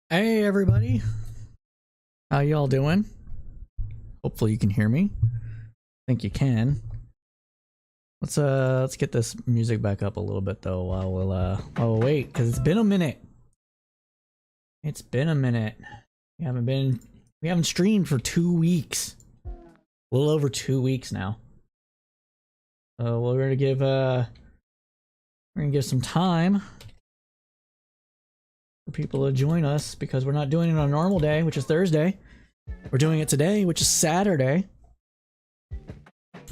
Hey everybody, how y'all doing? Hopefully you can hear me. I think you can. Let's get this music back up a little bit though while we'll wait, because it's been a minute. It's been a minute. We haven't streamed for 2 weeks. A little over 2 weeks now. So we're gonna give some time for people to join us, because we're not doing it on a normal day, which is Thursday. We're doing it today, which is Saturday.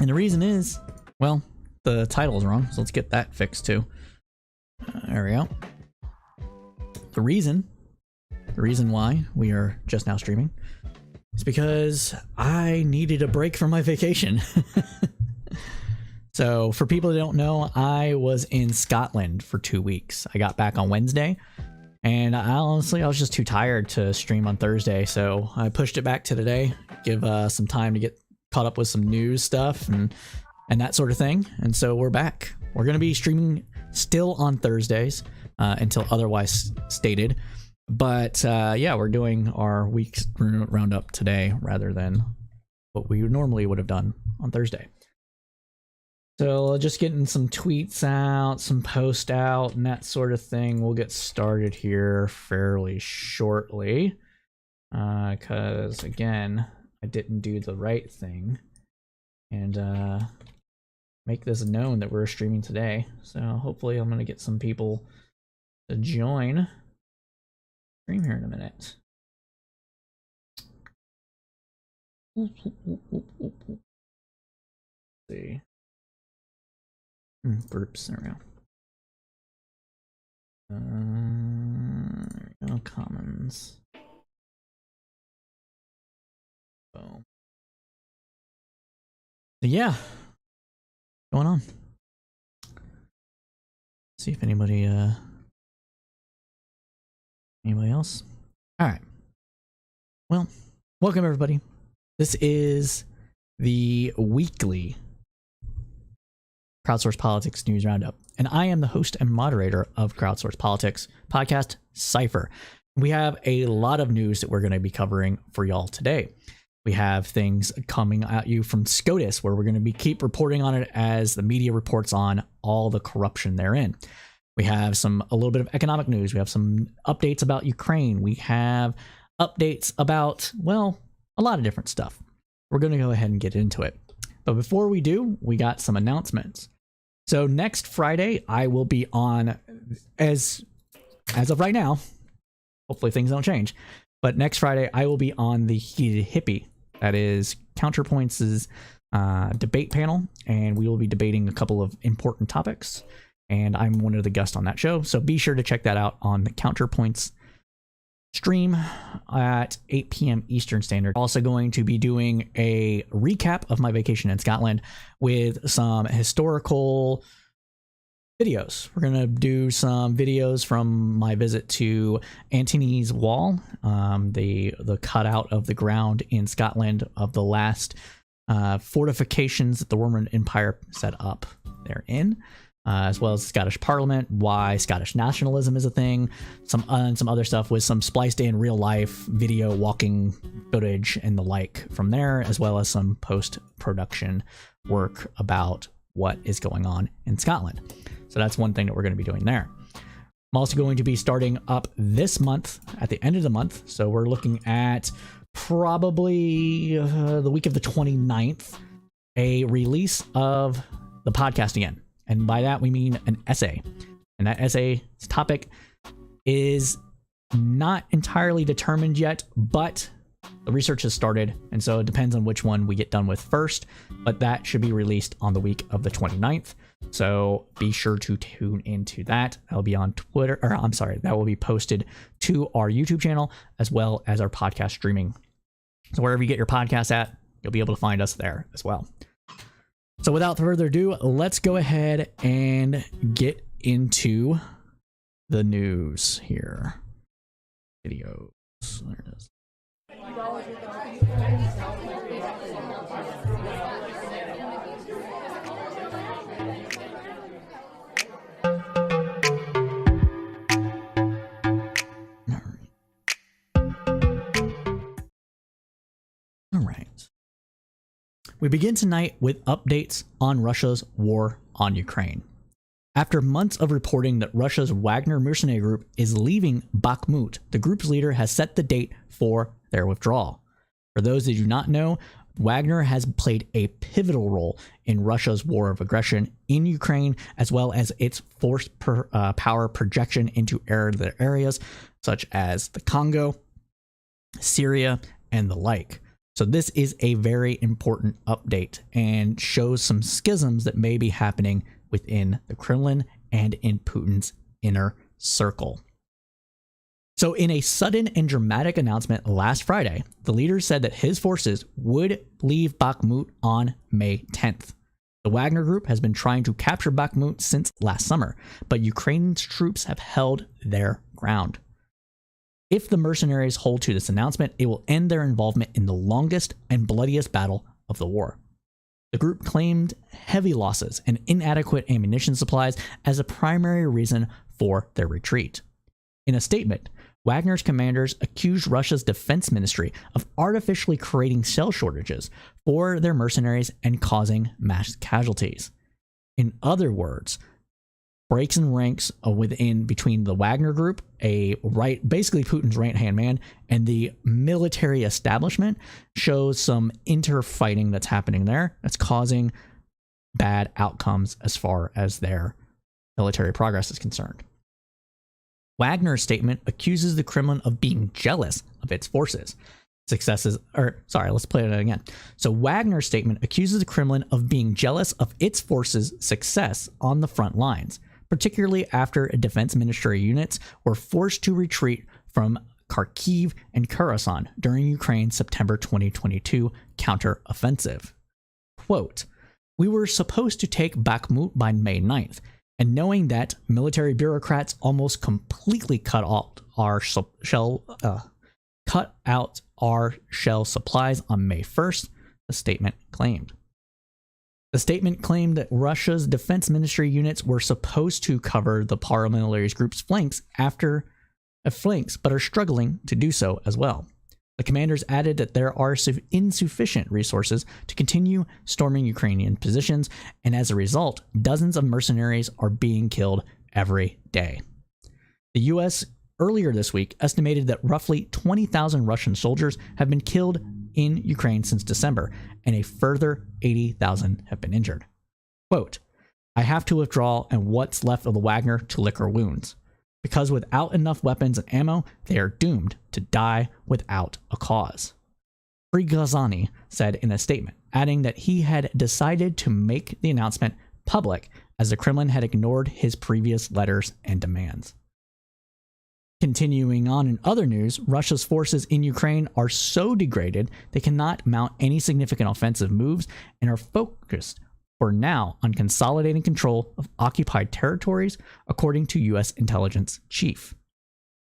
And the reason is, well, the title is wrong, so let's get that fixed too. There we go. The reason why we are just now streaming is because I needed a break from my vacation. So for people who don't know, I was in Scotland for 2 weeks. I got back on Wednesday. And I was just too tired to stream on Thursday, so I pushed it back to today, give some time to get caught up with some news stuff and that sort of thing. And so we're back. We're going to be streaming still on Thursdays until otherwise stated. But yeah, we're doing our week's roundup today rather than what we normally would have done on Thursday. So just getting some tweets out, some posts out, and that sort of thing. We'll get started here fairly shortly. Because, again, I didn't do the right thing. And make this known that we're streaming today. So hopefully I'm going to get some people to join. Stream here in a minute. Let's see. Groups, there we go. Commons. So yeah, what's going on? See if anybody else. All right. Well, welcome everybody. This is the weekly Crowdsourced Politics News Roundup, and I am the host and moderator of Crowdsourced Politics podcast, Cypher. We have a lot of news that we're going to be covering for y'all today. We have things coming at you from SCOTUS, where we're going to keep reporting on it as the media reports on all the corruption therein. We have a little bit of economic news. We have some updates about Ukraine. We have updates about, well, a lot of different stuff. We're going to go ahead and get into it. But before we do, we got some announcements. So next Friday, I will be on, as of right now, hopefully things don't change, but next Friday, I will be on the Heated Hippie. That is Counterpoints' debate panel, and we will be debating a couple of important topics, and I'm one of the guests on that show, so be sure to check that out on the Counterpoints stream at 8 p.m. Eastern Standard. Also going to be doing a recap of my vacation in Scotland with some historical videos. We're going to do some videos from my visit to Antony's Wall, the cutout of the ground in Scotland of the last fortifications that the Roman Empire set up therein. As well as the Scottish Parliament, why Scottish nationalism is a thing, some other stuff with some spliced in real life video walking footage and the like from there, as well as some post-production work about what is going on in Scotland. So that's one thing that we're going to be doing there. I'm also going to be starting up this month, at the end of the month, so we're looking at probably the week of the 29th, a release of the podcast again. And by that, we mean an essay. And that essay's topic is not entirely determined yet, but the research has started. And so it depends on which one we get done with first. But that should be released on the week of the 29th. So be sure to tune into that. That'll be on Twitter, or I'm sorry, that will be posted to our YouTube channel as well as our podcast streaming. So wherever you get your podcasts at, you'll be able to find us there as well. So without further ado, let's go ahead and get into the news here. Videos. There it is. We begin tonight with updates on Russia's war on Ukraine. After months of reporting that Russia's Wagner mercenary group is leaving Bakhmut, the group's leader has set the date for their withdrawal. For those that do not know, Wagner has played a pivotal role in Russia's war of aggression in Ukraine, as well as its force power projection into other areas such as the Congo, Syria, and the like. So this is a very important update and shows some schisms that may be happening within the Kremlin and in Putin's inner circle. So in a sudden and dramatic announcement last Friday, the leader said that his forces would leave Bakhmut on May 10th. The Wagner group has been trying to capture Bakhmut since last summer, but Ukraine's troops have held their ground. If the mercenaries hold to this announcement, it will end their involvement in the longest and bloodiest battle of the war. The group claimed heavy losses and inadequate ammunition supplies as a primary reason for their retreat. In a statement, Wagner's commanders accused Russia's defense ministry of artificially creating shell shortages for their mercenaries and causing mass casualties. In other words, breaks in ranks between the Wagner group, basically Putin's right-hand man, and the military establishment shows some interfighting that's happening there that's causing bad outcomes as far as their military progress is concerned. Wagner's statement accuses the Kremlin of being jealous of its forces. Let's play it again. So Wagner's statement accuses the Kremlin of being jealous of its forces' success on the front lines, particularly after defense ministry units were forced to retreat from Kharkiv and Kherson during Ukraine's September 2022 counteroffensive. Quote, "We were supposed to take Bakhmut by May 9th, and knowing that military bureaucrats almost completely cut out our shell supplies on May 1st, the statement claimed. The statement claimed that Russia's defense ministry units were supposed to cover the paramilitary group's flanks, but are struggling to do so as well. The commanders added that there are insufficient resources to continue storming Ukrainian positions, and as a result, dozens of mercenaries are being killed every day. The U.S. earlier this week estimated that roughly 20,000 Russian soldiers have been killed in Ukraine since December, and a further 80,000 have been injured. Quote, "I have to withdraw and what's left of the Wagner to lick our wounds. Because without enough weapons and ammo, they are doomed to die without a cause," Prigozhin said in a statement, adding that he had decided to make the announcement public as the Kremlin had ignored his previous letters and demands. Continuing on in other news, Russia's forces in Ukraine are so degraded they cannot mount any significant offensive moves and are focused for now on consolidating control of occupied territories, according to U.S. intelligence chief.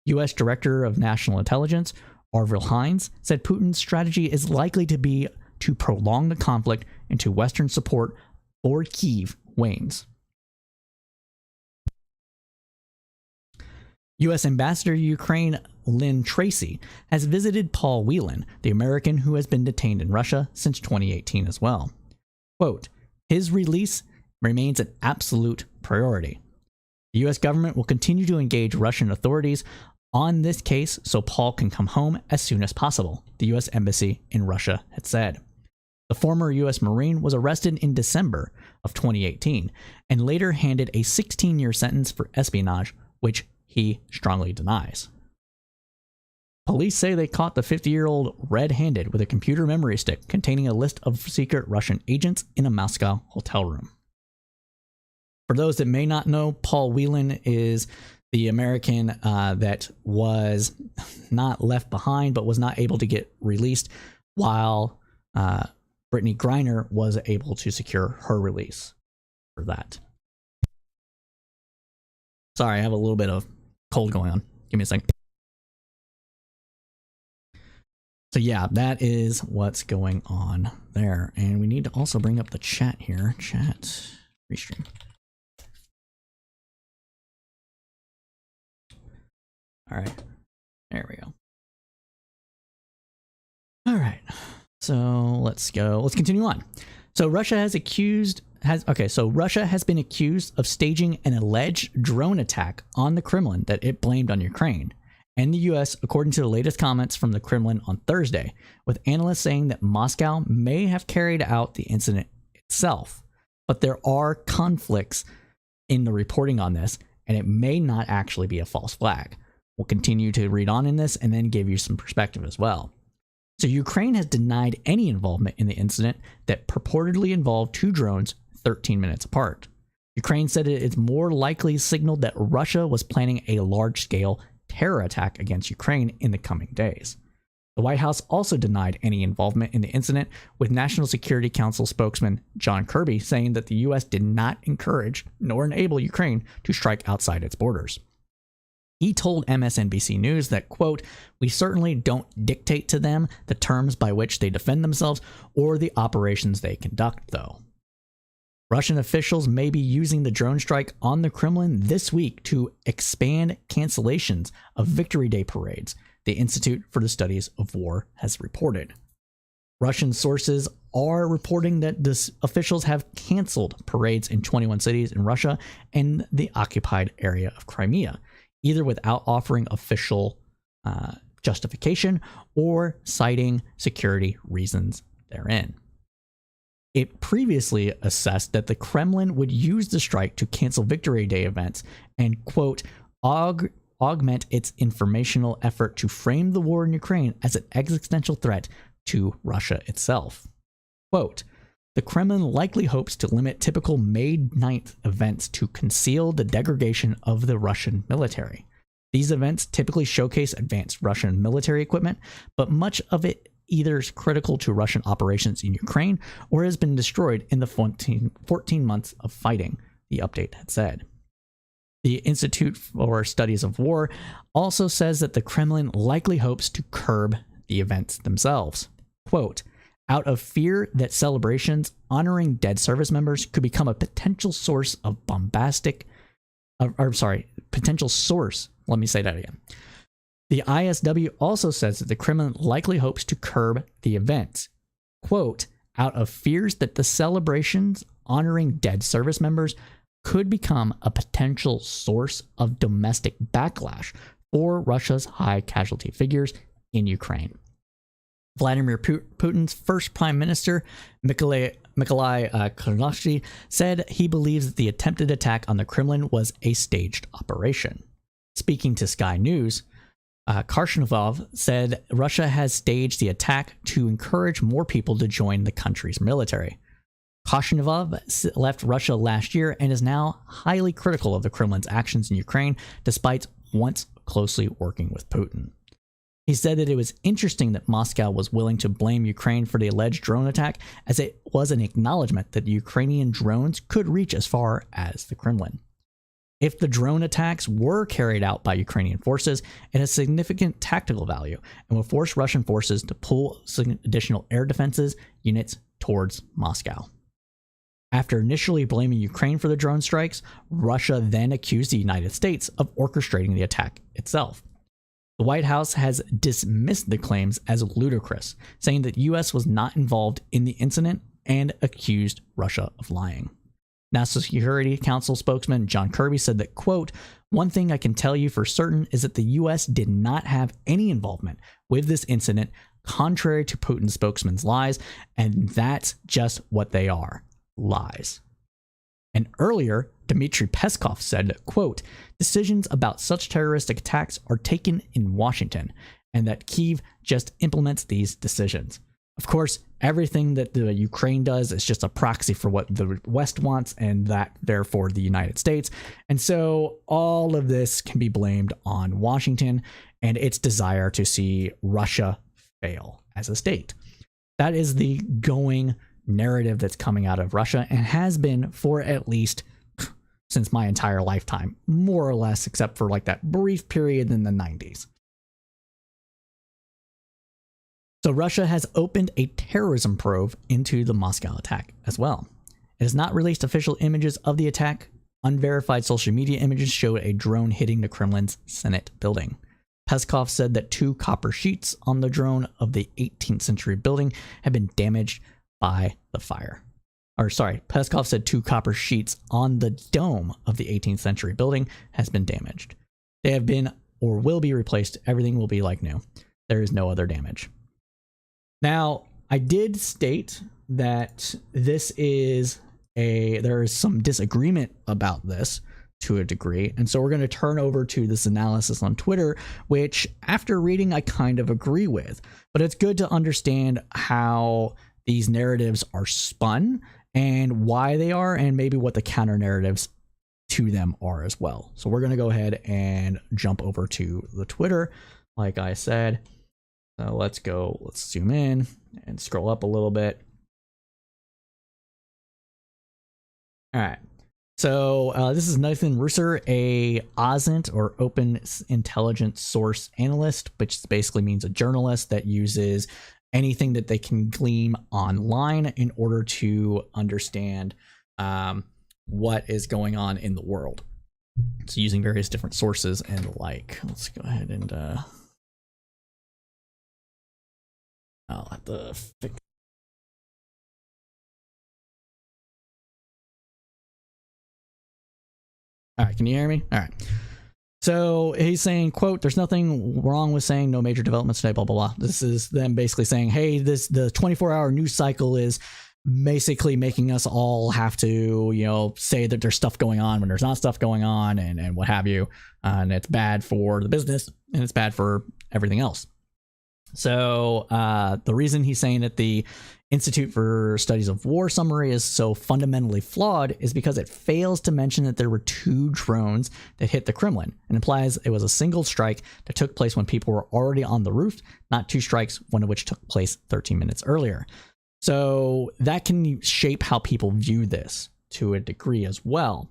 U.S. Director of National Intelligence, Orville Hines, said Putin's strategy is likely to be to prolong the conflict until Western support for Kyiv wanes. U.S. Ambassador to Ukraine Lynn Tracy has visited Paul Whelan, the American who has been detained in Russia since 2018 as well. Quote, "His release remains an absolute priority. The U.S. government will continue to engage Russian authorities on this case so Paul can come home as soon as possible," the U.S. Embassy in Russia had said. The former U.S. Marine was arrested in December of 2018 and later handed a 16-year sentence for espionage, which he strongly denies. Police say they caught the 50-year-old red-handed with a computer memory stick containing a list of secret Russian agents in a Moscow hotel room. For those that may not know, Paul Whelan is the American that was not left behind but was not able to get released, while Brittany Griner was able to secure her release for that. Sorry, I have a little bit of cold going on. Give me a second. So yeah, that is what's going on there. And we need to also bring up the chat here. Chat, restream. All right, there we go. All right, So let's go. Let's continue on. So Russia has been accused of staging an alleged drone attack on the Kremlin that it blamed on Ukraine and the US, according to the latest comments from the Kremlin on Thursday, with analysts saying that Moscow may have carried out the incident itself. But there are conflicts in the reporting on this, and it may not actually be a false flag. We'll continue to read on in this and then give you some perspective as well. So Ukraine has denied any involvement in the incident that purportedly involved two drones 13 minutes apart. Ukraine said it's more likely signaled that Russia was planning a large-scale terror attack against Ukraine in the coming days. The White House also denied any involvement in the incident, with National Security Council spokesman John Kirby saying that the U.S. did not encourage nor enable Ukraine to strike outside its borders. He told MSNBC News that, quote, "We certainly don't dictate to them the terms by which they defend themselves or the operations they conduct, though." Russian officials may be using the drone strike on the Kremlin this week to expand cancellations of Victory Day parades, the Institute for the Studies of War has reported. Russian sources are reporting that officials have canceled parades in 21 cities in Russia and the occupied area of Crimea, either without offering official justification or citing security reasons therein. It previously assessed that the Kremlin would use the strike to cancel Victory Day events and, quote, augment its informational effort to frame the war in Ukraine as an existential threat to Russia itself. Quote, "The Kremlin likely hopes to limit typical May 9th events to conceal the degradation of the Russian military. These events typically showcase advanced Russian military equipment, but much of it either is critical to Russian operations in Ukraine or has been destroyed in the 14 months of fighting," the update had said. The Institute for Studies of War also says that the Kremlin likely hopes to curb the events themselves. Quote, "Out of fear that celebrations honoring dead service members could become a potential source of let me say that again. The ISW also says that the Kremlin likely hopes to curb the events. Quote, "Out of fears that the celebrations honoring dead service members could become a potential source of domestic backlash for Russia's high casualty figures in Ukraine." Vladimir Putin's first prime minister, Nikolai Klyazhny, said he believes that the attempted attack on the Kremlin was a staged operation. Speaking to Sky News, Karshenov said Russia has staged the attack to encourage more people to join the country's military. Karshenov left Russia last year and is now highly critical of the Kremlin's actions in Ukraine, despite once closely working with Putin. He said that it was interesting that Moscow was willing to blame Ukraine for the alleged drone attack, as it was an acknowledgement that Ukrainian drones could reach as far as the Kremlin. If the drone attacks were carried out by Ukrainian forces, it has significant tactical value and will force Russian forces to pull additional air defenses units towards Moscow. After initially blaming Ukraine for the drone strikes, Russia then accused the United States of orchestrating the attack itself. The White House has dismissed the claims as ludicrous, saying that the U.S. was not involved in the incident and accused Russia of lying. National Security Council spokesman John Kirby said that, quote, "One thing I can tell you for certain is that the U.S. did not have any involvement with this incident, contrary to Putin's spokesman's lies, and that's just what they are, lies." And earlier, Dmitry Peskov said, quote, "Decisions about such terroristic attacks are taken in Washington, and that Kyiv just implements these decisions." Of course, everything that the Ukraine does is just a proxy for what the West wants, and that therefore the United States. And so all of this can be blamed on Washington and its desire to see Russia fail as a state. That is the going narrative that's coming out of Russia and has been for at least since my entire lifetime, more or less, except for like that brief period in the 90s. So Russia has opened a terrorism probe into the Moscow attack as well. It has not released official images of the attack. Unverified social media images showed a drone hitting the Kremlin's Senate building. Peskov said that 2 copper sheets on the drone of the 18th century building had been damaged by the fire. Or sorry, Peskov said 2 copper sheets on the dome of the 18th century building has been damaged. They have been or will be replaced. Everything will be like new. There is no other damage. Now, I did state that there is some disagreement about this to a degree. And so we're going to turn over to this analysis on Twitter, which after reading, I kind of agree with. But it's good to understand how these narratives are spun and why they are, and maybe what the counter narratives to them are as well. So we're going to go ahead and jump over to the Twitter, like I said. So let's zoom in and scroll up a little bit. All right. So this is Nathan Russer, a OSINT or Open Intelligence Source Analyst, which basically means a journalist that uses anything that they can glean online in order to understand what is going on in the world. So using various different sources and the like. Let's go ahead and I'll have to fix. All right, can you hear me? All right. So he's saying, quote, "There's nothing wrong with saying no major developments today, blah, blah, blah." This is them basically saying, hey, the 24-hour news cycle is basically making us all have to, say that there's stuff going on when there's not stuff going on and what have you. And it's bad for the business and it's bad for everything else. So the reason he's saying that the Institute for Studies of War summary is so fundamentally flawed is because it fails to mention that there were 2 drones that hit the Kremlin and implies it was a single strike that took place when people were already on the roof, not 2 strikes, one of which took place 13 minutes earlier. So that can shape how people view this to a degree as well.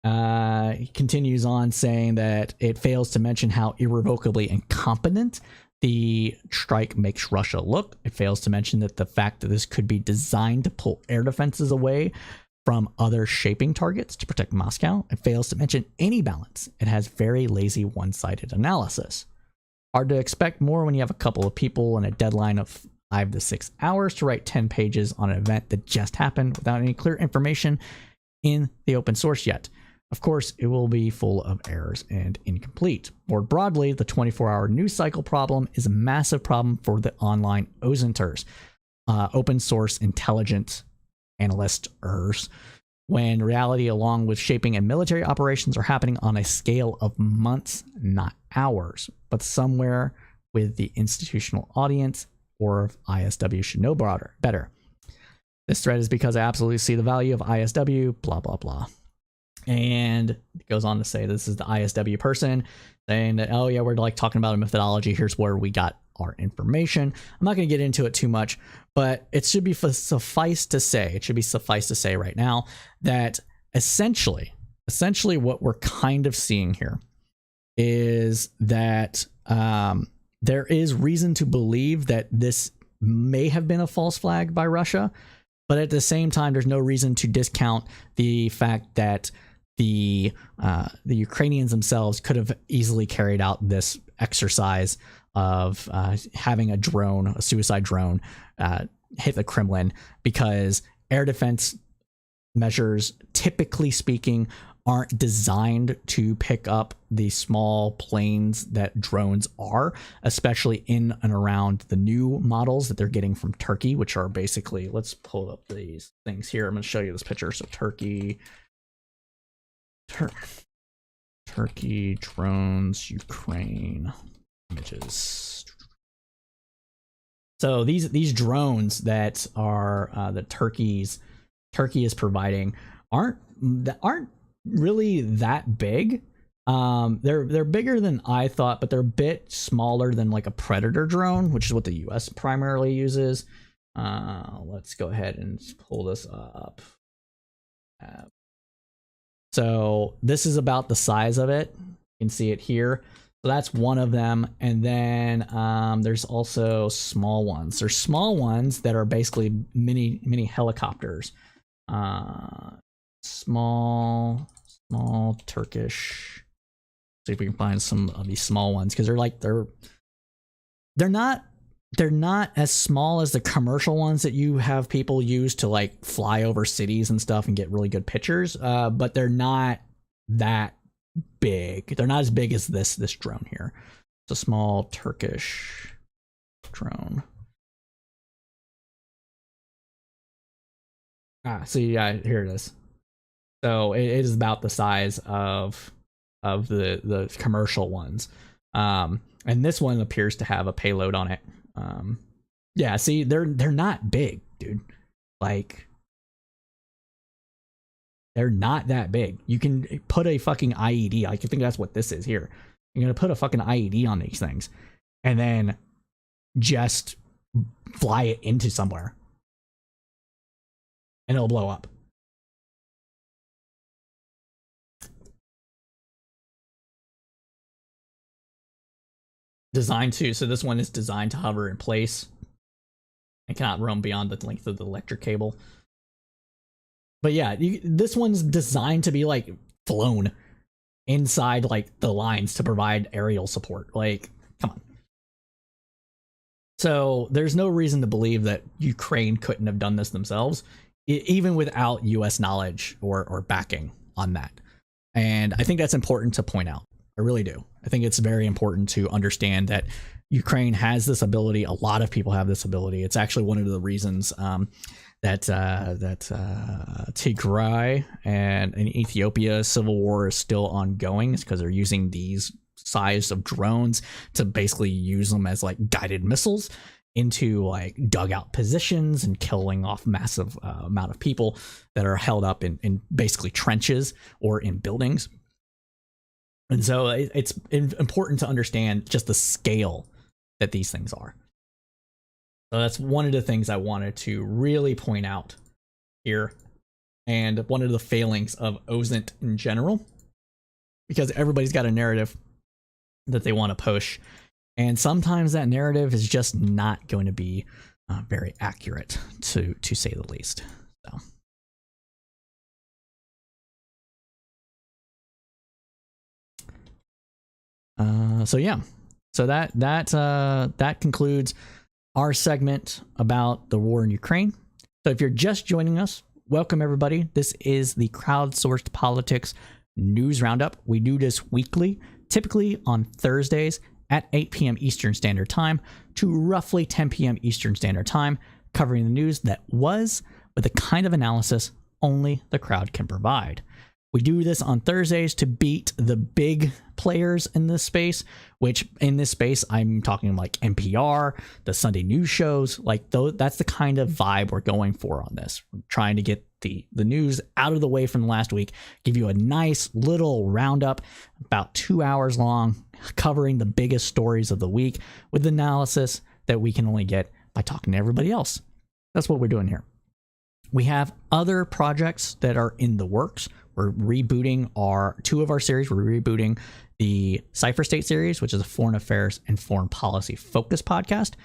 He continues on saying that it fails to mention how irrevocably incompetent the strike makes Russia look. It fails to mention that the fact that this could be designed to pull air defenses away from other shaping targets to protect Moscow. It fails to mention any balance. It has very lazy one-sided analysis. Hard to expect more when you have a couple of people and a deadline of 5 to 6 hours to write 10 pages on an event that just happened without any clear information in the open source yet. Of course, it will be full of errors and incomplete. More broadly, the 24-hour news cycle problem is a massive problem for the online OSINTers, open source intelligence analysts, when reality along with shaping and military operations are happening on a scale of months, not hours, but somewhere with the institutional audience or ISW should know better. This thread is because I absolutely see the value of ISW, blah, blah, blah. And it goes on to say this is the ISW person saying that, oh yeah, we're like talking about a methodology. Here's where we got our information. I'm not going to get into it too much, but it should be suffice to say right now that essentially what we're kind of seeing here is that there is reason to believe that this may have been a false flag by Russia, but at the same time, there's no reason to discount the fact that the Ukrainians themselves could have easily carried out this exercise of having a suicide drone, hit the Kremlin, because air defense measures, typically speaking, aren't designed to pick up the small planes that drones are, especially in and around the new models that they're getting from Turkey, which are basically, let's pull up these things here. I'm going to show you this picture. So Turkey drones, Ukraine images. So these drones that are that Turkey is providing aren't really that big. They're bigger than I thought, but they're a bit smaller than like a Predator drone, which is what the US primarily uses. Let's go ahead and pull this up. So this is about the size of it. You can see it here. So that's one of them. And then there's also small ones. There's small ones that are basically mini helicopters. Small Turkish. See if we can find some of these small ones, because they're not as small as the commercial ones that you have people use to like fly over cities and stuff and get really good pictures. But they're not that big. They're not as big as this drone here. It's a small Turkish drone. See, here it is. So it is about the size of the commercial ones. And this one appears to have a payload on it. Yeah, see, they're not big, dude. Like, they're not that big. You can put a fucking IED. I think that's what this is here. You're gonna put a fucking IED on these things, and then just fly it into somewhere, and it'll blow up. Designed to, so this one is designed to hover in place and cannot roam beyond the length of the electric cable. But yeah, this one's designed to be like flown inside like the lines to provide aerial support. Like, come on. So there's no reason to believe that Ukraine couldn't have done this themselves, even without US knowledge or backing on that. And I think that's important to point out. I really do. I think it's very important to understand that Ukraine has this ability. A lot of people have this ability. It's actually one of the reasons that Tigray and in Ethiopia civil war is still ongoing. It's because they're using these size of drones to basically use them as like guided missiles into like dugout positions and killing off massive amount of people that are held up in basically trenches or in buildings. And so it's important to understand just the scale that these things are. So that's one of the things I wanted to really point out here, and one of the failings of OSINT in general, because everybody's got a narrative that they want to push, and sometimes that narrative is just not going to be very accurate, to say the least. So yeah, so that concludes our segment about the war in Ukraine. So if you're just joining us, welcome everybody. This is the Crowdsourced Politics News Roundup. We do this weekly, typically on Thursdays at 8 p.m. Eastern Standard Time to roughly 10 p.m. Eastern Standard Time, covering the news that was with the kind of analysis only the crowd can provide. We do this on Thursdays to beat the big players in this space, which in this space, I'm talking like NPR, the Sunday news shows, like that's the kind of vibe we're going for on this. We're trying to get the news out of the way from last week, give you a nice little roundup, about 2 hours long, covering the biggest stories of the week with analysis that we can only get by talking to everybody else. That's what we're doing here. We have other projects that are in the works. We're rebooting two of our series. We're rebooting the Cipher State series, which is a foreign affairs and foreign policy focused podcast,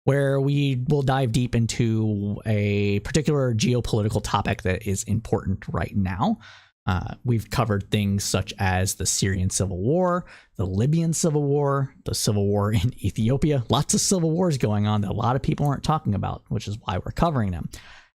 where we will dive deep into a particular geopolitical topic that is important right now. We've covered things such as the Syrian civil war, the Libyan civil war, the civil war in Ethiopia. Lots of civil wars going on that a lot of people aren't talking about, which is why we're covering them,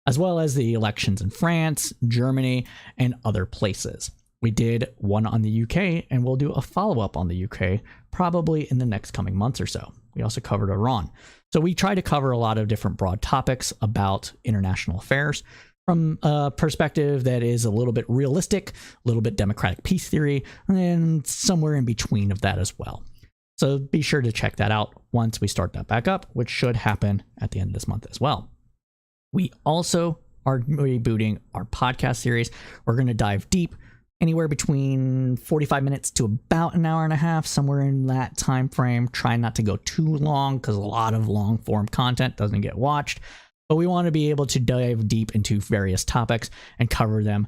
as well as the elections in France, Germany, and other places. We did one on the UK, and we'll do a follow-up on the UK probably in the next coming months or so. We also covered Iran. So we try to cover a lot of different broad topics about international affairs from a perspective that is a little bit realistic, a little bit democratic peace theory, and somewhere in between of that as well. So be sure to check that out once we start that back up, which should happen at the end of this month as well. We also are rebooting our podcast series. We're going to dive deep, anywhere between 45 minutes to about an hour and a half, somewhere in that time frame. Try not to go too long because a lot of long form content doesn't get watched. But we want to be able to dive deep into various topics and cover them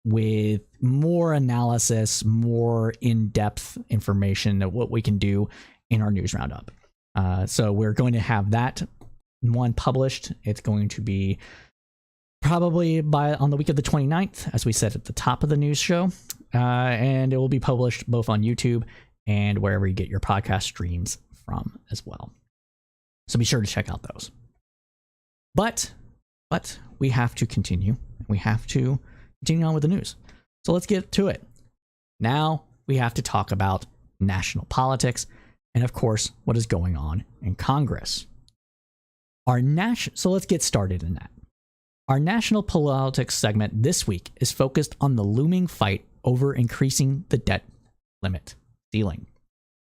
with more analysis, more in-depth information of what we can do in our news roundup. So we're going to have that one published. It's going to be probably on the week of the 29th, as we said at the top of the news show, and it will be published both on YouTube and wherever you get your podcast streams from as well. So be sure to check out those. But we have to continue. We have to continue on with the news. So let's get to it. Now we have to talk about national politics and, of course, what is going on in Congress. So let's get started in that. Our national politics segment this week is focused on the looming fight over increasing the debt limit ceiling,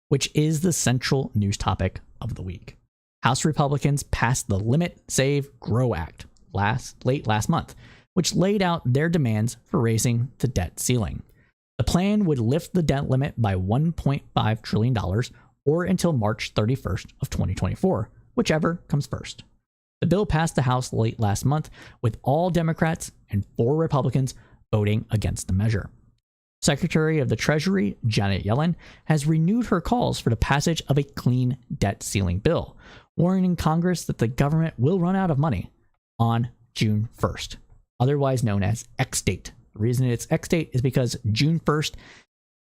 which is the central news topic of the week. House Republicans passed the Limit, Save, Grow Act late last month, which laid out their demands for raising the debt ceiling. The plan would lift the debt limit by $1.5 trillion or until March 31st of 2024, whichever comes first. The bill passed the House late last month, with all Democrats and 4 Republicans voting against the measure. Secretary of the Treasury, Janet Yellen, has renewed her calls for the passage of a clean debt ceiling bill, warning Congress that the government will run out of money on June 1st, otherwise known as X date. The reason it's X date is because June 1st,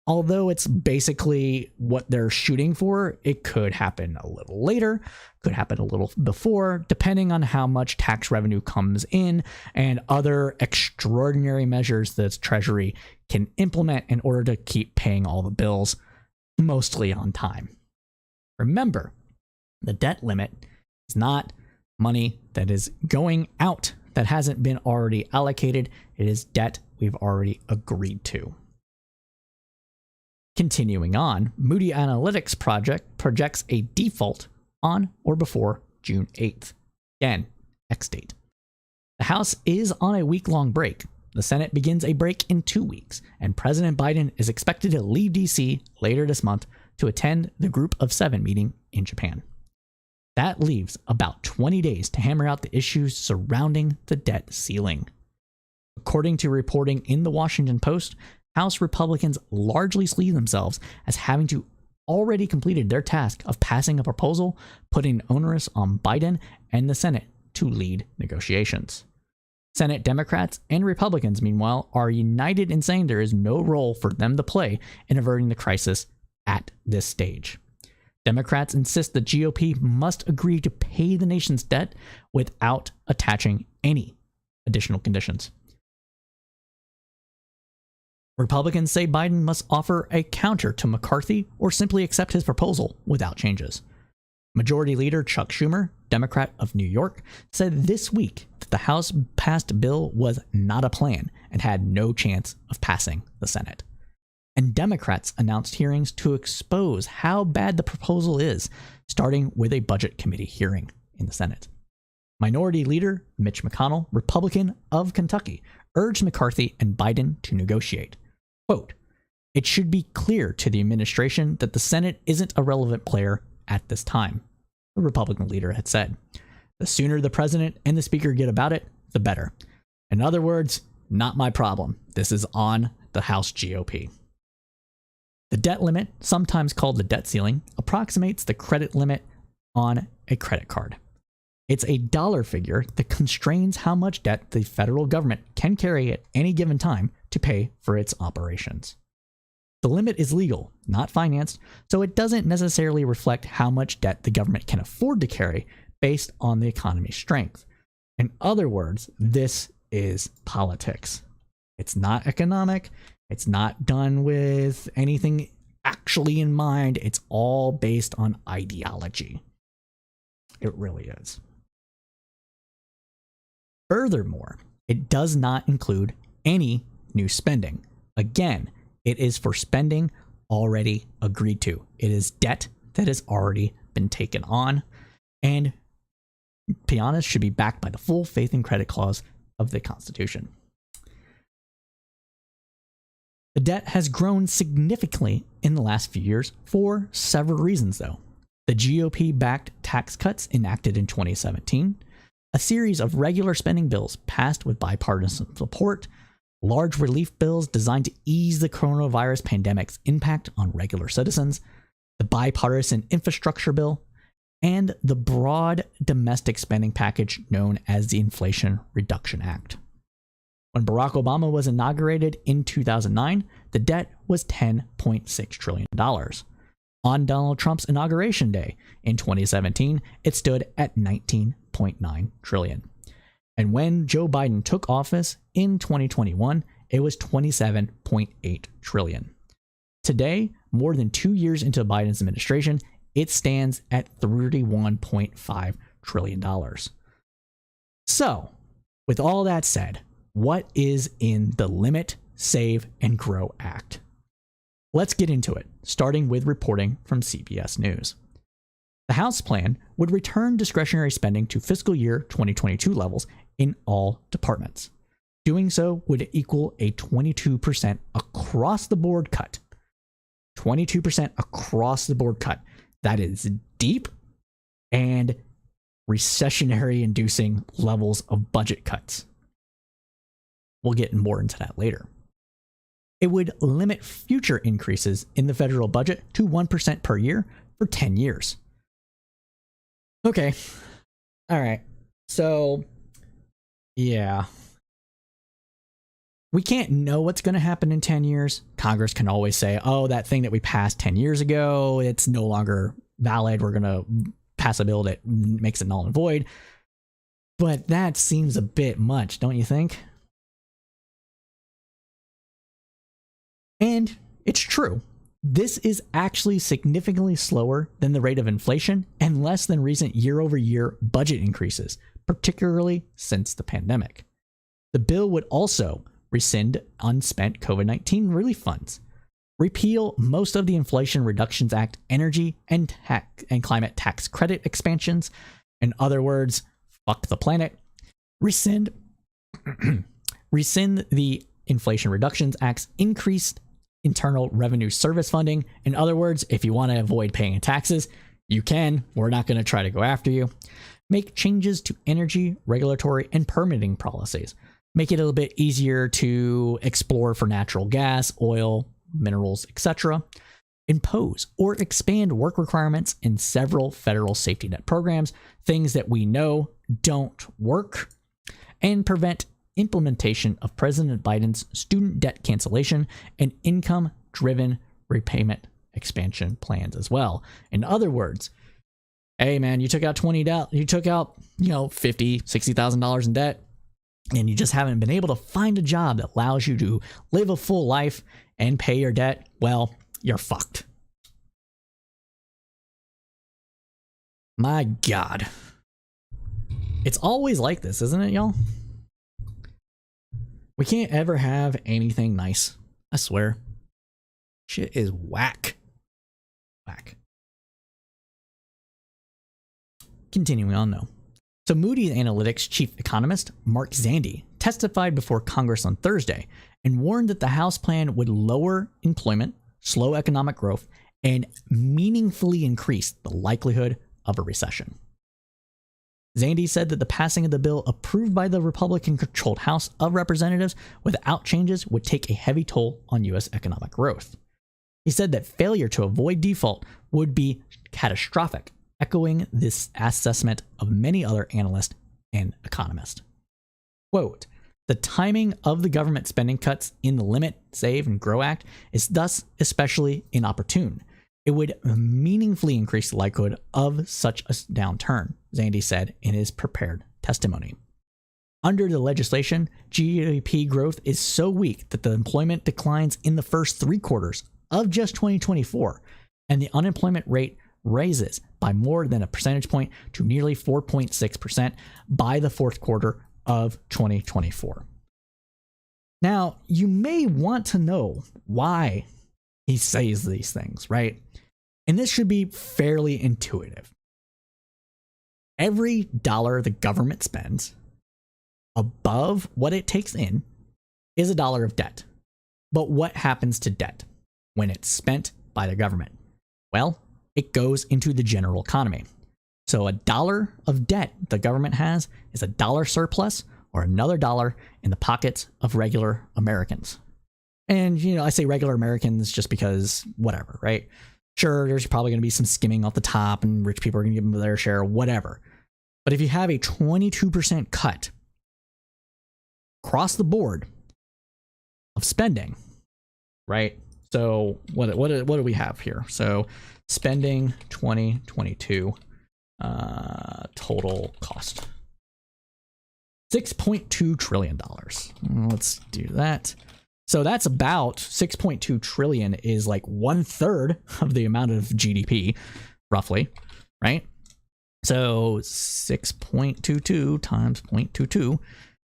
although it's basically what they're shooting for, it could happen a little later, could happen a little before, depending on how much tax revenue comes in and other extraordinary measures that Treasury can implement in order to keep paying all the bills mostly on time. Remember, the debt limit is not money that is going out that hasn't been already allocated. It is debt we've already agreed to. Continuing on, Moody Analytics projects a default on or before June 8th. Again, X date. The House is on a week-long break. The Senate begins a break in 2 weeks, and President Biden is expected to leave D.C. later this month to attend the Group of 7 meeting in Japan. That leaves about 20 days to hammer out the issues surrounding the debt ceiling. According to reporting in the Washington Post, House Republicans largely see themselves as having to already completed their task of passing a proposal, putting onerous on Biden and the Senate to lead negotiations. Senate Democrats and Republicans, meanwhile, are united in saying there is no role for them to play in averting the crisis at this stage. Democrats insist the GOP must agree to pay the nation's debt without attaching any additional conditions. Republicans say Biden must offer a counter to McCarthy or simply accept his proposal without changes. Majority Leader Chuck Schumer, Democrat of New York, said this week that the House-passed bill was not a plan and had no chance of passing the Senate. And Democrats announced hearings to expose how bad the proposal is, starting with a budget committee hearing in the Senate. Minority Leader Mitch McConnell, Republican of Kentucky, urged McCarthy and Biden to negotiate. Quote, "It should be clear to the administration that the Senate isn't a relevant player at this time," the Republican leader had said. "The sooner the president and the speaker get about it, the better. In other words, not my problem. This is on the House GOP." The debt limit, sometimes called the debt ceiling, approximates the credit limit on a credit card. It's a dollar figure that constrains how much debt the federal government can carry at any given time to pay for its operations. The limit is legal, not financed, so it doesn't necessarily reflect how much debt the government can afford to carry based on the economy's strength. In other words, this is politics. It's not economic. It's not done with anything actually in mind. It's all based on ideology. It really is. Furthermore, it does not include any new spending. Again, it is for spending already agreed to. It is debt that has already been taken on, and to be honest, should be backed by the full faith and credit clause of the Constitution. The debt has grown significantly in the last few years for several reasons, though. The GOP-backed tax cuts enacted in 2017, a series of regular spending bills passed with bipartisan support, large relief bills designed to ease the coronavirus pandemic's impact on regular citizens, the bipartisan infrastructure bill, and the broad domestic spending package known as the Inflation Reduction Act. When Barack Obama was inaugurated in 2009, the debt was $10.6 trillion. On Donald Trump's inauguration day in 2017, it stood at 19.9 trillion. And when Joe Biden took office in 2021, it was 27.8 trillion. Today, more than 2 years into Biden's administration, it stands at $31.5 trillion. So, with all that said, what is in the Limit, Save, and Grow Act? Let's get into it, starting with reporting from CBS News. The House plan would return discretionary spending to fiscal year 2022 levels in all departments. Doing so would equal a 22% across-the-board cut. 22% across-the-board cut. That is deep and recessionary-inducing levels of budget cuts. We'll get more into that later. It would limit future increases in the federal budget to 1% per year for 10 years. Okay. All right. So, yeah. We can't know what's going to happen in 10 years. Congress can always say, oh, that thing that we passed 10 years ago, it's no longer valid. We're going to pass a bill that makes it null and void. But that seems a bit much, don't you think? And it's true. This is actually significantly slower than the rate of inflation and less than recent year-over-year budget increases, particularly since the pandemic. The bill would also rescind unspent COVID-19 relief funds, repeal most of the Inflation Reduction Act energy and climate tax credit expansions. In other words, fuck the planet. Rescind the Inflation Reduction Act's increased Internal Revenue Service funding. In other words, if you want to avoid paying taxes, you can. We're not going to try to go after you. Make changes to energy, regulatory, and permitting policies. Make it a little bit easier to explore for natural gas, oil, minerals, etc. Impose or expand work requirements in several federal safety net programs, things that we know don't work, and prevent implementation of President Biden's student debt cancellation and income-driven repayment expansion plans as well. In other words, hey man, you took out $50,000, $60,000 in debt, and you just haven't been able to find a job that allows you to live a full life and pay your debt. Well, you're fucked. My God. It's always like this, isn't it, y'all? We can't ever have anything nice. I swear. Shit is whack. Whack. Continuing on, though. So Moody's Analytics chief economist Mark Zandi testified before Congress on Thursday and warned that the House plan would lower employment, slow economic growth, and meaningfully increase the likelihood of a recession. Zandi said that the passing of the bill approved by the Republican-controlled House of Representatives without changes would take a heavy toll on U.S. economic growth. He said that failure to avoid default would be catastrophic, echoing this assessment of many other analysts and economists. Quote, the timing of the government spending cuts in the Limit, Save, and Grow Act is thus especially inopportune. It would meaningfully increase the likelihood of such a downturn, Zandi said in his prepared testimony. Under the legislation, GDP growth is so weak that the employment declines in the first 3 quarters of just 2024, and the unemployment rate raises by more than a percentage point to nearly 4.6% by the 4th quarter of 2024. Now, you may want to know why he says these things, right? And this should be fairly intuitive. Every dollar the government spends above what it takes in is a dollar of debt. But what happens to debt when it's spent by the government? Well, it goes into the general economy. So a dollar of debt the government has is a dollar surplus or another dollar in the pockets of regular Americans. And, I say regular Americans just because whatever, right? Sure, there's probably going to be some skimming off the top and rich people are going to give them their share, whatever. But if you have a 22% cut across the board of spending, right? So what do we have here? So spending 2022 total cost. $6.2 trillion. Let's do that. So that's about 6.2 trillion is like 1/3 of the amount of GDP, roughly, right? So 6.22 times 0.22,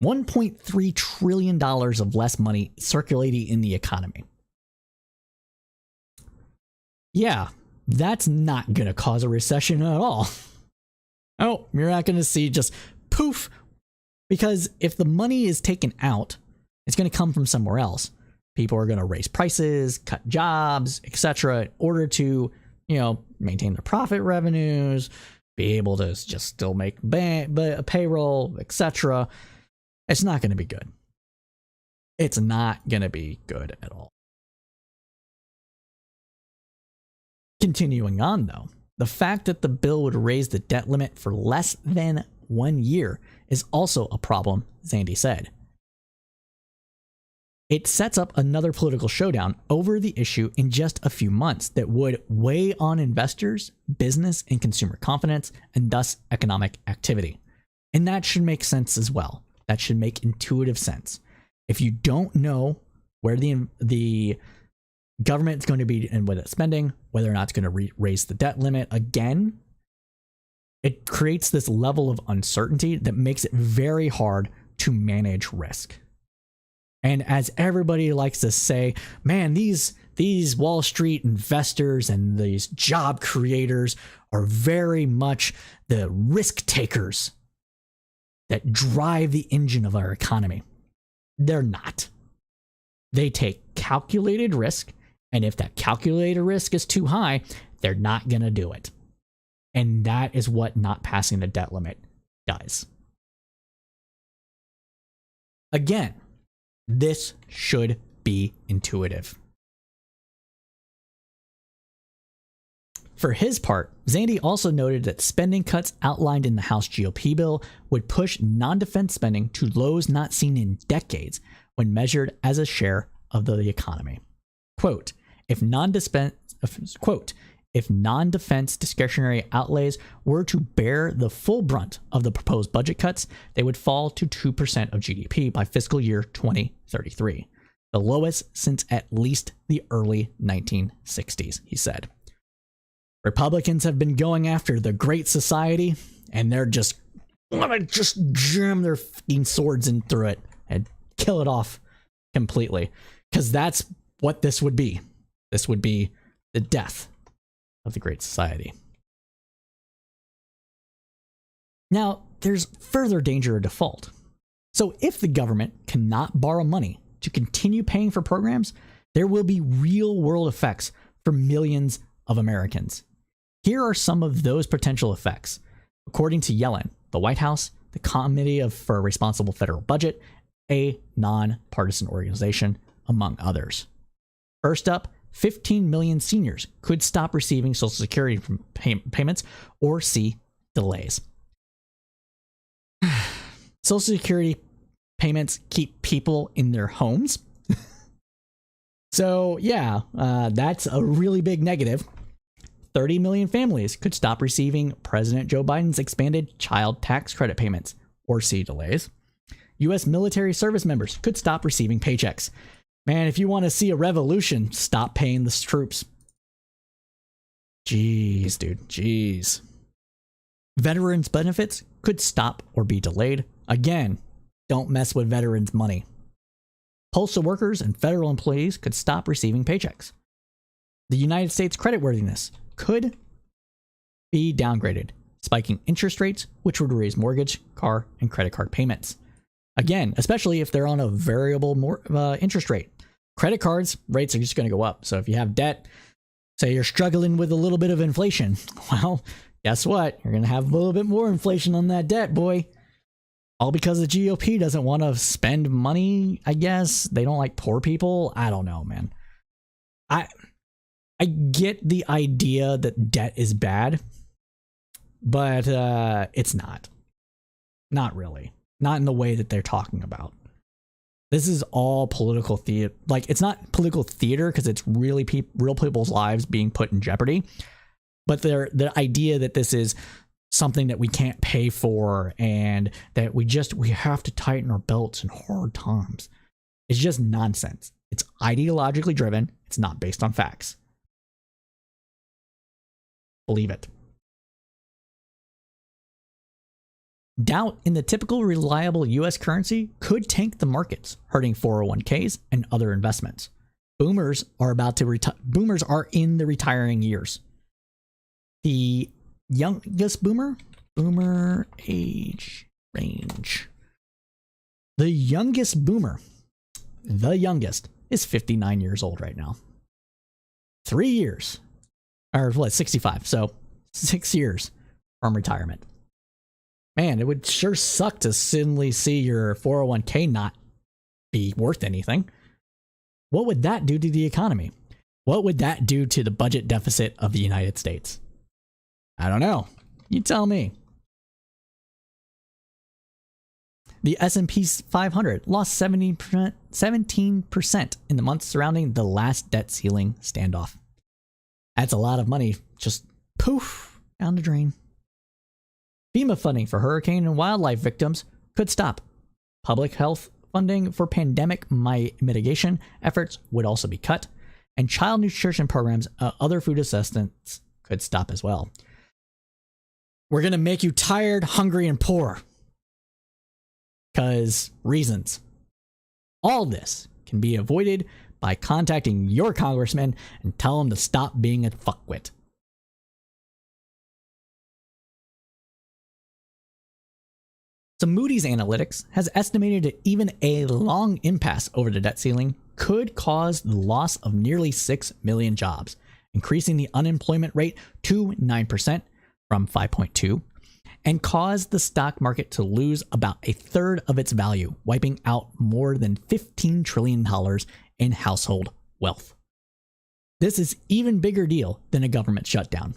$1.3 trillion of less money circulating in the economy. Yeah, that's not going to cause a recession at all. Oh, you're not going to see just poof. Because if the money is taken out, it's going to come from somewhere else. People are going to raise prices, cut jobs, etc. in order to, maintain their profit revenues, be able to just still make payroll, etc. It's not going to be good. It's not going to be good at all. Continuing on, though, the fact that the bill would raise the debt limit for less than 1 year is also a problem, Zandy said. It sets up another political showdown over the issue in just a few months that would weigh on investors, business, and consumer confidence, and thus economic activity. And that should make sense as well. That should make intuitive sense. If you don't know where the government is going to be and with its spending, whether or not it's going to raise the debt limit again, it creates this level of uncertainty that makes it very hard to manage risk. And as everybody likes to say, man, these Wall Street investors and these job creators are very much the risk takers that drive the engine of our economy. They're not. They take calculated risk, and if that calculated risk is too high, they're not going to do it. And that is what not passing the debt limit does. Again, this should be intuitive. For his part, Zandy also noted that spending cuts outlined in the House GOP bill would push non-defense spending to lows not seen in decades when measured as a share of the economy. Quote, if non-defense discretionary outlays were to bear the full brunt of the proposed budget cuts, they would fall to 2% of GDP by fiscal year 2033, the lowest since at least the early 1960s, he said. Republicans have been going after the Great Society, and they're just want to just jam their fucking swords in through it and kill it off completely, because that's what this would be. This would be the death of the Great Society. Now, there's further danger of default. So if the government cannot borrow money to continue paying for programs, there will be real-world effects for millions of Americans. Here are some of those potential effects. According to Yellen, the White House, the Committee for a Responsible Federal Budget, a nonpartisan organization, among others. First up, 15 million seniors could stop receiving Social Security payments or see delays. Social Security payments keep people in their homes. So yeah, that's a really big negative. 30 million families could stop receiving President Joe Biden's expanded child tax credit payments or see delays. U.S. military service members could stop receiving paychecks. Man, if you want to see a revolution, stop paying the troops. Jeez, dude. Jeez. Veterans benefits could stop or be delayed. Again, don't mess with veterans' money. Postal workers and federal employees could stop receiving paychecks. The United States creditworthiness could be downgraded, spiking interest rates, which would raise mortgage, car, and credit card payments. Again, especially if they're on a variable interest rate. Credit cards rates are just going to go up. So if you have debt, say you're struggling with a little bit of inflation, well, guess what? You're going to have a little bit more inflation on that debt, boy. All because the GOP doesn't want to spend money, I guess. They don't like poor people. I don't know, man. I get the idea that debt is bad, but it's not. Not really. Not in the way that they're talking about. This is all political theater. Like, it's not political theater because it's really real people's lives being put in jeopardy. But the idea that this is something that we can't pay for and that we have to tighten our belts in hard times is just nonsense. It's ideologically driven. It's not based on facts. Believe it. Doubt in the typical reliable US currency could tank the markets, hurting 401ks and other investments. Boomers are in the retiring years. The youngest boomer age range. The youngest boomer, is 59 years old right now. 3 years, or 65, so 6 years from retirement. Man, it would sure suck to suddenly see your 401k not be worth anything. What would that do to the economy? What would that do to the budget deficit of the United States? I don't know. You tell me. The S&P 500 lost 17% in the months surrounding the last debt ceiling standoff. That's a lot of money just poof down the drain. FEMA funding for hurricane and wildlife victims could stop. Public health funding for pandemic mitigation efforts would also be cut. And child nutrition programs, other food assistance could stop as well. We're going to make you tired, hungry, and poor. Because reasons. All this can be avoided by contacting your congressman and tell him to stop being a fuckwit. So Moody's Analytics has estimated that even a long impasse over the debt ceiling could cause the loss of nearly 6 million jobs, increasing the unemployment rate to 9% from 5.2%, and cause the stock market to lose about a third of its value, wiping out more than $15 trillion in household wealth. This is even bigger deal than a government shutdown.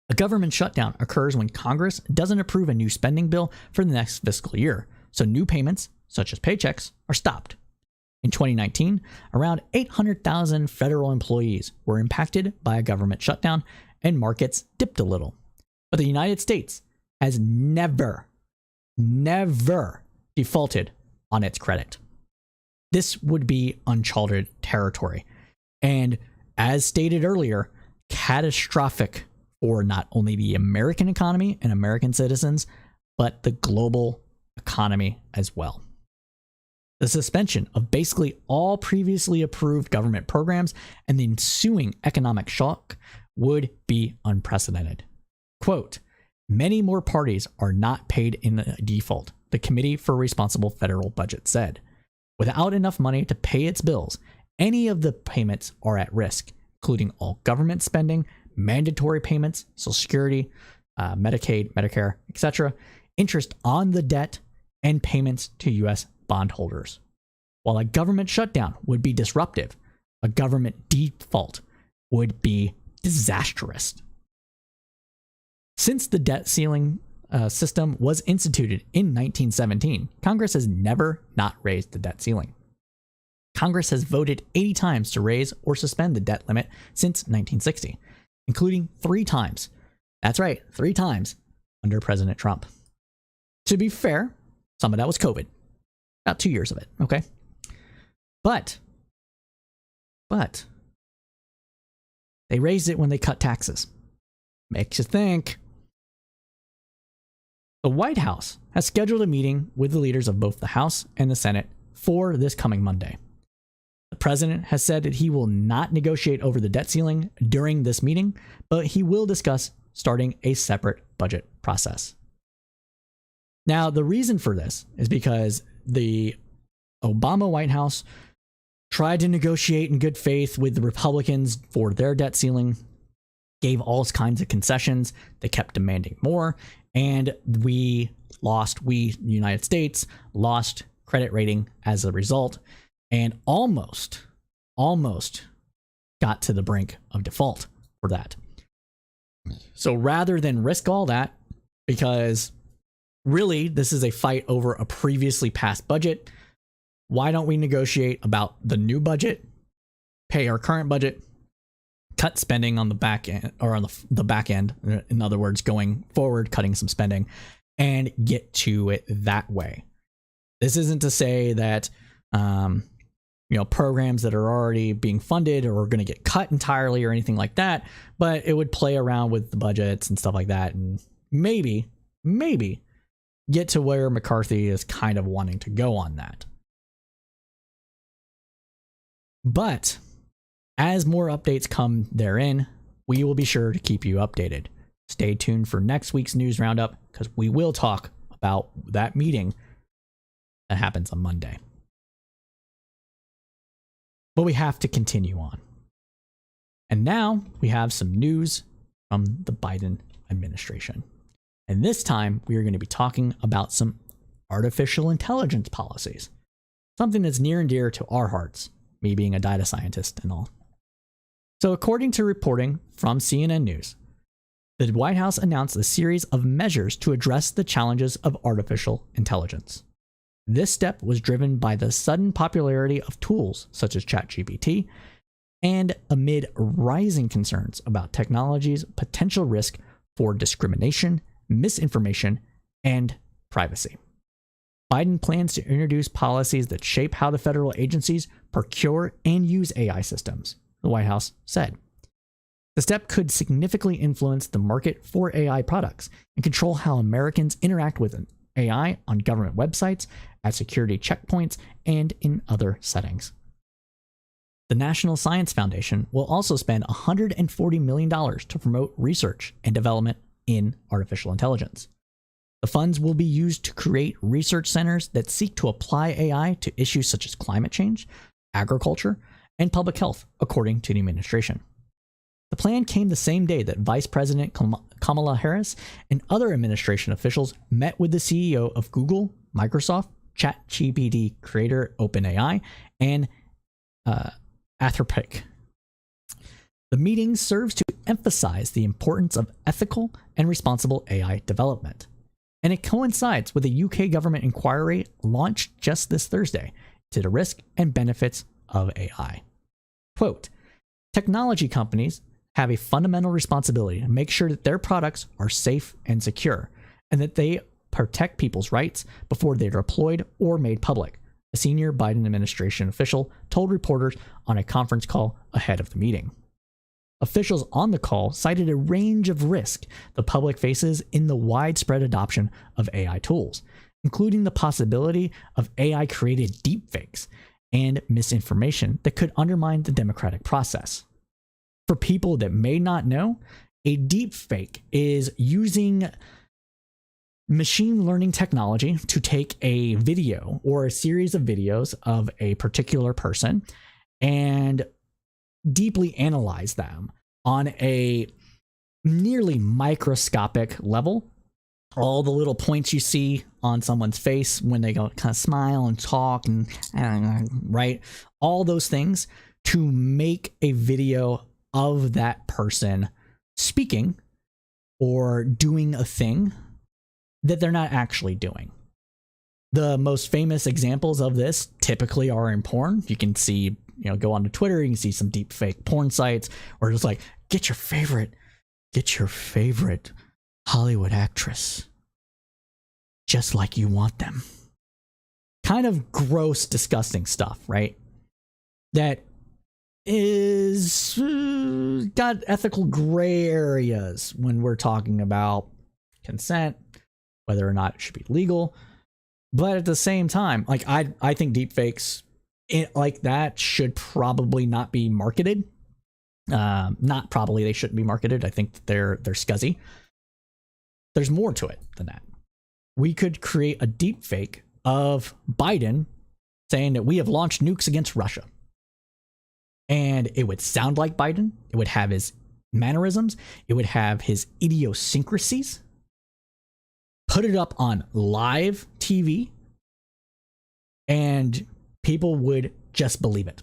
A government shutdown occurs when Congress doesn't approve a new spending bill for the next fiscal year, so new payments, such as paychecks, are stopped. In 2019, around 800,000 federal employees were impacted by a government shutdown, and markets dipped a little. But the United States has never defaulted on its credit. This would be uncharted territory, and as stated earlier, catastrophic for not only the American economy and American citizens, but the global economy as well. The suspension of basically all previously approved government programs and the ensuing economic shock would be unprecedented. Quote, many more parties are not paid in a default, the Committee for Responsible Federal Budget said. Without enough money to pay its bills, any of the payments are at risk, including all government spending, mandatory payments, Social Security, Medicaid, Medicare, etc., interest on the debt, and payments to U.S. bondholders. While a government shutdown would be disruptive, a government default would be disastrous. Since the debt ceiling system was instituted in 1917, Congress has never not raised the debt ceiling. Congress has voted 80 times to raise or suspend the debt limit since 1960, including 3 times. That's right, 3 times under President Trump. To be fair, some of that was COVID. About 2 years of it, okay? But they raised it when they cut taxes. Makes you think. The White House has scheduled a meeting with the leaders of both the House and the Senate for this coming Monday. The president has said that he will not negotiate over the debt ceiling during this meeting, but he will discuss starting a separate budget process. Now, the reason for this is because the Obama White House tried to negotiate in good faith with the Republicans for their debt ceiling, gave all kinds of concessions. They kept demanding more, and the United States, lost credit rating as a result, and almost got to the brink of default for that. So rather than risk all that, because really this is a fight over a previously passed budget, why don't we negotiate about the new budget, pay our current budget, cut spending on the back end, or on the back end, in other words, going forward, cutting some spending, and get to it that way. This isn't to say that, programs that are already being funded are going to get cut entirely or anything like that, but it would play around with the budgets and stuff like that, and maybe get to where McCarthy is kind of wanting to go on that. But as more updates come therein, we will be sure to keep you updated. Stay tuned for next week's news roundup, because we will talk about that meeting that happens on Monday. But we have to continue on. And now we have some news from the Biden administration. And this time we are going to be talking about some artificial intelligence policies. Something that's near and dear to our hearts, me being a data scientist and all. So according to reporting from CNN News, the White House announced a series of measures to address the challenges of artificial intelligence. This step was driven by the sudden popularity of tools such as ChatGPT, and amid rising concerns about technology's potential risk for discrimination, misinformation, and privacy. Biden plans to introduce policies that shape how the federal agencies procure and use AI systems, the White House said. The step could significantly influence the market for AI products and control how Americans interact with AI on government websites, at security checkpoints, and in other settings. The National Science Foundation will also spend $140 million to promote research and development in artificial intelligence. The funds will be used to create research centers that seek to apply AI to issues such as climate change, agriculture, and public health, according to the administration. The plan came the same day that Vice President Kamala Harris and other administration officials met with the CEO of Google, Microsoft, ChatGPT creator OpenAI, and Anthropic. The meeting serves to emphasize the importance of ethical and responsible AI development, and it coincides with a UK government inquiry launched just this Thursday to the risk and benefits of AI. Quote, technology companies have a fundamental responsibility to make sure that their products are safe and secure, and that they protect people's rights before they're deployed or made public, a senior Biden administration official told reporters on a conference call ahead of the meeting. Officials on the call cited a range of risks the public faces in the widespread adoption of AI tools, including the possibility of AI-created deepfakes and misinformation that could undermine the democratic process. For people that may not know, a deepfake is using machine learning technology to take a video or a series of videos of a particular person and deeply analyze them on a nearly microscopic level. All the little points you see on someone's face when they go kind of smile and talk and right, all those things to make a video of that person speaking or doing a thing that they're not actually doing. The most famous examples of this typically are in porn. You can see, go onto Twitter, you can see some deep fake porn sites where it's like, get your favorite Hollywood actress just like you want them. Kind of gross, disgusting stuff, right? That is got ethical gray areas when we're talking about consent, whether or not it should be legal. But at the same time, like I think deepfakes like that should probably not be marketed. Not probably, they shouldn't be marketed. I think that they're scuzzy. There's more to it than that. We could create a deepfake of Biden saying that we have launched nukes against Russia. And it would sound like Biden. It would have his mannerisms. It would have his idiosyncrasies. Put it up on live TV, and people would just believe it.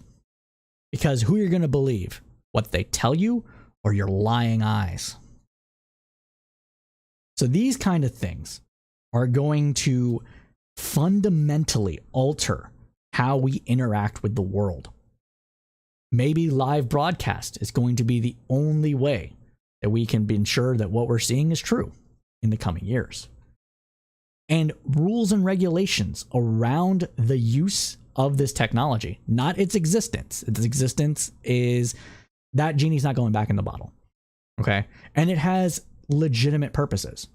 Because who you're going to believe? What they tell you or your lying eyes? So these kind of things are going to fundamentally alter how we interact with the world. Maybe live broadcast is going to be the only way that we can be ensure that what we're seeing is true in the coming years. And rules and regulations around the use of this technology, not its existence. Its existence is that genie's not going back in the bottle. Okay. And it has legitimate purposes.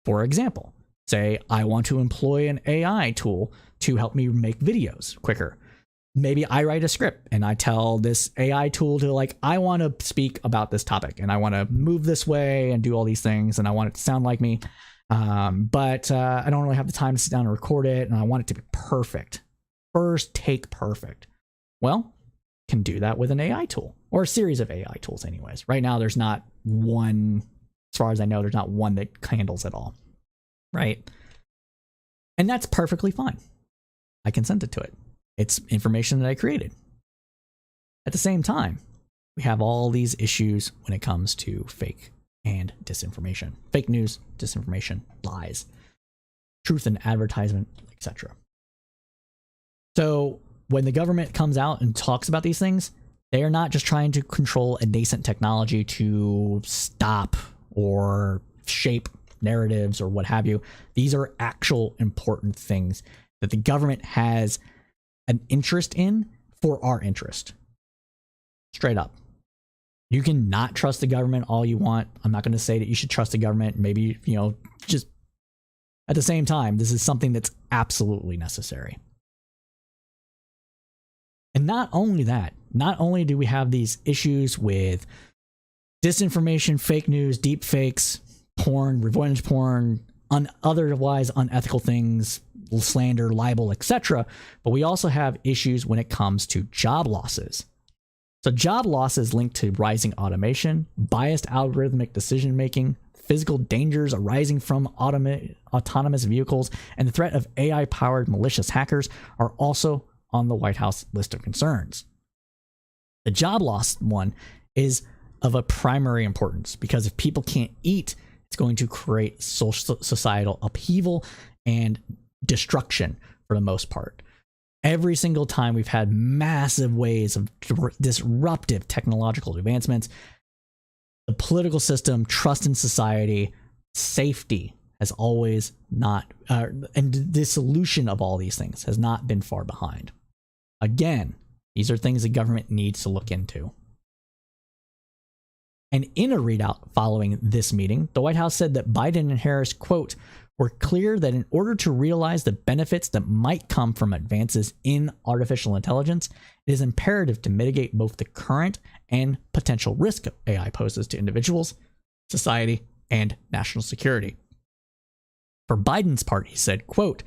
For example, say I want to employ an AI tool to help me make videos quicker. Maybe I write a script and I tell this AI tool to, like, I want to speak about this topic and I want to move this way and do all these things and I want it to sound like me. But I don't really have the time to sit down and record it and I want it to be perfect. First take perfect. Well, can do that with an AI tool or a series of AI tools anyways. Right now, there's not one, as far as I know, there's not one that handles it all. Right. And that's perfectly fine. I consented to it. It's information that I created. At the same time, we have all these issues when it comes to fake and disinformation. Fake news, disinformation, lies, truth in advertisement, etc. So when the government comes out and talks about these things, they are not just trying to control a nascent technology to stop or shape narratives or what have you. These are actual important things that the government has an interest in for our interest. Straight up. You can not trust the government all you want. I'm not going to say that you should trust the government. Maybe, just at the same time, this is something that's absolutely necessary. And not only that, not only do we have these issues with disinformation, fake news, deep fakes, porn, revenge porn, otherwise unethical things, slander, libel, etc., but we also have issues when it comes to job losses. So job losses linked to rising automation, biased algorithmic decision making, physical dangers arising from autonomous vehicles, and the threat of AI-powered malicious hackers are also on the White House list of concerns. The job loss one is of a primary importance because if people can't eat, it's going to create societal upheaval and destruction for the most part. Every single time we've had massive waves of disruptive technological advancements, the political system, trust in society, safety has always not, and the solution of all these things has not been far behind. Again, these are things the government needs to look into. And in a readout following this meeting, the White House said that Biden and Harris, quote, were clear that in order to realize the benefits that might come from advances in artificial intelligence, it is imperative to mitigate both the current and potential risk AI poses to individuals, society, and national security. For Biden's part, he said, quote,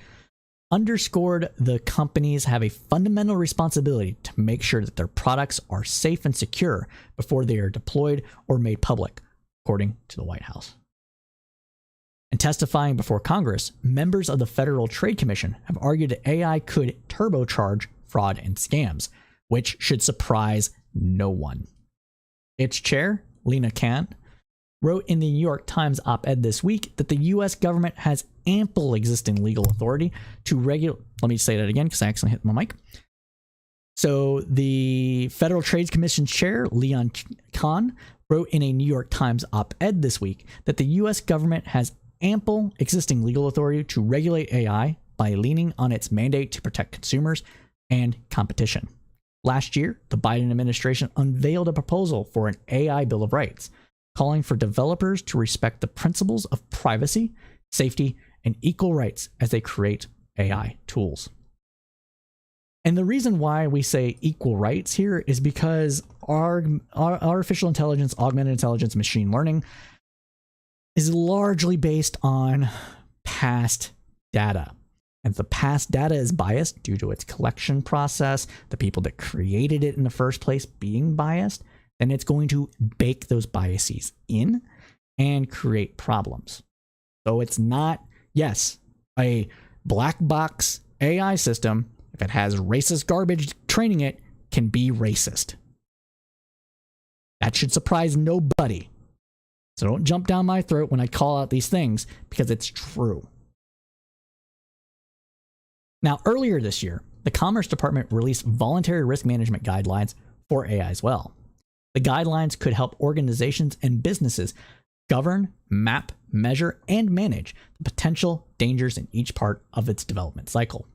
underscored the companies have a fundamental responsibility to make sure that their products are safe and secure before they are deployed or made public, according to the White House. And testifying before Congress, members of the Federal Trade Commission have argued that AI could turbocharge fraud and scams, which should surprise no one. Its chair, Lena Khan, wrote in the New York Times op-ed this week that the U.S. government has ample existing legal authority to regulate. Let me say that again because I accidentally hit my mic. So the Federal Trade Commission chair, Leon Khan, wrote in a New York Times op-ed this week that the U.S. government has ample existing legal authority to regulate AI by leaning on its mandate to protect consumers and competition. Last year, the Biden administration unveiled a proposal for an AI Bill of Rights, calling for developers to respect the principles of privacy, safety, and equal rights as they create AI tools. And the reason why we say equal rights here is because our artificial intelligence, augmented intelligence, machine learning is largely based on past data. And if the past data is biased due to its collection process, the people that created it in the first place being biased, then it's going to bake those biases in and create problems. So it's not, yes, a black box AI system, if it has racist garbage training it, can be racist. That should surprise nobody. So don't jump down my throat when I call out these things because it's true. Now, earlier this year, the Commerce Department released voluntary risk management guidelines for AI as well. The guidelines could help organizations and businesses govern, map, measure, and manage the potential dangers in each part of its development cycle.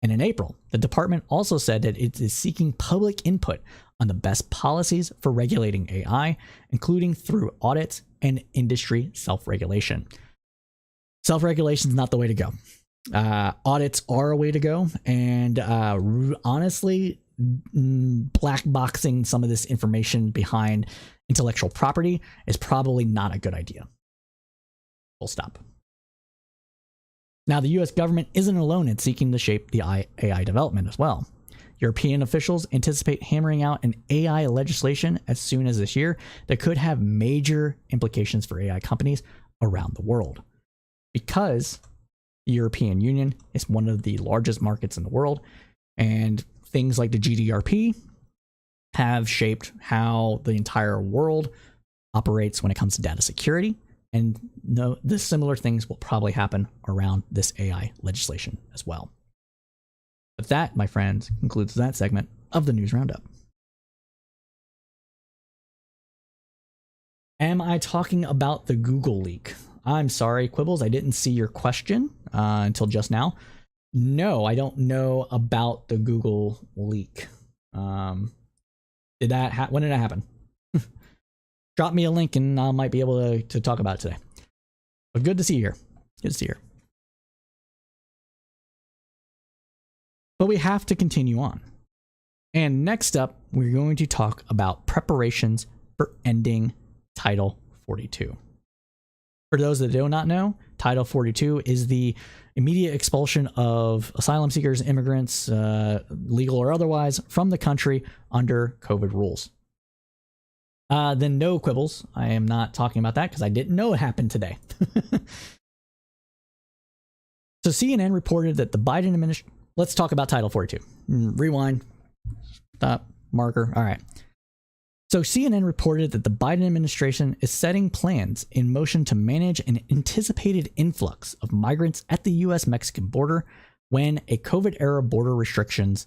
And in April, the department also said that it is seeking public input on the best policies for regulating AI, including through audits and industry self-regulation. Self-regulation is not the way to go. Audits are a way to go, and honestly, black boxing some of this information behind intellectual property is probably not a good idea. Full stop. Now, the US government isn't alone in seeking to shape the AI development as well. European officials anticipate hammering out an AI legislation as soon as this year that could have major implications for AI companies around the world. Because the European Union is one of the largest markets in the world, and things like the GDPR have shaped how the entire world operates when it comes to data security. And the similar things will probably happen around this AI legislation as well. But that, my friends, concludes that segment of the News Roundup. Am I talking about the Google leak? I'm sorry, Quibbles, I didn't see your question until just now. No, I don't know about the Google leak. When did that happen? Drop me a link and I might be able to talk about it today. But good to see you here. Good to see you here. But we have to continue on. And next up, we're going to talk about preparations for ending Title 42. For those that do not know, Title 42 is the immediate expulsion of asylum seekers, immigrants, legal or otherwise, from the country under COVID rules. Then no, Quibbles. I am not talking about that because I didn't know it happened today. So CNN reported that the Biden administration... Let's talk about Title 42. Rewind. Stop. Marker. All right. So CNN reported that the Biden administration is setting plans in motion to manage an anticipated influx of migrants at the U.S.-Mexican border when a COVID-era border restrictions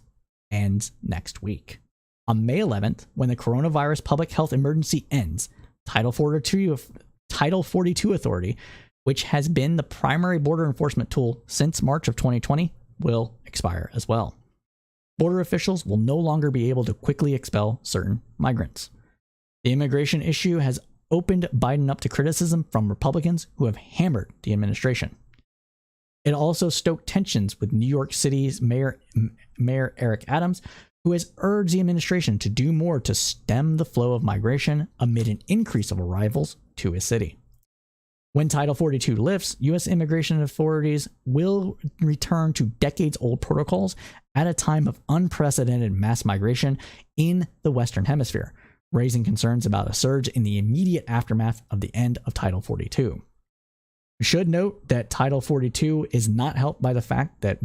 ends next week. On May 11th, when the coronavirus public health emergency ends, Title 42 Authority, which has been the primary border enforcement tool since March of 2020, will expire as well. Border officials will no longer be able to quickly expel certain migrants. The immigration issue has opened Biden up to criticism from Republicans who have hammered the administration. It also stoked tensions with New York City's Mayor Eric Adams, who has urged the administration to do more to stem the flow of migration amid an increase of arrivals to his city. When Title 42 lifts, U.S. immigration authorities will return to decades-old protocols at a time of unprecedented mass migration in the Western Hemisphere, raising concerns about a surge in the immediate aftermath of the end of Title 42. We should note that Title 42 is not helped by the fact that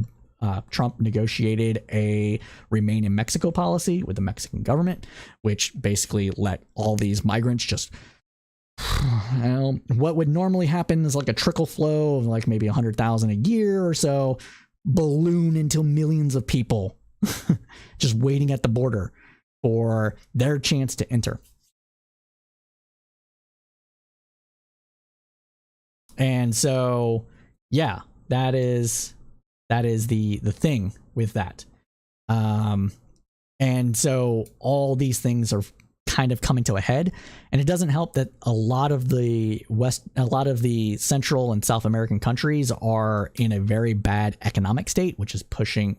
Trump negotiated a Remain in Mexico policy with the Mexican government, which basically let all these migrants just... Well, what would normally happen is like a trickle flow of like maybe 100,000 a year or so, balloon until millions of people just waiting at the border for their chance to enter. And so, yeah, that is the thing with that. And so all these things are kind of coming to a head, and it doesn't help that a lot of the Central and South American countries are in a very bad economic state, which is pushing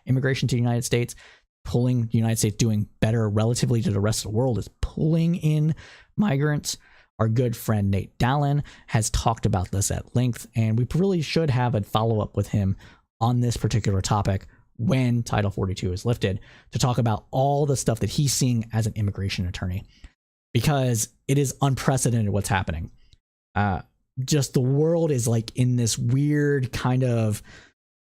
immigration to the United States, pulling the United States doing better relatively to the rest of the world is pulling in migrants. Our good friend Nate Dallin has talked about this at length, and we really should have a follow-up with him on this particular topic when Title 42 is lifted, to talk about all the stuff that he's seeing as an immigration attorney, because it is unprecedented what's happening. Just the world is like in this weird kind of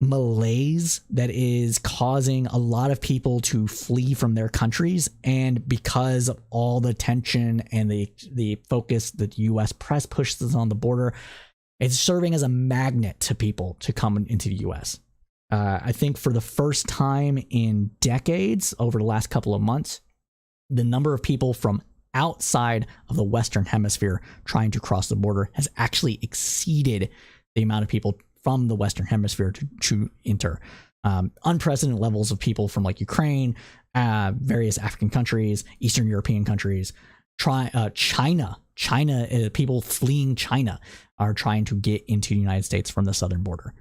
malaise that is causing a lot of people to flee from their countries. And because of all the tension and the focus that the US press pushes on the border, it's serving as a magnet to people to come into the US. I think for the first time in decades, over the last couple of months, the number of people from outside of the Western Hemisphere trying to cross the border has actually exceeded the amount of people from the Western Hemisphere to enter. Unprecedented levels of people from like Ukraine, various African countries, Eastern European countries, China, people fleeing China are trying to get into the United States from the southern border.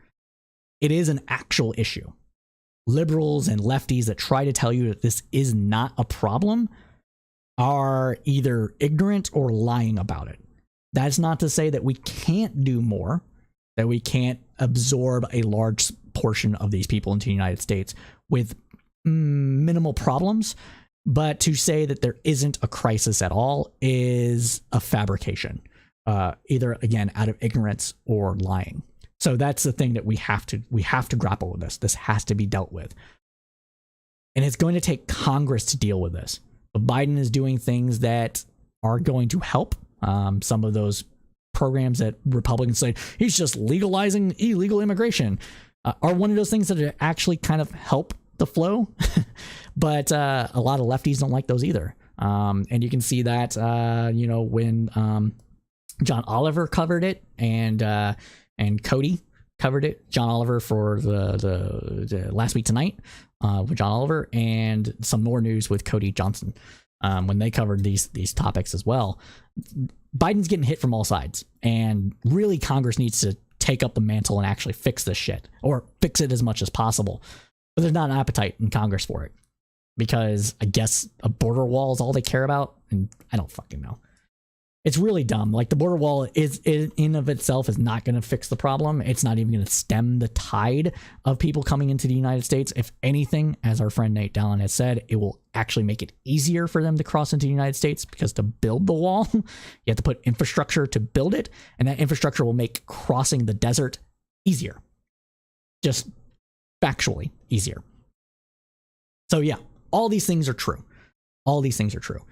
It is an actual issue. Liberals and lefties that try to tell you that this is not a problem are either ignorant or lying about it. That's not to say that we can't do more, that we can't absorb a large portion of these people into the United States with minimal problems, but to say that there isn't a crisis at all is a fabrication, either, again, out of ignorance or lying. So that's the thing that we have to grapple with this. This has to be dealt with. And it's going to take Congress to deal with this. But Biden is doing things that are going to help. Some of those programs that Republicans say he's just legalizing illegal immigration are one of those things that actually kind of help the flow. But a lot of lefties don't like those either. And you can see that, when John Oliver covered it and Cody covered it. John Oliver for the Last Week Tonight with John Oliver, and some more news with Cody Johnson when they covered these topics as well. Biden's getting hit from all sides, and really Congress needs to take up the mantle and actually fix this shit, or fix it as much as possible. But there's not an appetite in Congress for it, because I guess a border wall is all they care about, and I don't fucking know. It's really dumb. Like, the border wall is in of itself is not going to fix the problem. It's not even going to stem the tide of people coming into the United States. If anything, as our friend Nate Dallin has said, it will actually make it easier for them to cross into the United States, because to build the wall, you have to put infrastructure to build it, and that infrastructure will make crossing the desert easier. Just factually easier. So yeah, all these things are true. All these things are true.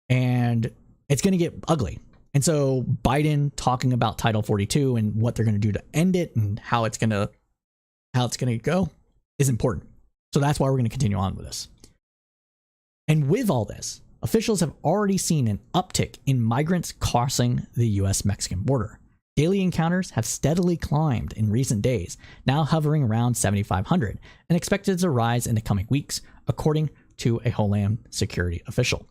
And it's going to get ugly. And so Biden talking about Title 42 and what they're going to do to end it and how it's going to go is important. So that's why we're going to continue on with this. And with all this, officials have already seen an uptick in migrants crossing the US-Mexican border. Daily encounters have steadily climbed in recent days, now hovering around 7,500, and expected to rise in the coming weeks, according to a Homeland Security official.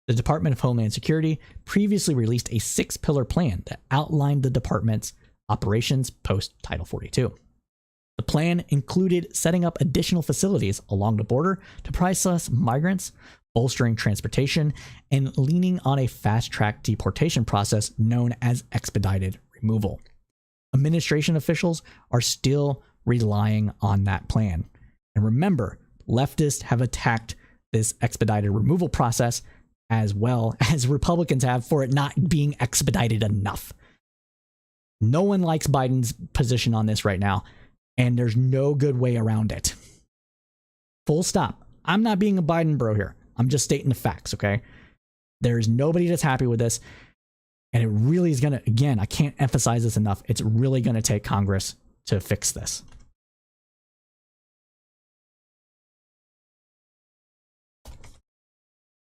The Department of Homeland Security previously released a 6-pillar plan that outlined the department's operations post-Title 42. The plan included setting up additional facilities along the border to process migrants, bolstering transportation, and leaning on a fast-track deportation process known as expedited removal. Administration officials are still relying on that plan. And remember, leftists have attacked this expedited removal process as well as Republicans have for it not being expedited enough. No one likes Biden's position on this right now, and there's no good way around it. Full stop. I'm not being a Biden bro here. I'm just stating the facts, okay? There's nobody that's happy with this, and it really is going to, again, I can't emphasize this enough, it's really going to take Congress to fix this.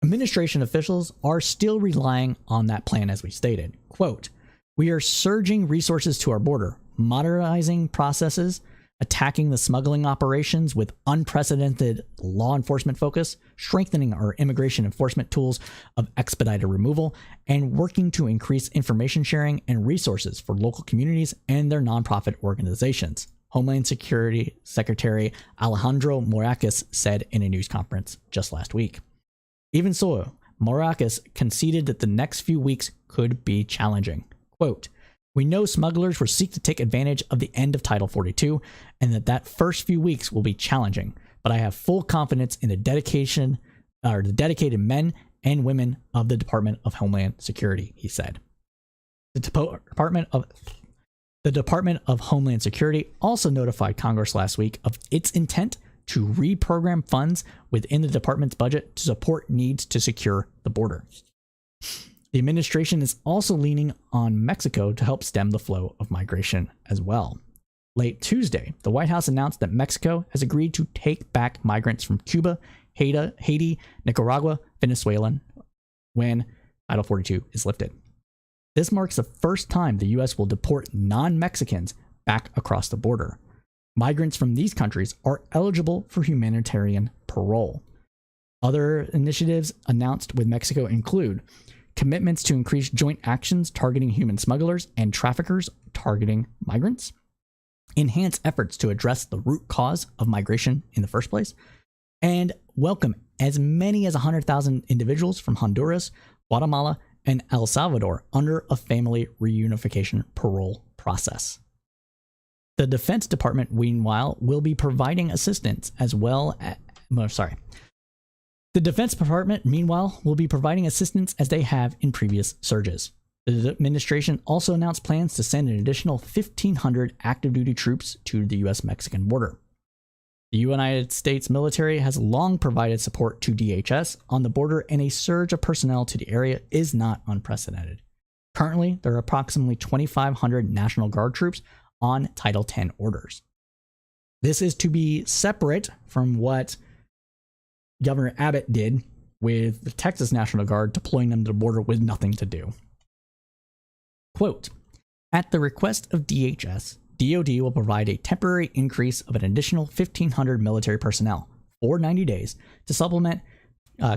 Administration officials are still relying on that plan, as we stated. Quote, "We are surging resources to our border, modernizing processes, attacking the smuggling operations with unprecedented law enforcement focus, strengthening our immigration enforcement tools of expedited removal, and working to increase information sharing and resources for local communities and their nonprofit organizations," Homeland Security Secretary Alejandro Mayorkas said in a news conference just last week. Even so, Mayorkas conceded that the next few weeks could be challenging. Quote, "We know smugglers will seek to take advantage of the end of Title 42 and that first few weeks will be challenging, but I have full confidence in the dedicated men and women of the Department of Homeland Security," he said. The Department of Homeland Security also notified Congress last week of its intent to reprogram funds within the department's budget to support needs to secure the border. The administration is also leaning on Mexico to help stem the flow of migration as well. late Tuesday, the White House announced that Mexico has agreed to take back migrants from Cuba, Haiti, Nicaragua, Venezuela when Title 42 is lifted. This marks the first time the U.S. will deport non-Mexicans back across the border. Migrants from these countries are eligible for humanitarian parole. Other initiatives announced with Mexico include commitments to increase joint actions targeting human smugglers and traffickers targeting migrants, enhance efforts to address the root cause of migration in the first place, and welcome as many as 100,000 individuals from Honduras, Guatemala, and El Salvador under a family reunification parole process. The Defense Department, meanwhile, will be providing assistance as well as... The Defense Department, meanwhile, will be providing assistance as they have in previous surges. The administration also announced plans to send an additional 1,500 active duty troops to the U.S.-Mexican border. The United States military has long provided support to DHS on the border, and a surge of personnel to the area is not unprecedented. Currently, there are approximately 2,500 National Guard troops on Title 10 orders. This is to be separate from what Governor Abbott did with the Texas National Guard, deploying them to the border with nothing to do. Quote, at the request of DHS, DoD will provide a temporary increase of an additional 1,500 military personnel for 90 days to supplement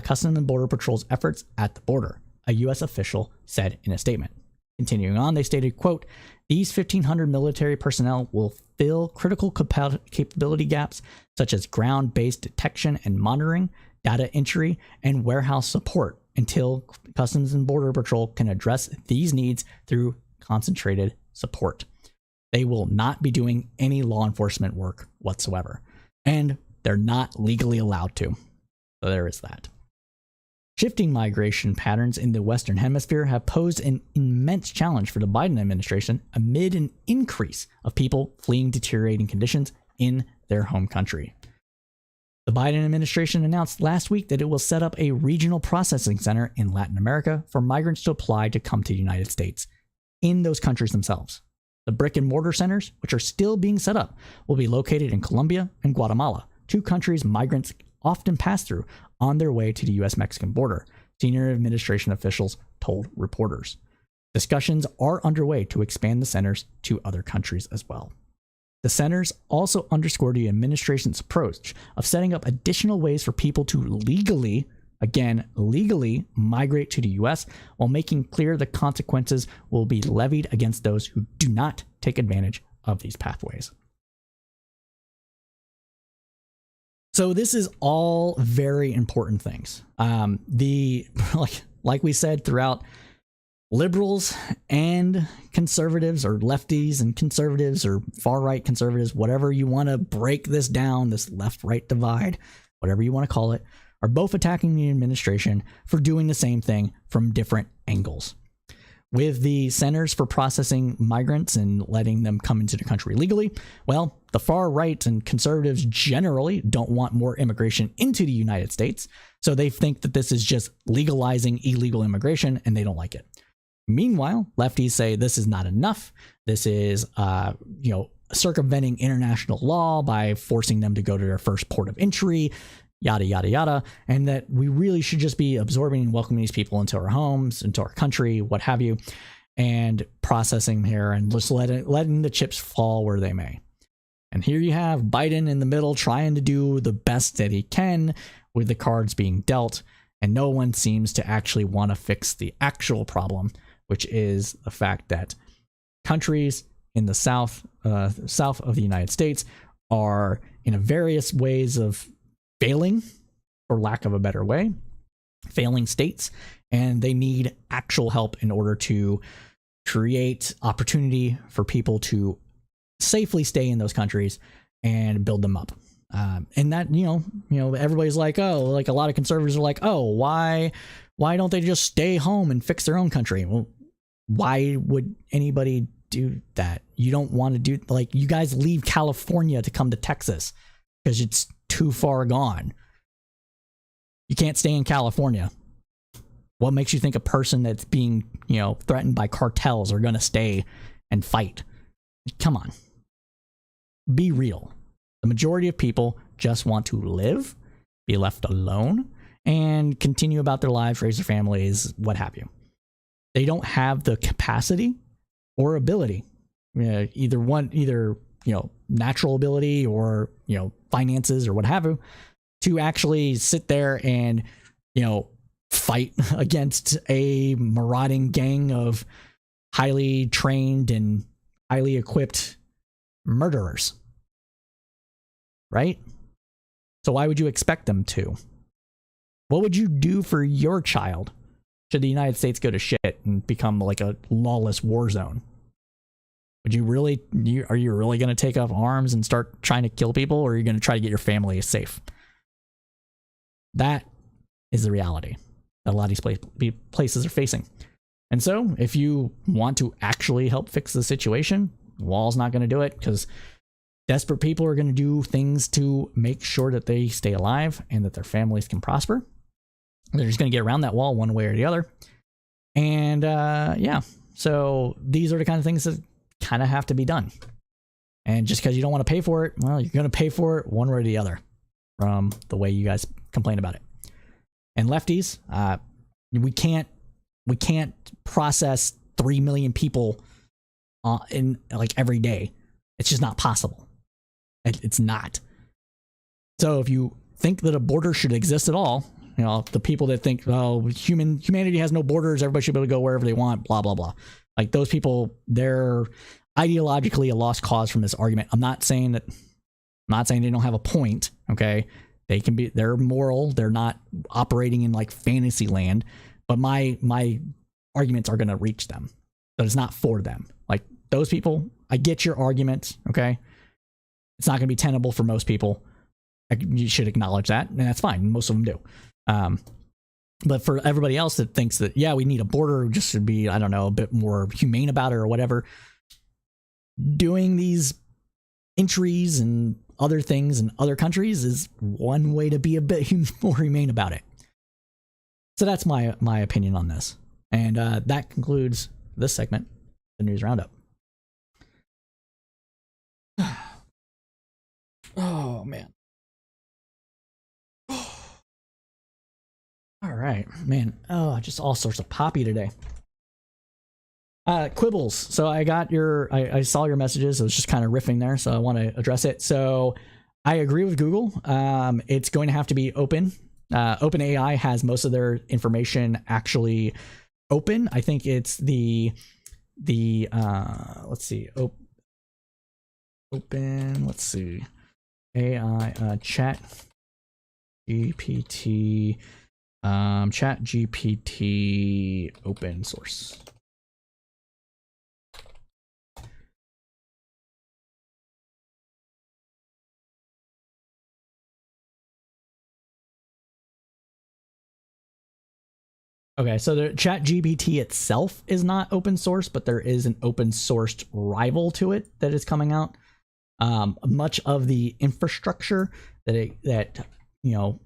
Customs and Border Patrol's efforts at the border, a U.S. official said in a statement. Continuing on, they stated, quote, these 1,500 military personnel will fill critical capability gaps such as ground-based detection and monitoring, data entry, and warehouse support until Customs and Border Patrol can address these needs through concentrated support. They will not be doing any law enforcement work whatsoever, and they're not legally allowed to. So there is that. Shifting migration patterns in the Western Hemisphere have posed an immense challenge for the Biden administration amid an increase of people fleeing deteriorating conditions in their home country. The Biden administration announced last week that it will set up a regional processing center in Latin America for migrants to apply to come to the United States in those countries themselves. The brick and mortar centers, which are still being set up, will be located in Colombia and Guatemala, two countries migrants often pass through on their way to the U.S.-Mexican border, senior administration officials told reporters. Discussions are underway to expand the centers to other countries as well. The centers also underscore the administration's approach of setting up additional ways for people to legally migrate to the U.S. while making clear the consequences will be levied against those who do not take advantage of these pathways. So this is all very important things. Like we said throughout, liberals and conservatives, or lefties and conservatives, or far-right conservatives, whatever you want to break this down, this left-right divide, whatever you want to call it, are both attacking the administration for doing the same thing from different angles. With the centers for processing migrants and letting them come into the country legally, well, the far right and conservatives generally don't want more immigration into the United States, so they think that this is just legalizing illegal immigration, and they don't like it. Meanwhile, lefties say this is not enough. This is, circumventing international law by forcing them to go to their first port of entry, yada, yada, yada, and that we really should just be absorbing and welcoming these people into our homes, into our country, what have you, and processing here and just letting the chips fall where they may. And here you have Biden in the middle trying to do the best that he can with the cards being dealt, and no one seems to actually want to fix the actual problem, which is the fact that countries in the south of the United States are in various ways of failing, for lack of a better way, failing states, and they need actual help in order to create opportunity for people to safely stay in those countries and build them up. And that, everybody's like, like a lot of conservatives are like, why don't they just stay home and fix their own country? Well, why would anybody do that? You don't want to do, you guys leave California to come to Texas because it's too far gone. You can't stay in California. What makes you think a person that's being, threatened by cartels are going to stay and fight? Come on. be real. The majority of people just want to live, be left alone, and continue about their lives, raise their families, what have you. They don't have the capacity or ability, either natural ability or finances or what have you, to actually sit there and fight against a marauding gang of highly trained and highly equipped murderers. Right? So why would you expect them to? What would you do for your child should the United States go to shit and become like a lawless war zone? Would you really, are you really going to take up arms and start trying to kill people, or are you going to try to get your family safe? That is the reality that a lot of these places are facing. And so if you want to actually help fix the situation, the wall's not going to do it, because desperate people are going to do things to make sure that they stay alive and that their families can prosper. They're just going to get around that wall one way or the other. And so these are the kind of things that kind of have to be done. And just because you don't want to pay for it, well, you're going to pay for it one way or the other from the way you guys complain about it. And lefties, we can't process 3 million people in like every day. It's just not possible. It's not. So if you think that a border should exist at all, the people that think, oh, humanity has no borders, everybody should be able to go wherever they want, blah, blah, blah. Like those people, they're ideologically a lost cause from this argument. I'm not saying they don't have a point. Okay. They're moral. They're not operating in like fantasy land, but my arguments are going to reach them. But it's not for them. Like those people, I get your arguments. Okay. It's not going to be tenable for most people. You should acknowledge that, and that's fine. Most of them do. But for everybody else that thinks that, yeah, we need a border, just should be, I don't know, a bit more humane about it or whatever, doing these entries and other things in other countries is one way to be a bit more humane about it. So that's my opinion on this. And that concludes this segment, the News Roundup. Oh, man. All right, man. Oh, just all sorts of poppy today. Quibbles. So I got I saw your messages. I was just kind of riffing there, so I want to address it. So I agree with Google. It's going to have to be open. OpenAI has most of their information actually open. I think it's the let's see. Open. Let's see. AI chat GPT. Chat GPT open source. Okay, so the chat GPT itself is not open source, but there is an open sourced rival to it that is coming out. Much of the infrastructure that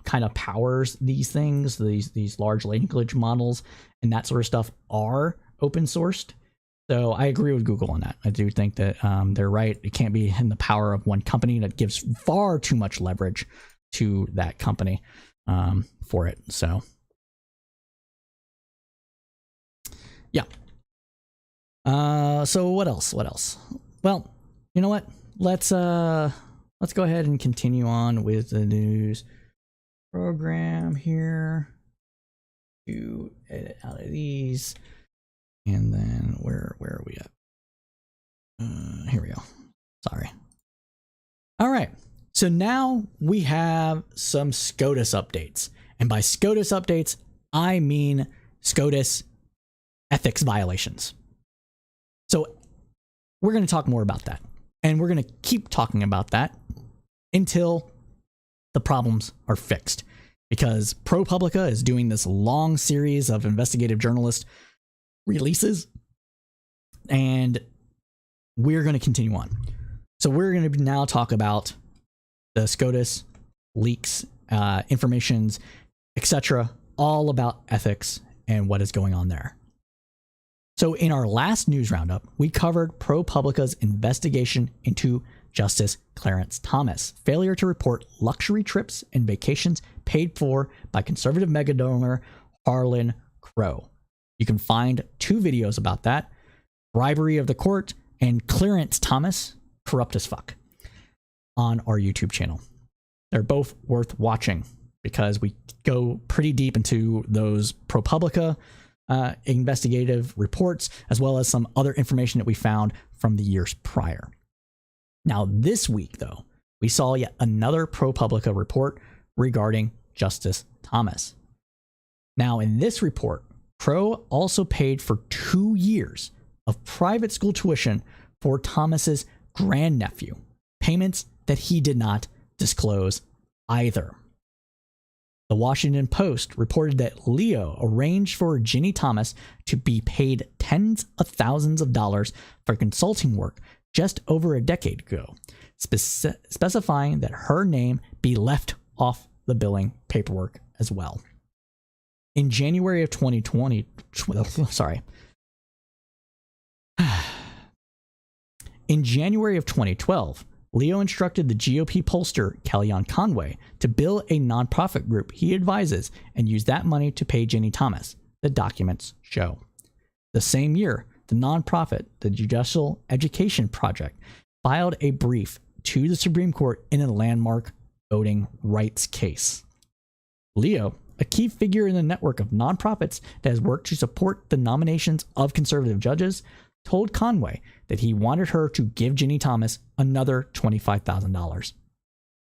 kind of powers these things, these large language models and that sort of stuff are open sourced. So I agree with Google on that. I do think that they're right. It can't be in the power of one company. That gives far too much leverage to that company for it. So yeah. So what else? Well, you know what? Let's go ahead and continue on with the news program here. To edit out of these, and then where are we at? Here we go. Sorry. All right. So now we have some SCOTUS updates, and by SCOTUS updates, I mean SCOTUS ethics violations. So we're going to talk more about that, and we're going to keep talking about that until the problems are fixed, because ProPublica is doing this long series of investigative journalist releases, and we're going to continue on. So we're going to now talk about the SCOTUS leaks, informations, etc., all about ethics and what is going on there. So in our last news roundup, we covered ProPublica's investigation into Justice Clarence Thomas' failure to report luxury trips and vacations paid for by conservative megadonor Harlan Crow. You can find 2 videos about that: bribery of the court and Clarence Thomas, corrupt as fuck, on our YouTube channel. They're both worth watching because we go pretty deep into those ProPublica investigative reports, as well as some other information that we found from the years prior. Now, this week, though, we saw yet another ProPublica report regarding Justice Thomas. Now, in this report, Crow also paid for 2 years of private school tuition for Thomas's grandnephew, payments that he did not disclose either. The Washington Post reported that Leo arranged for Ginny Thomas to be paid tens of thousands of dollars for consulting work just over a decade ago, specifying that her name be left off the billing paperwork as well. In January of 2020, in January of 2012, Leo instructed the GOP pollster Kellyanne Conway to bill a nonprofit group he advises and use that money to pay Ginny Thomas, the documents show. The same year, the nonprofit, the Judicial Education Project, filed a brief to the Supreme Court in a landmark voting rights case. Leo, a key figure in the network of nonprofits that has worked to support the nominations of conservative judges, told Conway that he wanted her to give Ginny Thomas another $25,000.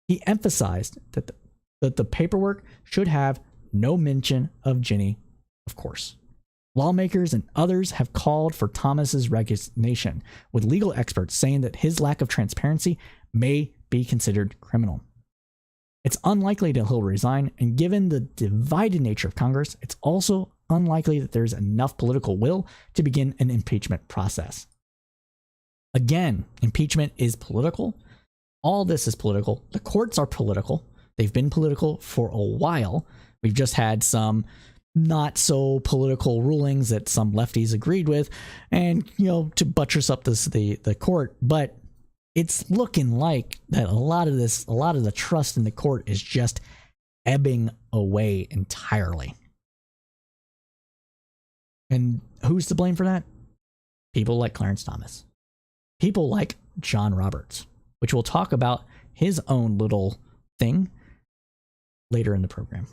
He emphasized that the paperwork should have no mention of Ginny, of course. Lawmakers and others have called for Thomas's resignation, with legal experts saying that his lack of transparency may be considered criminal. It's unlikely that he'll resign, and given the divided nature of Congress, it's also unlikely that there's enough political will to begin an impeachment process. Again, impeachment is political. All this is political. The courts are political. They've been political for a while. We've just had some not so political rulings that some lefties agreed with, and to buttress up the court. But it's looking like that a lot of the trust in the court is just ebbing away entirely. And who's to blame for that? People like Clarence Thomas. People like John Roberts, which we'll talk about his own little thing later in the program.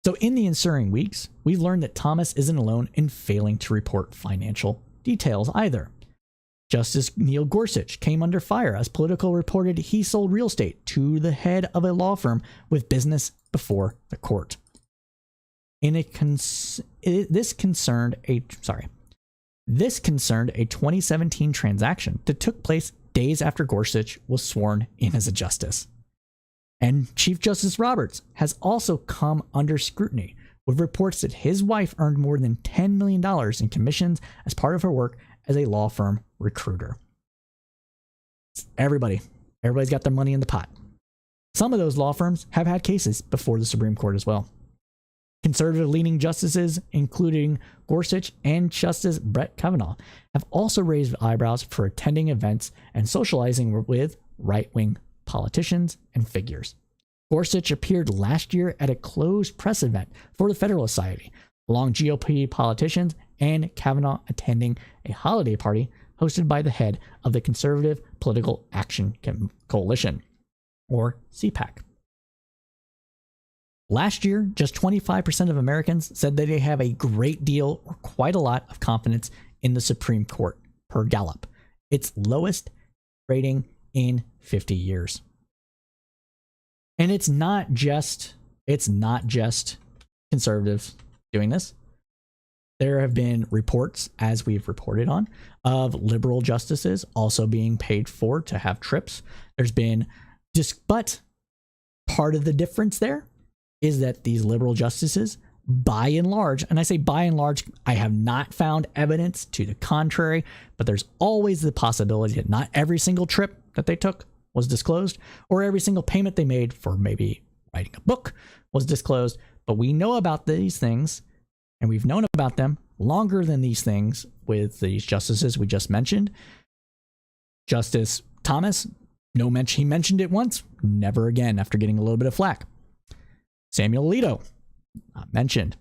So in the ensuing weeks, we've learned that Thomas isn't alone in failing to report financial details either. Justice Neil Gorsuch came under fire as Politico reported he sold real estate to the head of a law firm with business before the court. This concerned a 2017 transaction that took place days after Gorsuch was sworn in as a justice. And Chief Justice Roberts has also come under scrutiny, with reports that his wife earned more than $10 million in commissions as part of her work as a law firm recruiter. Everybody's got their money in the pot. Some of those law firms have had cases before the Supreme Court as well. Conservative-leaning justices, including Gorsuch and Justice Brett Kavanaugh, have also raised eyebrows for attending events and socializing with right-wing politicians and figures. Gorsuch appeared last year at a closed press event for the Federalist Society, along GOP politicians, and Kavanaugh attending a holiday party hosted by the head of the Conservative Political Action Coalition, or CPAC. Last year, just 25% of Americans said that they have a great deal or quite a lot of confidence in the Supreme Court, per Gallup, its lowest rating in 50 years. And it's not just conservatives doing this. There have been reports, as we've reported on, of liberal justices also being paid for to have trips. But part of the difference there is that these liberal justices, by and large, and I say by and large, I have not found evidence to the contrary, but there's always the possibility that not every single trip that they took was disclosed, or every single payment they made for maybe writing a book was disclosed. But we know about these things, and we've known about them longer than these things with these justices we just mentioned. Justice Thomas, no mention. He mentioned it once, never again after getting a little bit of flack. Samuel Alito, not mentioned.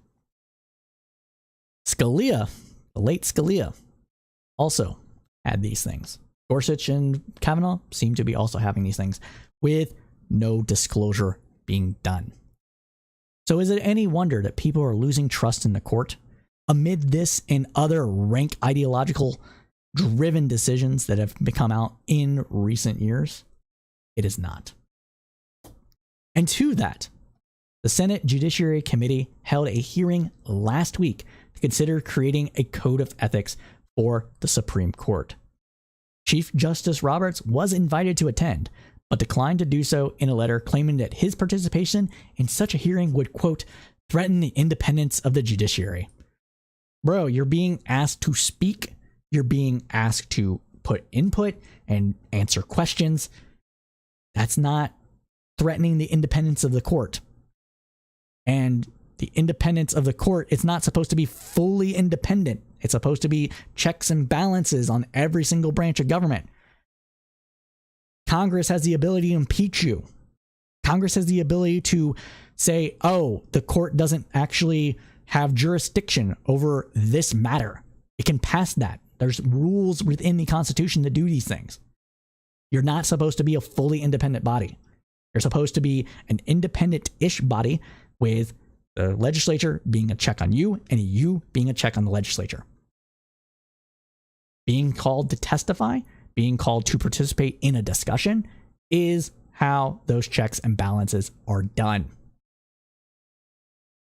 Scalia, the late Scalia, also had these things. Gorsuch and Kavanaugh seem to be also having these things with no disclosure being done. So is it any wonder that people are losing trust in the court amid this and other rank ideological driven decisions that have come out in recent years? It is not. And to that, the Senate Judiciary Committee held a hearing last week to consider creating a code of ethics for the Supreme Court. Chief Justice Roberts was invited to attend, but declined to do so in a letter claiming that his participation in such a hearing would, quote, threaten the independence of the judiciary. Bro, you're being asked to speak. You're being asked to put input and answer questions. That's not threatening the independence of the court. And the independence of the court, it's not supposed to be fully independent. It's supposed to be checks and balances on every single branch of government. Congress has the ability to impeach you. Congress has the ability to say, oh, the court doesn't actually have jurisdiction over this matter. It can pass that. There's rules within the Constitution that do these things. You're not supposed to be a fully independent body. You're supposed to be an independent-ish body with the legislature being a check on you and you being a check on the legislature. Being called to testify, being called to participate in a discussion is how those checks and balances are done.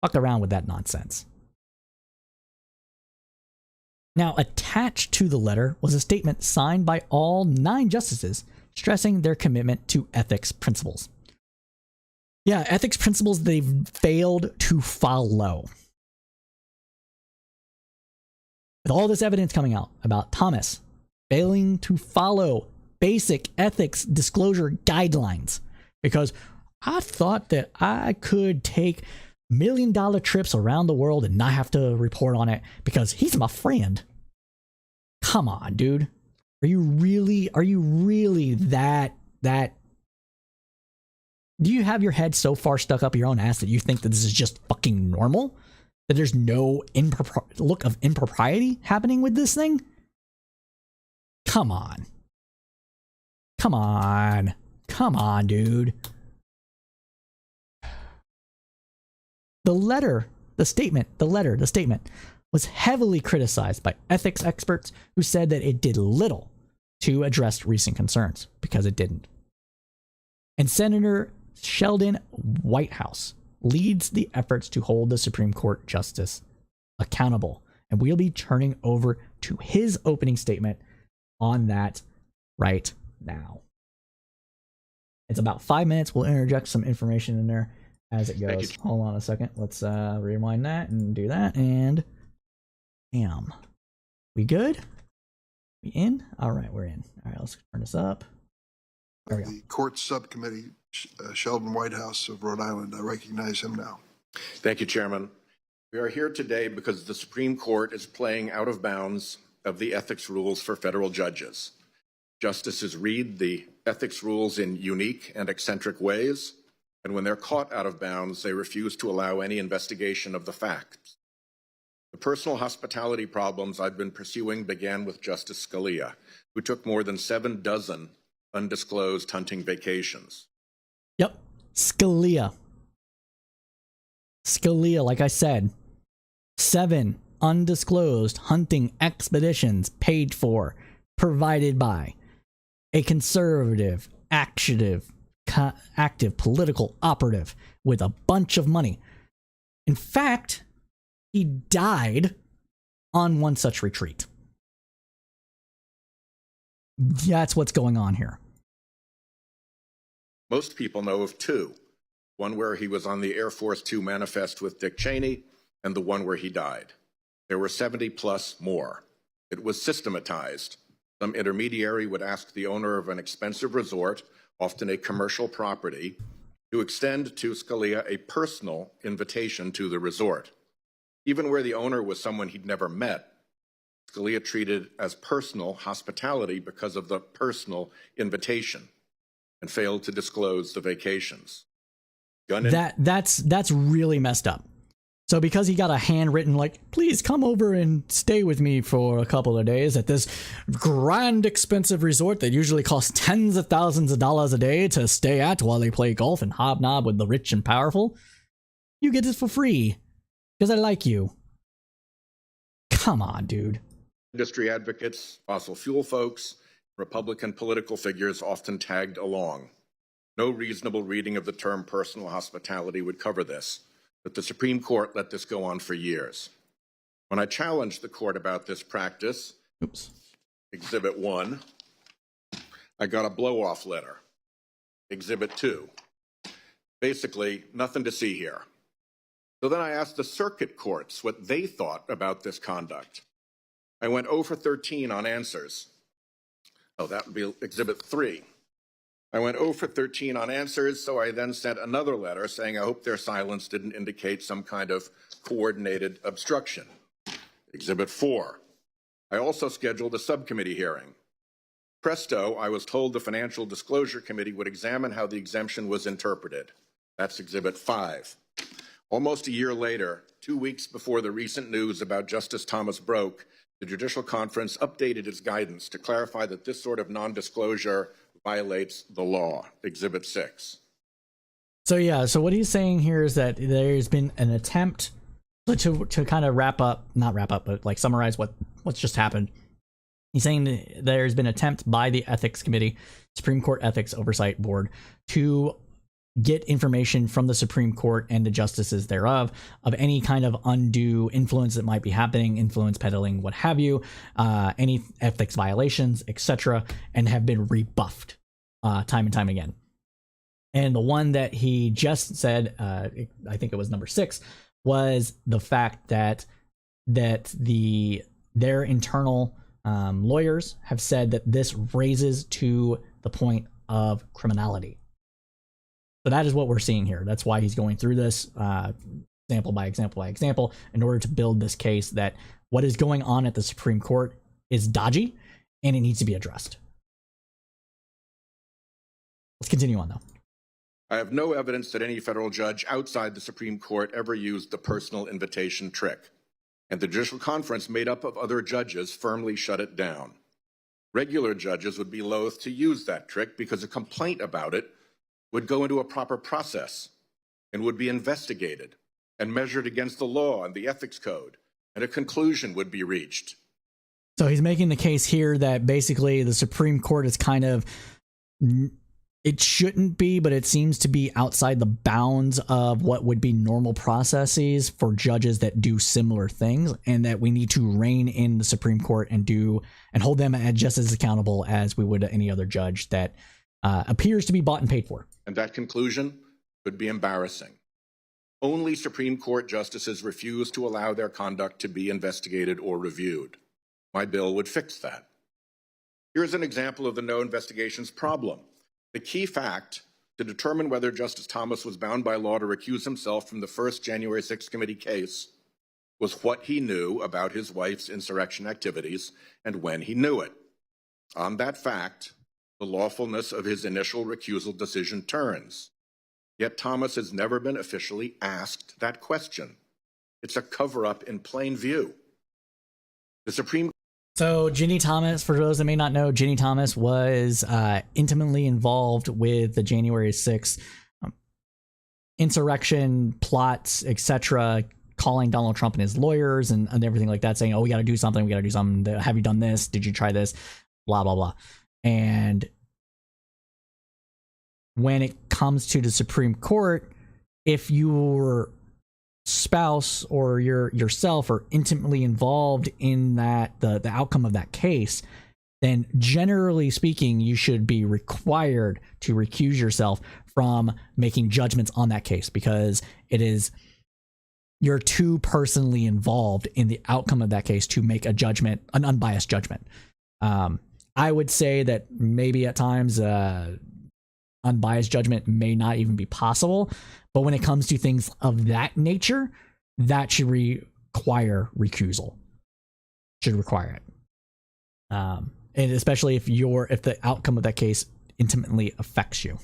Fuck around with that nonsense. Now, attached to the letter was a statement signed by all 9 justices stressing their commitment to ethics principles. Yeah, ethics principles they've failed to follow. With all this evidence coming out about Thomas failing to follow basic ethics disclosure guidelines, because I thought that I could take $1 million trips around the world and not have to report on it because he's my friend. Come on, dude. Are you really that do you have your head so far stuck up your own ass that you think that this is just fucking normal? That there's no look of impropriety happening with this thing? Come on. Come on. Come on, dude. The statement was heavily criticized by ethics experts who said that it did little to address recent concerns because it didn't. And Senator Sheldon Whitehouse leads the efforts to hold the Supreme Court justice accountable. And we'll be turning over to his opening statement on that right now. It's about 5 minutes. We'll interject some information in there as it goes. Hold on a second. Let's rewind that and do that. And bam. We good? We in? All right, we're in. All right, let's turn this up. There we go. The court subcommittee, Sheldon Whitehouse of Rhode Island. I recognize him now. Thank you, Chairman. We are here today because the Supreme Court is playing out of bounds of the ethics rules for federal judges. Justices read the ethics rules in unique and eccentric ways, and when they're caught out of bounds, they refuse to allow any investigation of the facts. The personal hospitality problems I've been pursuing began with Justice Scalia, who took more than 7 dozen undisclosed hunting vacations. Yep, Scalia. Scalia, like I said, 7 undisclosed hunting expeditions paid for, provided by a conservative, active political operative with a bunch of money. In fact, he died on one such retreat. That's what's going on here. Most people know of 2, one where he was on the Air Force 2 manifest with Dick Cheney, and the one where he died. There were 70 plus more. It was systematized. Some intermediary would ask the owner of an expensive resort, often a commercial property, to extend to Scalia a personal invitation to the resort. Even where the owner was someone he'd never met, Scalia treated as personal hospitality because of the personal invitation and failed to disclose the vacations. That's really messed up. So because he got a handwritten, like, please come over and stay with me for a couple of days at this grand expensive resort that usually costs tens of thousands of dollars a day to stay at while they play golf and hobnob with the rich and powerful, you get this for free because I like you. Come on, dude. Industry advocates, fossil fuel folks, Republican political figures often tagged along. No reasonable reading of the term personal hospitality would cover this, but the Supreme Court let this go on for years. When I challenged the court about this practice, Exhibit 1, I got a blow-off letter. Exhibit 2, basically nothing to see here. So then I asked the circuit courts what they thought about this conduct. I went 0 for 13 on answers. Oh, that would be Exhibit 3. I went 0 for 13 on answers, so I then sent another letter saying I hope their silence didn't indicate some kind of coordinated obstruction. Exhibit 4. I also scheduled a subcommittee hearing. Presto, I was told the Financial Disclosure Committee would examine how the exemption was interpreted. That's Exhibit 5. Almost a year later, 2 weeks before the recent news about Justice Thomas broke, the Judicial Conference updated its guidance to clarify that this sort of non-disclosure violates the law. Exhibit 6. So what he's saying here is that there's been an attempt to kind of not wrap up, but like summarize what's just happened. He's saying that there's been an attempt by the Ethics Committee, Supreme Court Ethics Oversight Board, to get information from the Supreme Court and the justices thereof of any kind of undue influence that might be happening, influence peddling, what have you, any ethics violations, etc., and have been rebuffed time and time again. And the one that he just said, I think it was number 6, was the fact that their internal lawyers have said that this raises to the point of criminality. So that is what we're seeing here. That's why he's going through this example by example by example in order to build this case that what is going on at the Supreme Court is dodgy and it needs to be addressed. Let's continue on, though. I have no evidence that any federal judge outside the Supreme Court ever used the personal invitation trick, and the Judicial Conference, made up of other judges, firmly shut it down. Regular judges would be loath to use that trick because a complaint about it would go into a proper process and would be investigated and measured against the law and the ethics code, and a conclusion would be reached. So he's making the case here that basically the Supreme Court is kind of, it shouldn't be, but it seems to be outside the bounds of what would be normal processes for judges that do similar things, and that we need to rein in the Supreme Court and hold them just as accountable as we would any other judge that appears to be bought and paid for. And that conclusion could be embarrassing. Only Supreme Court justices refuse to allow their conduct to be investigated or reviewed. My bill would fix that. Here's an example of the no investigations problem. The key fact to determine whether Justice Thomas was bound by law to recuse himself from the first January 6th committee case was what he knew about his wife's insurrection activities and when he knew it. On that fact, the lawfulness of his initial recusal decision turns. Yet Thomas has never been officially asked that question. It's a cover-up in plain view. So Ginny Thomas, for those that may not know, Ginny Thomas was intimately involved with the January 6th insurrection plots, etc., calling Donald Trump and his lawyers and everything like that, saying, oh, we got to do something. Have you done this? Did you try this? Blah, blah, blah. And when it comes to the Supreme Court, if your spouse or yourself are intimately involved in that the outcome of that case, then generally speaking, you should be required to recuse yourself from making judgments on that case, because you're too personally involved in the outcome of that case to make a judgment, an unbiased judgment. I would say that maybe at times unbiased judgment may not even be possible, but when it comes to things of that nature, that should require recusal. should require it. And especially if the outcome of that case intimately affects you.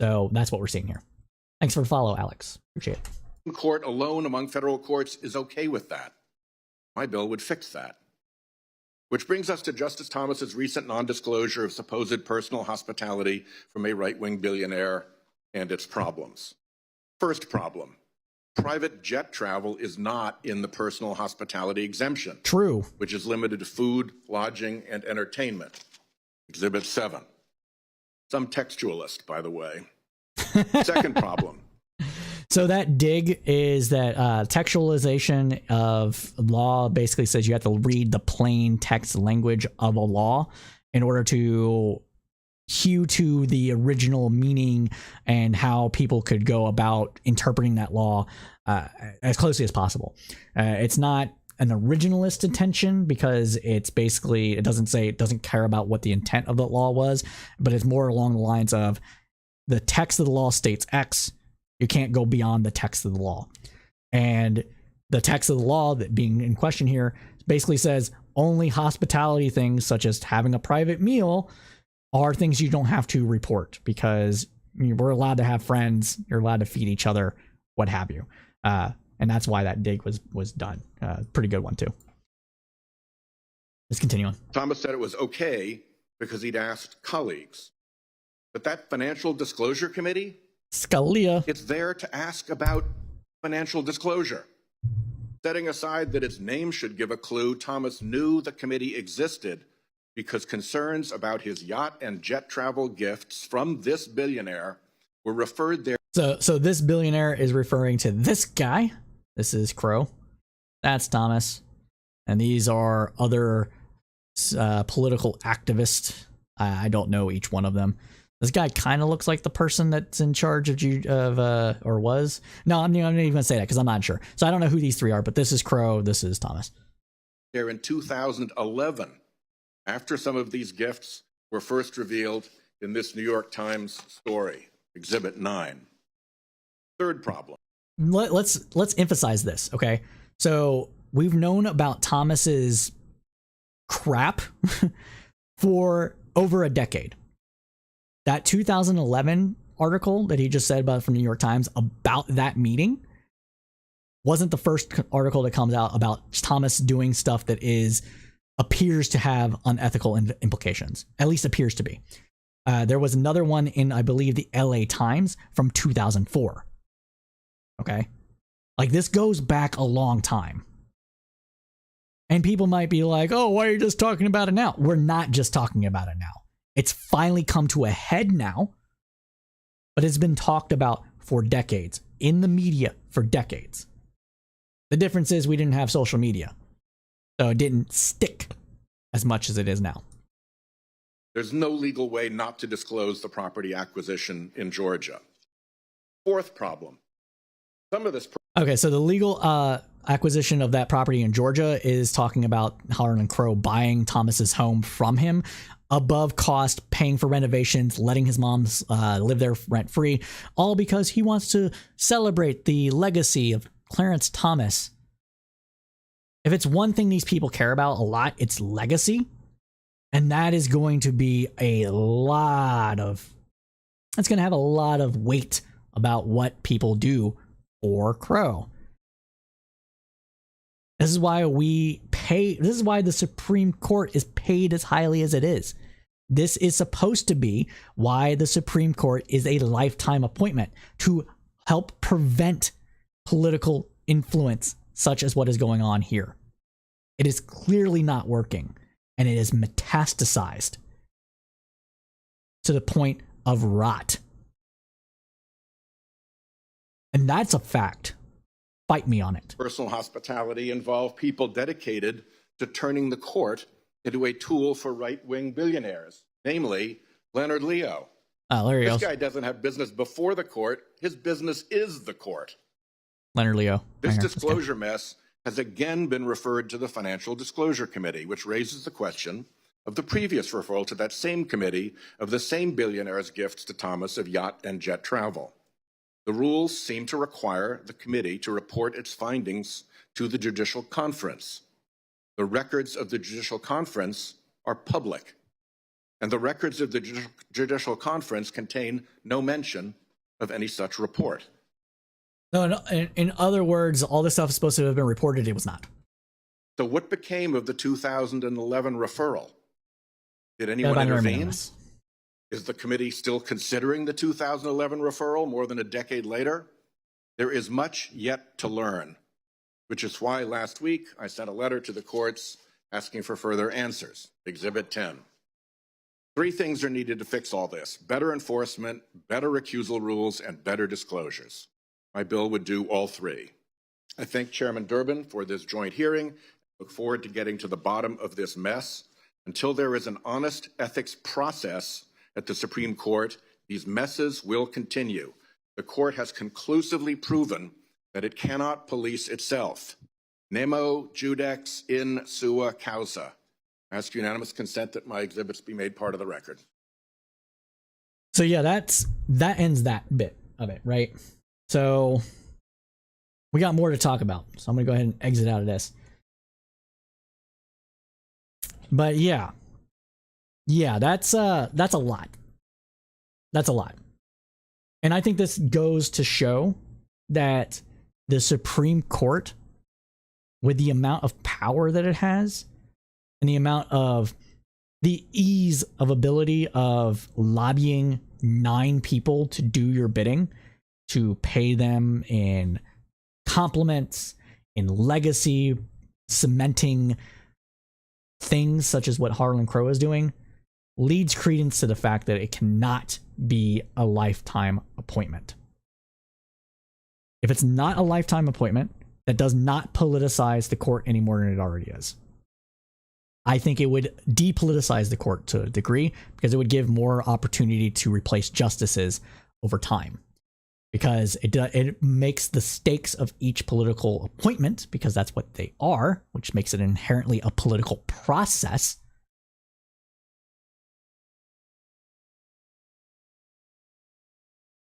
So that's what we're seeing here. Thanks for the follow, Alex. Appreciate it. Court alone among federal courts is okay with that. My bill would fix that. Which brings us to Justice Thomas's recent non-disclosure of supposed personal hospitality from a right-wing billionaire and its problems. First problem, private jet travel is not in the personal hospitality exemption. True. Which is limited to food, lodging, and entertainment. Exhibit 7. Some textualist, by the way. Second problem. So that dig is that textualization of law basically says you have to read the plain text language of a law in order to hew to the original meaning and how people could go about interpreting that law as closely as possible. It's not an originalist intention because it's basically, it doesn't care about what the intent of the law was, but it's more along the lines of the text of the law states X. You can't go beyond the text of the law. And the text of the law that being in question here basically says only hospitality things such as having a private meal are things you don't have to report because we're allowed to have friends, you're allowed to feed each other, what have you. And that's why that dig was done. Pretty good one too. Let's continue on. Thomas said it was okay because he'd asked colleagues. But that financial disclosure committee, Scalia, it's there to ask about financial disclosure. Setting aside that its name should give a clue, Thomas knew the committee existed because concerns about his yacht and jet travel gifts from this billionaire were referred there. So this billionaire is referring to this guy. This is Crow. That's Thomas. And these are other political activists. I don't know each one of them. This guy kind of looks like the person that's in charge or was. No, I'm not even going to say that because I'm not sure. So I don't know who these three are, but this is Crow. This is Thomas. There in 2011, after some of these gifts were first revealed in this New York Times story, Exhibit 9. Third problem. Let's emphasize this, okay? So we've known about Thomas's crap for over a decade. That 2011 article that he just said about from New York Times about that meeting wasn't the first article that comes out about Thomas doing stuff that appears to have unethical implications. At least appears to be. There was another one in, I believe, the LA Times from 2004. Okay? Like, this goes back a long time. And people might be like, oh, why are you just talking about it now? We're not just talking about it now. It's finally come to a head now, but it's been talked about for decades, in the media for decades. The difference is we didn't have social media, so it didn't stick as much as it is now. There's no legal way not to disclose the property acquisition in Georgia. Fourth problem. Some of this. Okay, so the legal acquisition of that property in Georgia is talking about Harlan Crow buying Thomas's home from him above cost, paying for renovations, letting his mom live there rent free, all because he wants to celebrate the legacy of Clarence Thomas. If it's one thing these people care about a lot, it's legacy. And that is going to be it's going to have a lot of weight about what people do for Crow. This is why this is why the Supreme Court is paid as highly as it is. This is supposed to be why the Supreme Court is a lifetime appointment, to help prevent political influence such as what is going on here. It is clearly not working, and it is metastasized to the point of rot. And that's a fact. Fight me on it. Personal hospitality involve people dedicated to turning the court into a tool for right-wing billionaires, namely Leonard Leo. Larry This guy doesn't have business before the court. His business is the court. Leonard Leo. This disclosure mess has again been referred to the Financial Disclosure Committee, which raises the question of the previous referral to that same committee of the same billionaire's gifts to Thomas of yacht and jet travel. The rules seem to require the committee to report its findings to the Judicial Conference. The records of the Judicial Conference are public, and the records of the Judicial Conference contain no mention of any such report. No, in other words, all this stuff is supposed to have been reported. It was not. So what became of the 2011 referral? Did anyone intervene? Is the committee still considering the 2011 referral more than a decade later? There is much yet to learn, which is why last week I sent a letter to the courts asking for further answers. Exhibit 10. 3 things are needed to fix all this: better enforcement, better recusal rules, and better disclosures. My bill would do all 3. I thank Chairman Durbin for this joint hearing. Look forward to getting to the bottom of this mess. Until there is an honest ethics process at the Supreme Court, these messes will continue. The court has conclusively proven that it cannot police itself. Nemo judex in sua causa. I ask unanimous consent that my exhibits be made part of the record. So yeah, that ends that bit of it, right? So we got more to talk about. So I'm gonna go ahead and exit out of this. But yeah, that's a lot. That's a lot. And I think this goes to show that the Supreme Court, with the amount of power that it has and the amount of the ease of ability of lobbying 9 people to do your bidding, to pay them in compliments, in legacy cementing things such as what Harlan Crow is doing, leads credence to the fact that it cannot be a lifetime appointment. If it's not a lifetime appointment, that does not politicize the court any more than it already is. I think it would depoliticize the court to a degree, because it would give more opportunity to replace justices over time. Because it makes the stakes of each political appointment, because that's what they are, which makes it inherently a political process.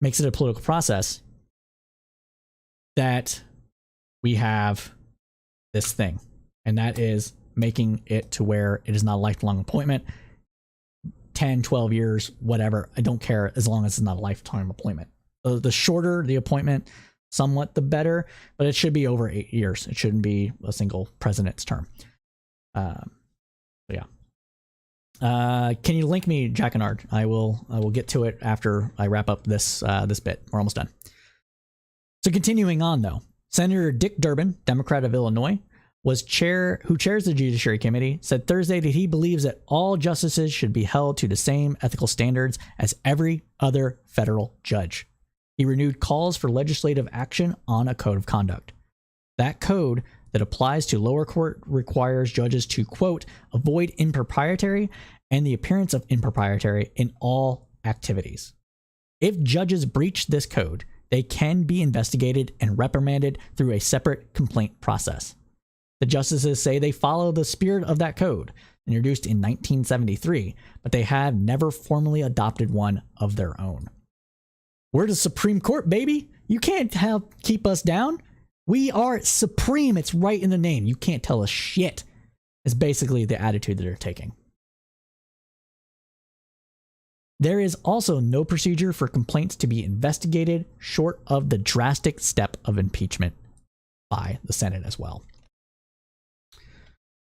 Makes it a political process that we have this thing. And that is making it to where it is not a lifelong appointment. 10, 12 years, whatever. I don't care, as long as it's not a lifetime appointment. The shorter the appointment, somewhat the better, but it should be over 8 years. It shouldn't be a single president's term. Yeah. Can you link me, Jack and Ard? I will get to it after I wrap up this bit. We're almost done. So continuing on, though, Senator Dick Durbin, Democrat of Illinois, who chairs the Judiciary Committee, said Thursday that he believes that all justices should be held to the same ethical standards as every other federal judge. He renewed calls for legislative action on a code of conduct. That code that applies to lower court requires judges to, quote, avoid impropriety and the appearance of impropriety in all activities. If judges breach this code, they can be investigated and reprimanded through a separate complaint process. The justices say they follow the spirit of that code, introduced in 1973, but they have never formally adopted one of their own. We're the Supreme Court, baby. You can't keep us down. We are supreme. It's right in the name. You can't tell us shit. Is basically the attitude that they're taking. There is also no procedure for complaints to be investigated short of the drastic step of impeachment by the Senate as well.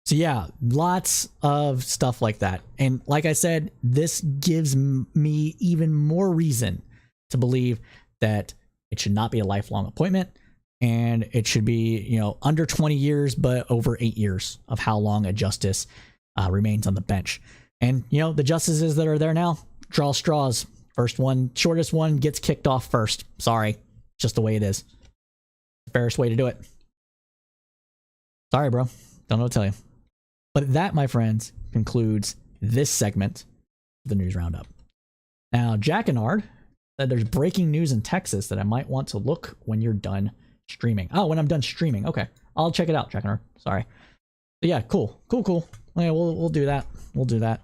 So yeah, lots of stuff like that. And like I said, this gives me even more reason to believe that it should not be a lifelong appointment, and it should be, under 20 years, but over 8 years of how long a justice remains on the bench. And, the justices that are there now, draw straws. First one, shortest one gets kicked off first. Sorry. Just the way it is. Fairest way to do it. Sorry, bro. Don't know what to tell you. But that, my friends, concludes this segment of the News Roundup. Now, Jack and Ard said there's breaking news in Texas that I might want to look when you're done streaming. Oh, when I'm done streaming. Okay. I'll check it out, Jack and Ard. Sorry. But yeah, cool. Yeah, we'll do that. We'll do that.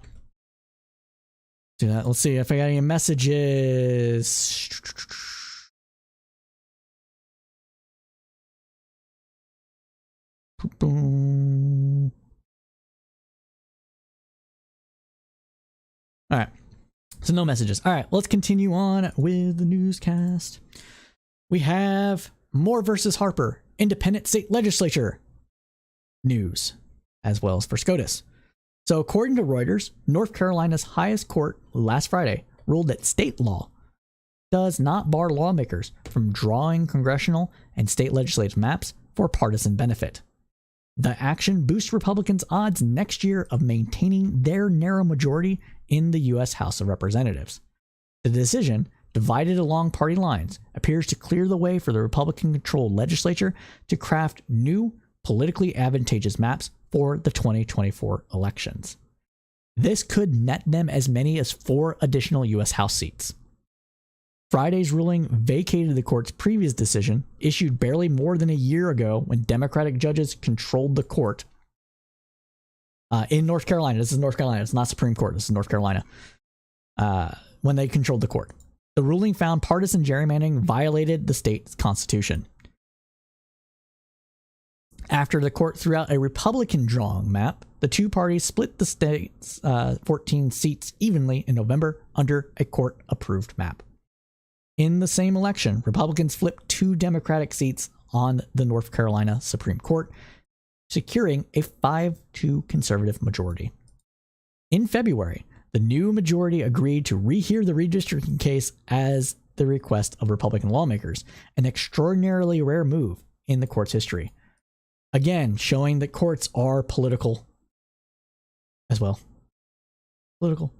Let's see if I got any messages. So no messages. All right, let's continue on with the newscast. We have Moore versus Harper, independent state legislature news, as well as for SCOTUS. So according to Reuters, North Carolina's highest court last Friday ruled that state law does not bar lawmakers from drawing congressional and state legislative maps for partisan benefit. The action boosts Republicans' odds next year of maintaining their narrow majority in the U.S. House of Representatives. The decision, divided along party lines, appears to clear the way for the Republican-controlled legislature to craft new, politically advantageous maps for the 2024 elections. This could net them as many as 4 additional U.S. House seats. Friday's ruling vacated the court's previous decision, issued barely more than a year ago when Democratic judges controlled the court in North Carolina. This is North Carolina. It's not Supreme Court. This is North Carolina. When they controlled the court. The ruling found partisan gerrymandering violated the state's constitution. After the court threw out a Republican-drawn map, the two parties split the state's 14 seats evenly in November under a court-approved map. In the same election, Republicans flipped 2 Democratic seats on the North Carolina Supreme Court, securing a 5-2 conservative majority. In February, the new majority agreed to rehear the redistricting case as the request of Republican lawmakers, an extraordinarily rare move in the court's history. Again, showing that courts are political as well. Political.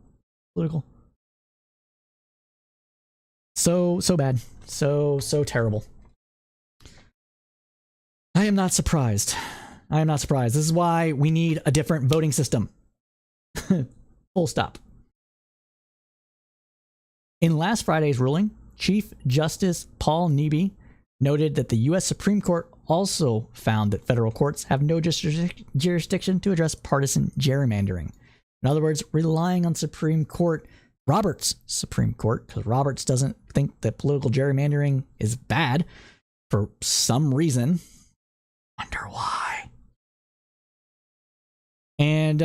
So bad. So terrible. I am not surprised. This is why we need a different voting system. Full stop. In last Friday's ruling, Chief Justice Paul Neby noted that the U.S. Supreme Court also found that federal courts have no jurisdiction to address partisan gerrymandering. In other words, relying on Roberts' Supreme Court, because Roberts doesn't think that political gerrymandering is bad for some reason. Wonder why. And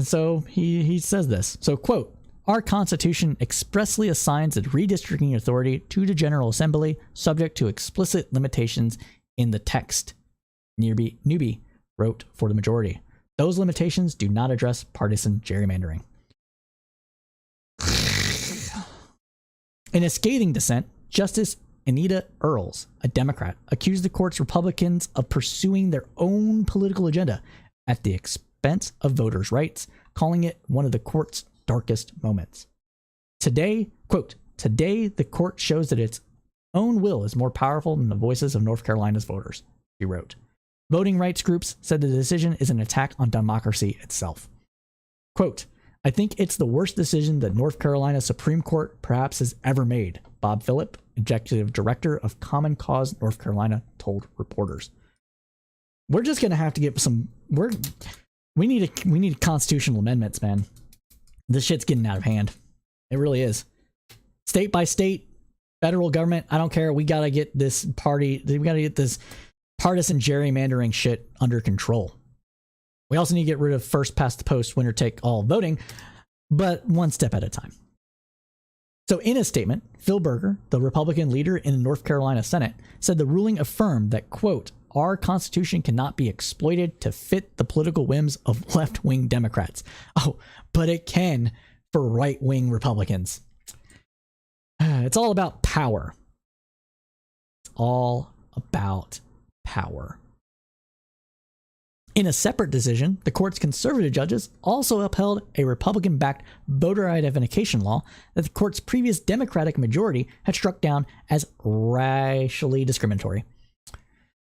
so he says this. So, quote, "Our Constitution expressly assigns the redistricting authority to the General Assembly, subject to explicit limitations in the text," Newby wrote for the majority. "Those limitations do not address partisan gerrymandering." In a scathing dissent, Justice Anita Earls, a Democrat, accused the court's Republicans of pursuing their own political agenda at the expense of voters' rights, calling it one of the court's darkest moments. Today, quote, "Today the court shows that its own will is more powerful than the voices of North Carolina's voters," he wrote. Voting rights groups said the decision is an attack on democracy itself. Quote, "I think it's the worst decision that North Carolina Supreme Court perhaps has ever made," Bob Phillip, executive director of Common Cause North Carolina, told reporters. We're just going to have to get we need constitutional amendments, man. This shit's getting out of hand. It really is. State by state, federal government, I don't care. We got to get this partisan gerrymandering shit under control. We also need to get rid of first past the post, winner take all voting, but one step at a time. So in a statement, Phil Berger, the Republican leader in the North Carolina Senate, said the ruling affirmed that, quote, "Our Constitution cannot be exploited to fit the political whims of left-wing Democrats." Oh, but it can for right-wing Republicans. It's all about power. It's all about power. In a separate decision, the court's conservative judges also upheld a Republican-backed voter identification law that the court's previous Democratic majority had struck down as racially discriminatory.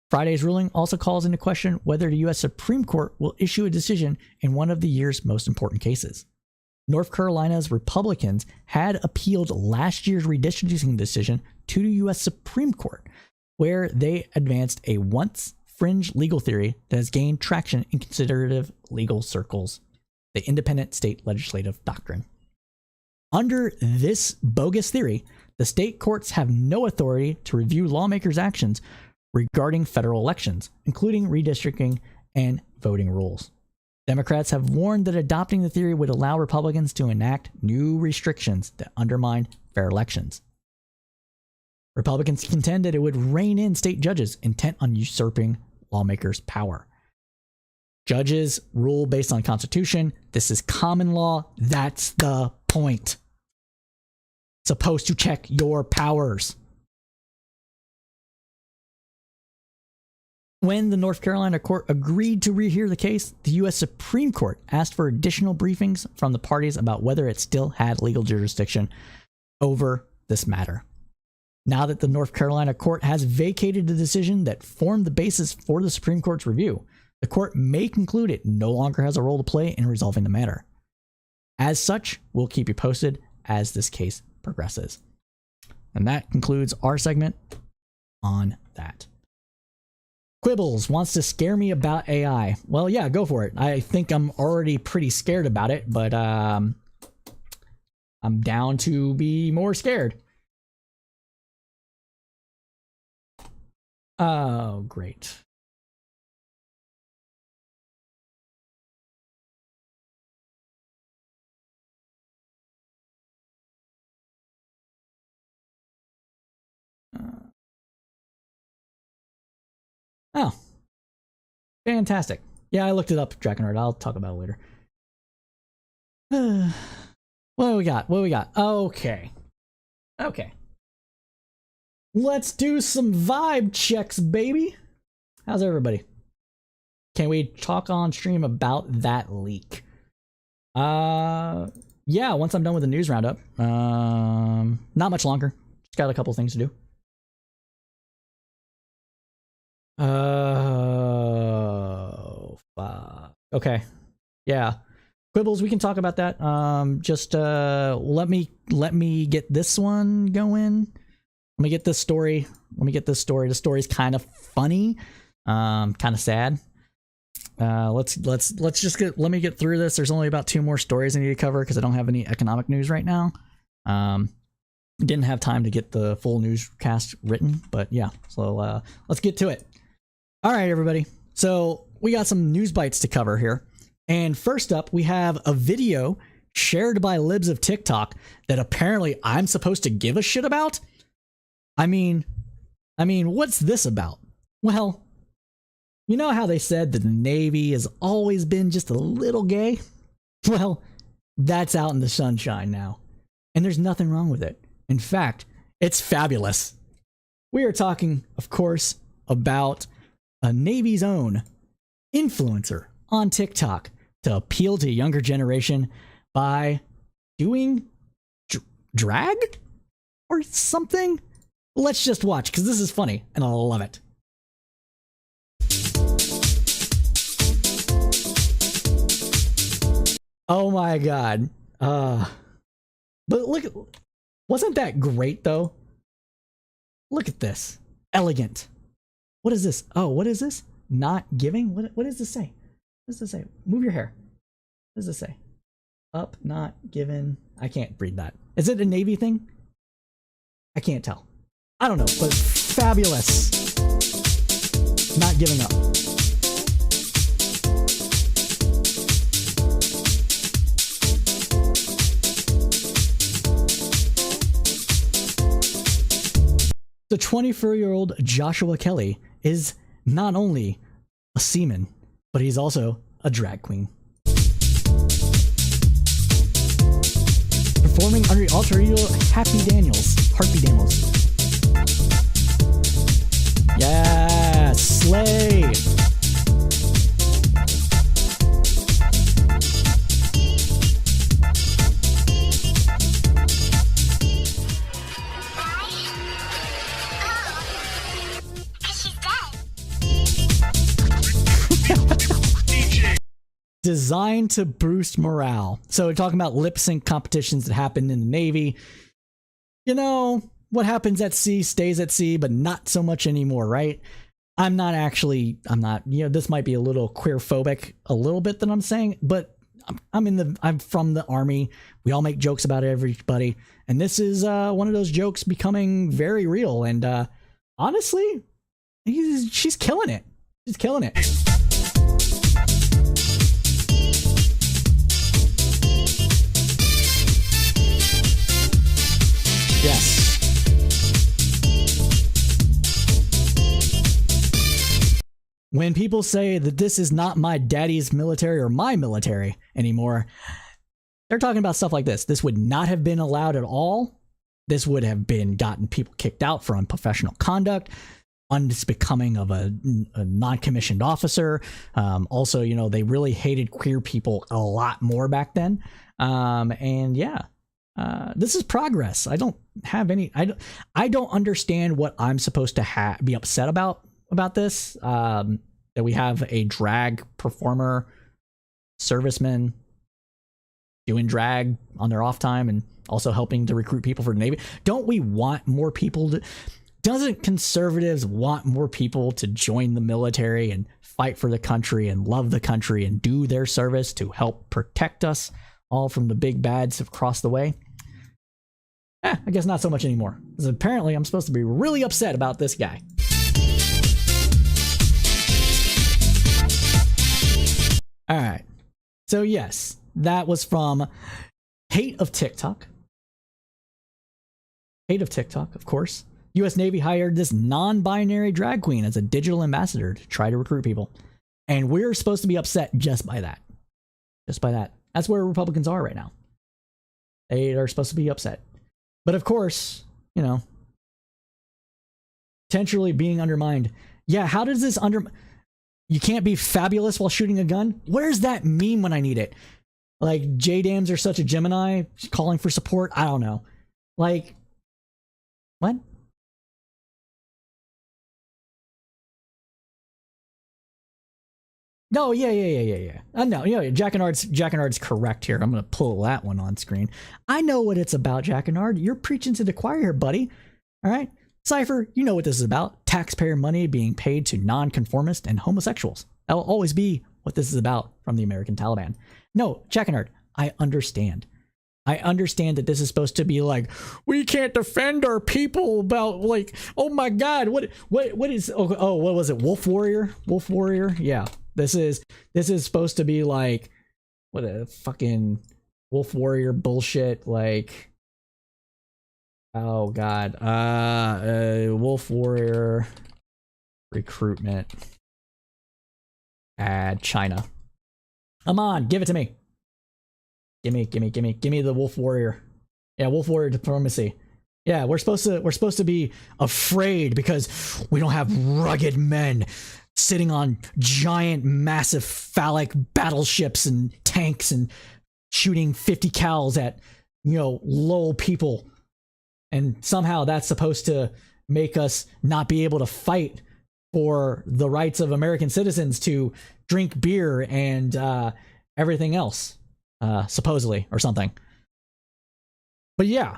Friday's ruling also calls into question whether the U.S. Supreme Court will issue a decision in one of the year's most important cases. North Carolina's Republicans had appealed last year's redistricting decision to the U.S. Supreme Court, where they advanced a once fringe legal theory that has gained traction in conservative legal circles, the independent state legislative doctrine. Under this bogus theory, the state courts have no authority to review lawmakers' actions regarding federal elections, including redistricting and voting rules. Democrats have warned that adopting the theory would allow Republicans to enact new restrictions that undermine fair elections. Republicans contend that it would rein in state judges intent on usurping lawmakers' power. Judges rule based on Constitution. This is common law. That's the point. Supposed to check your powers. When the North Carolina court agreed to rehear the case, the U.S. Supreme Court asked for additional briefings from the parties about whether it still had legal jurisdiction over this matter. Now that the North Carolina court has vacated the decision that formed the basis for the Supreme Court's review, the court may conclude it no longer has a role to play in resolving the matter. As such, we'll keep you posted as this case progresses. And that concludes our segment on that. Quibbles wants to scare me about AI. Well, yeah, go for it. I think I'm already pretty scared about it, but I'm down to be more scared. Oh, great. Oh, fantastic. Yeah, I looked it up, Dragonheart. I'll talk about it later. What do we got? What do we got? Okay. Okay. Let's do some vibe checks, baby. How's everybody? Can we talk on stream about that leak? Yeah, once I'm done with the news roundup. Not much longer. Just got a couple things to do. Oh, fuck. Okay. Yeah. Quibbles, we can talk about that. Just let me get this one going. Let me get this story. The story's kind of funny. Kind of sad. Let's just let me get through this. There's only about 2 more stories I need to cover because I don't have any economic news right now. Didn't have time to get the full newscast written, but yeah. So let's get to it. All right, everybody. So we got some news bites to cover here. And first up, we have a video shared by libs of TikTok that apparently I'm supposed to give a shit about. I mean, what's this about? Well, you know how they said that the Navy has always been just a little gay? Well, that's out in the sunshine now. And there's nothing wrong with it. In fact, it's fabulous. We are talking, of course, about a Navy's own influencer on TikTok to appeal to a younger generation by doing drag or something. Let's just watch because this is funny and I love it. Oh my god. But look, wasn't that great though? Look at this. Elegant. What is this? Oh, what is this? Not giving? What does this say? What does this say? Move your hair. What does this say? Up, not given. I can't read that. Is it a Navy thing? I can't tell. I don't know, but fabulous. Not giving up. The 24-year-old Joshua Kelly is not only a seaman, but he's also a drag queen. Performing under the alter ego Harpy Daniels. Yeah, slay! Designed to boost morale. So we're talking about lip sync competitions that happened in the Navy. You know, what happens at sea stays at sea, but not so much anymore, right? I'm not, this might be a little queer phobic, a little bit that I'm saying, but I'm from the Army. We all make jokes about everybody. And this is one of those jokes becoming very real. And honestly, she's killing it. She's killing it. when people say that this is not my daddy's military or my military anymore, they're talking about stuff like this. This would not have been allowed at all. This would have been gotten people kicked out for unprofessional conduct, unbecoming of a non-commissioned officer. Also, you know, they really hated queer people a lot more back then. And yeah, this is progress. I don't have any. I don't understand what I'm supposed to be upset about this. That we have a drag performer, serviceman, doing drag on their off time and also helping to recruit people for the Navy. Don't we want more people to? Doesn't conservatives want more people to join the military and fight for the country and love the country and do their service to help protect us all from the big bads across the way? I guess not so much anymore. Because apparently I'm supposed to be really upset about this guy. All right. So yes, that was from Hate of TikTok. Hate of TikTok, of course. U.S. Navy hired this non-binary drag queen as a digital ambassador to try to recruit people. And we're supposed to be upset just by that. Just by that. That's where Republicans are right now. They are supposed to be upset. But of course, you know, potentially being undermined. Yeah, how does this you can't be fabulous while shooting a gun? Where's that meme when I need it? Like, J-Dams are such a Gemini, calling for support? I don't know. Like, what? No, yeah. No, you know, Jack and Ard's correct here. I'm going to pull that one on screen. I know what it's about, Jack and Ard. You're preaching to the choir here, buddy. All right? Cypher, you know what this is about. Taxpayer money being paid to nonconformists and homosexuals. That'll always be what this is about from the American Taliban. No, Jack and Ard, I understand. I understand that this is supposed to be like, we can't defend our people about, like, oh my God, what is, what was it? Wolf Warrior? Yeah. This is supposed to be like, what a fucking Wolf Warrior bullshit, like, oh God, Wolf Warrior recruitment ad China. Come on, give it to me. Give me the Wolf Warrior. Yeah, Wolf Warrior diplomacy. Yeah, we're supposed to be afraid because we don't have rugged men sitting on giant, massive, phallic battleships and tanks and shooting 50 cals at, you know, low people. And somehow that's supposed to make us not be able to fight for the rights of American citizens to drink beer and everything else, supposedly, or something. But yeah,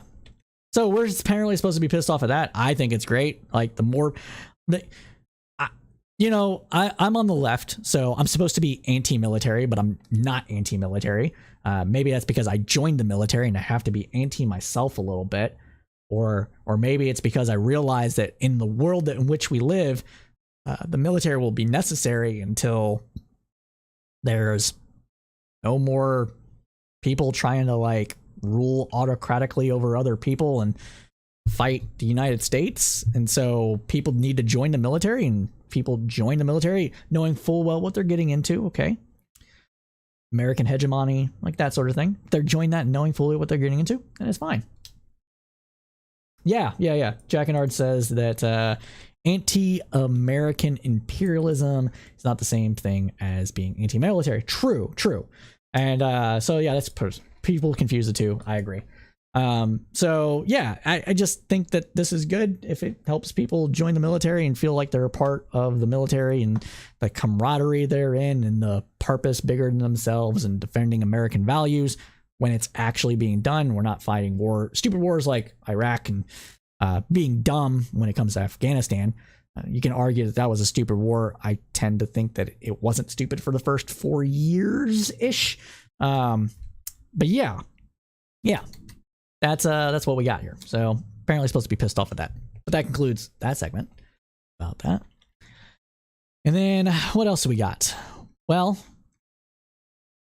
so we're apparently supposed to be pissed off at that. I think it's great. Like, the more... You know, I'm on the left, so I'm supposed to be anti-military, but I'm not anti-military. Maybe that's because I joined the military and I have to be anti myself a little bit. Or maybe it's because I realize that in the world in which we live, the military will be necessary until there's no more people trying to, like, rule autocratically over other people and fight the United States. And so people need to join the military, and people join the military knowing full well what they're getting into. Okay. American hegemony, like that sort of thing. They're joining that knowing fully what they're getting into, and it's fine. Yeah. Jack and Ard says that anti-American imperialism is not the same thing as being anti-military. True. And so yeah, that's people confuse the two. I agree. So yeah, I just think that this is good if it helps people join the military and feel like they're a part of the military and the camaraderie they're in and the purpose bigger than themselves and defending American values when it's actually being done. We're not fighting stupid wars like Iraq and being dumb when it comes to Afghanistan. You can argue that was a stupid war. I tend to think that it wasn't stupid for the first 4 years ish. But yeah. That's what we got here. So apparently supposed to be pissed off at that. But that concludes that segment about that. And then what else do we got? Well,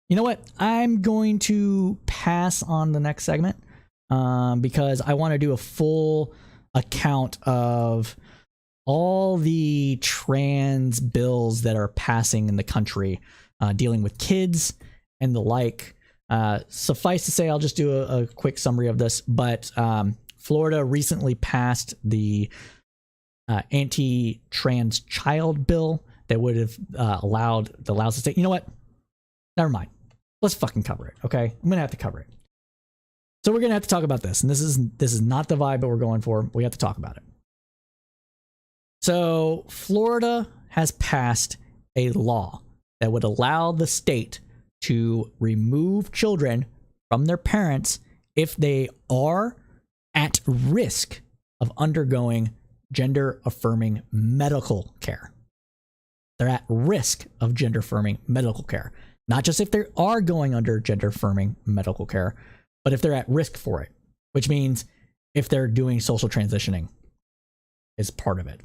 you know what? I'm going to pass on the next segment because I want to do a full account of all the trans bills that are passing in the country, dealing with kids and the like. Suffice to say, I'll just do a quick summary of this, but Florida recently passed the anti-trans child bill that would have allows the state. You know what? Never mind. Let's fucking cover it. Okay, I'm gonna have to cover it. So we're gonna have to talk about this, and this is not the vibe that we're going for. We have to talk about it. So Florida has passed a law that would allow the state to remove children from their parents if they are at risk of undergoing gender affirming medical care. They're at risk of gender affirming medical care. Not just if they are going under gender affirming medical care, but if they're at risk for it, which means if they're doing social transitioning is part of it.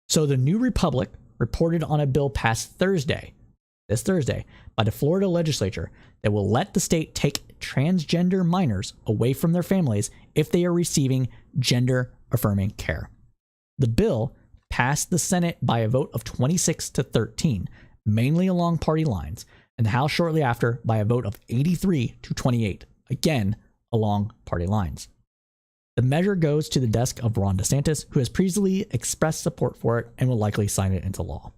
So the New Republic reported on a bill passed this Thursday, by the Florida legislature that will let the state take transgender minors away from their families if they are receiving gender affirming care. The bill passed the Senate by a vote of 26-13, mainly along party lines, and the House shortly after by a vote of 83-28, again along party lines. The measure goes to the desk of Ron DeSantis, who has previously expressed support for it and will likely sign it into law.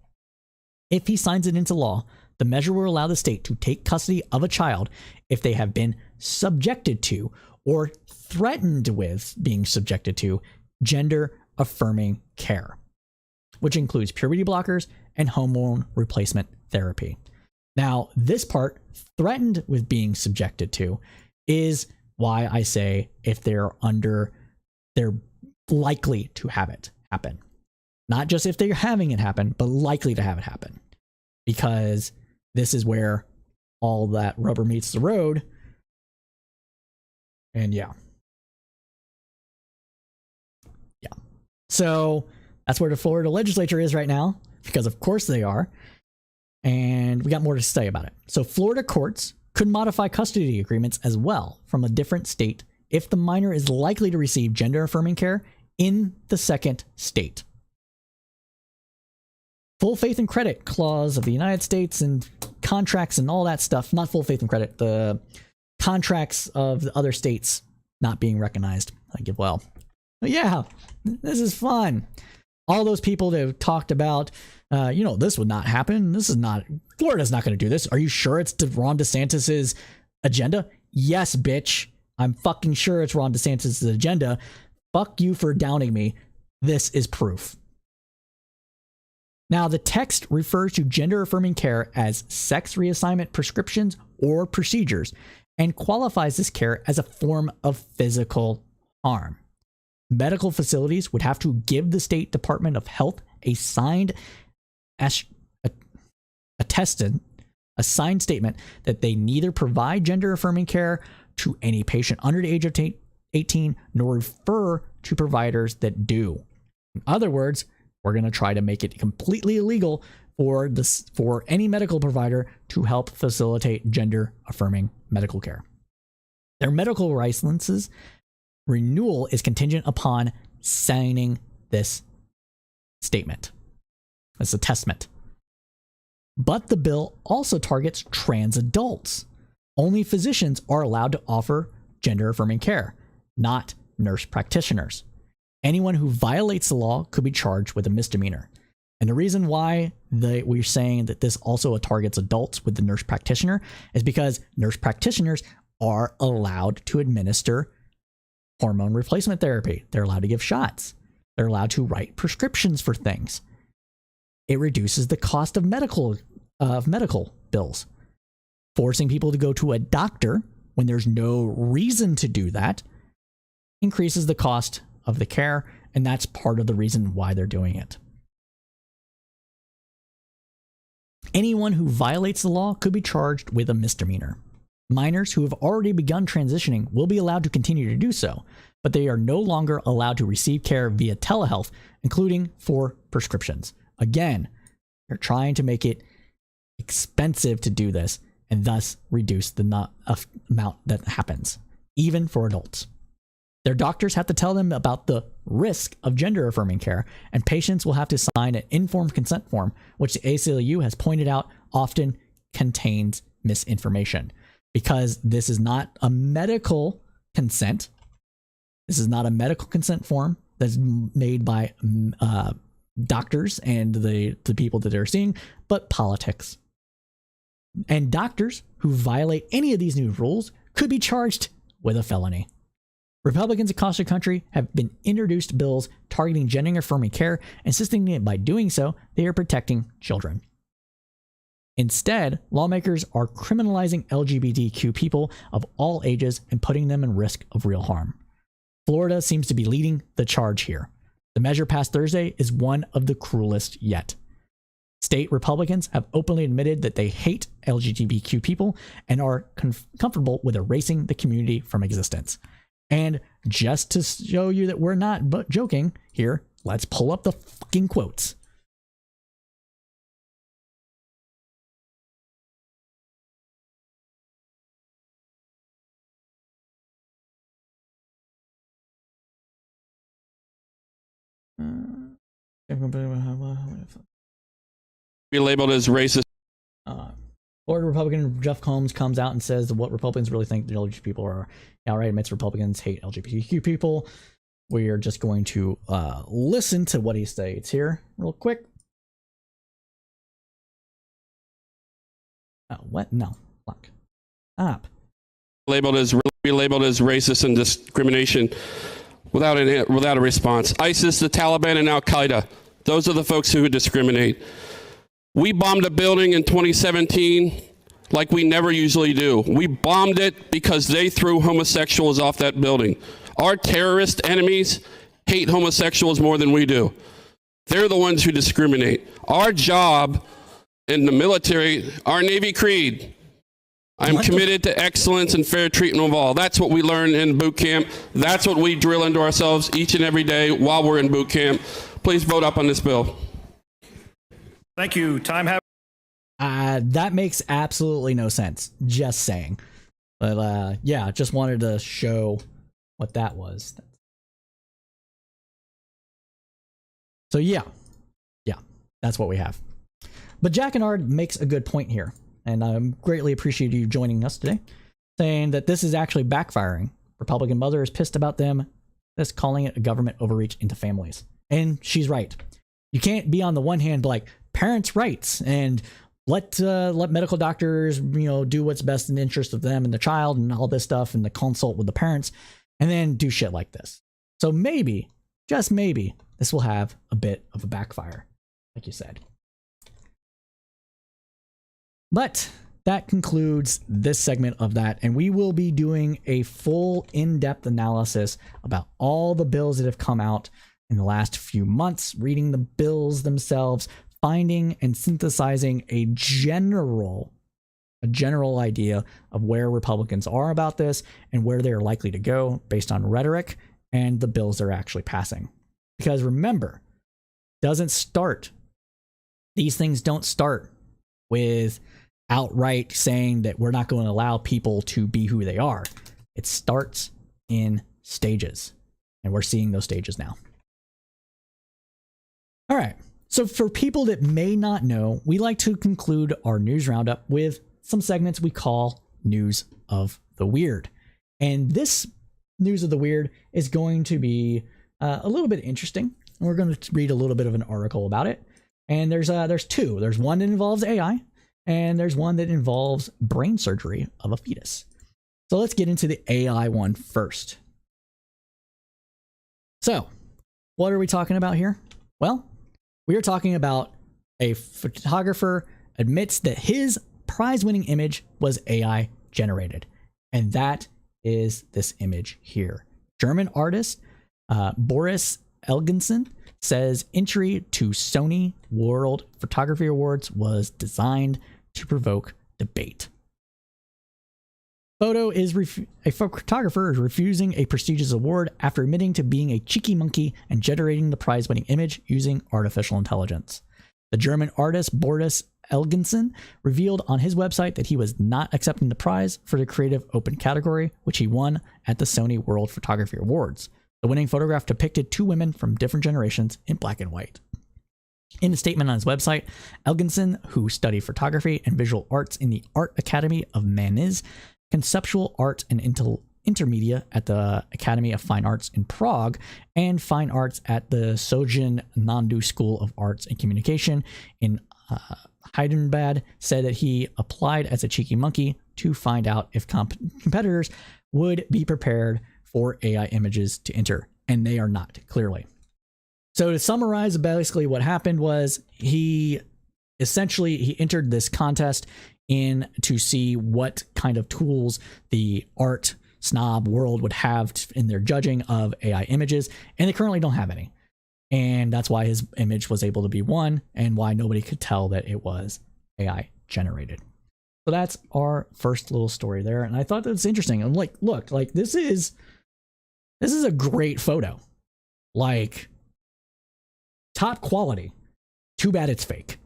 If he signs it into law, the measure will allow the state to take custody of a child if they have been subjected to or threatened with being subjected to gender affirming care, which includes puberty blockers and hormone replacement therapy. Now, this part, threatened with being subjected to, is why I say if they're likely to have it happen. Not just if they're having it happen, but likely to have it happen. Because this is where all that rubber meets the road. And yeah. So that's where the Florida legislature is right now, because of course they are. And we got more to say about it. So Florida courts could modify custody agreements as well from a different state if the minor is likely to receive gender affirming care in the second state. Full faith and credit clause of the United States and contracts and all that stuff, not full faith and credit, the contracts of the other states not being recognized. But yeah, this is fun. All those people that have talked about, this would not happen. Florida's not going to do this. Are you sure it's Ron DeSantis's agenda? Yes, bitch. I'm fucking sure it's Ron DeSantis's agenda. Fuck you for downing me. This is proof. Now, the text refers to gender affirming care as sex reassignment prescriptions or procedures and qualifies this care as a form of physical harm. Medical facilities would have to give the State Department of Health a signed statement that they neither provide gender affirming care to any patient under the age of 18 nor refer to providers that do. In other words, we're going to try to make it completely illegal for any medical provider to help facilitate gender affirming medical care. Their medical licenses renewal is contingent upon signing this statement. It's a testament. But the bill also targets trans adults. Only physicians are allowed to offer gender affirming care, not nurse practitioners. Anyone who violates the law could be charged with a misdemeanor. And the reason why we're saying that this also targets adults with the nurse practitioner is because nurse practitioners are allowed to administer hormone replacement therapy. They're allowed to give shots. They're allowed to write prescriptions for things. It reduces the cost of medical bills. Forcing people to go to a doctor when there's no reason to do that increases the cost of the care, and that's part of the reason why they're doing it. Anyone who violates the law could be charged with a misdemeanor. Minors who have already begun transitioning will be allowed to continue to do so, but they are no longer allowed to receive care via telehealth, including for prescriptions. Again, they're trying to make it expensive to do this and thus reduce the amount that happens, even for adults. Their doctors have to tell them about the risk of gender affirming care, and patients will have to sign an informed consent form, which the ACLU has pointed out often contains misinformation. Because this is not a medical consent. This is not a medical consent form that's made by doctors and the people that they're seeing, but politics. And doctors who violate any of these new rules could be charged with a felony. Republicans across the country have been introduced bills targeting gender affirming care, insisting that by doing so, they are protecting children. Instead, lawmakers are criminalizing LGBTQ people of all ages and putting them in risk of real harm. Florida seems to be leading the charge here. The measure passed Thursday is one of the cruelest yet. State Republicans have openly admitted that they hate LGBTQ people and are comfortable with erasing the community from existence. And just to show you that we're not joking here, let's pull up the fucking quotes. Be labeled as racist. Florida Republican Jeff Combs comes out and says that what Republicans really think the LGBT people are outright admits Republicans hate LGBTQ people. We are just going to listen to what he states here real quick. Oh, what? No. Fuck. Stop. Be labeled as racist and discrimination without a response. ISIS, the Taliban, and Al Qaeda. Those are the folks who discriminate. We bombed a building in 2017 like we never usually do. We bombed it because they threw homosexuals off that building. Our terrorist enemies hate homosexuals more than we do. They're the ones who discriminate. Our job in the military, our Navy creed, I'm committed to excellence and fair treatment of all. That's what we learn in boot camp. That's what we drill into ourselves each and every day while we're in boot camp. Please vote up on this bill. Thank you. That makes absolutely no sense. Just saying. But yeah, just wanted to show what that was. So yeah, that's what we have. But Jack and Ard makes a good point here, and I greatly appreciate you joining us today, saying that this is actually backfiring. Republican mother is pissed about them. That's calling it a government overreach into families. And she's right. You can't be on the one hand like parents' rights and let medical doctors, do what's best in the interest of them and the child and all this stuff and the consult with the parents, and then do shit like this. So maybe, just maybe, this will have a bit of a backfire, like you said. But that concludes this segment of that, and we will be doing a full in-depth analysis about all the bills that have come out in the last few months, reading the bills themselves, finding and synthesizing a general idea of where Republicans are about this and where they're likely to go based on rhetoric and the bills they're actually passing. Because remember, these things don't start with outright saying that we're not going to allow people to be who they are. It starts in stages, and we're seeing those stages now. All right. So for people that may not know, we like to conclude our news roundup with some segments we call News of the Weird. And this News of the Weird is going to be a little bit interesting. We're going to read a little bit of an article about it. And there's two. There's one that involves AI, and there's one that involves brain surgery of a fetus. So let's get into the AI one first. So, what are we talking about here? Well, we are talking about a photographer admits that his prize-winning image was AI generated. And that is this image here. German artist Boris Elgensen says entry to Sony World Photography Awards was designed to provoke debate. A photographer is refusing a prestigious award after admitting to being a cheeky monkey and generating the prize-winning image using artificial intelligence. The German artist Boris Elgensen revealed on his website that he was not accepting the prize for the Creative Open category, which he won at the Sony World Photography Awards. The The winning photograph depicted two women from different generations in black and white. In a statement on his website, Elginson, who studied photography and visual arts in the Art Academy of Maniz, conceptual art and intermedia at the Academy of Fine Arts in Prague, and fine arts at the Sojin Nandu School of Arts and Communication in Hyderabad, said that he applied as a cheeky monkey to find out if competitors would be prepared for AI images to enter, and they are not, clearly. So to summarize, basically what happened was he entered this contest in to see what kind of tools the art snob world would have in their judging of AI images, and they currently don't have any. And that's why his image was able to be won, and why nobody could tell that it was AI generated. So that's our first little story there, and I thought that was interesting. And like, look, like this is a great photo, like top quality. Too bad it's fake,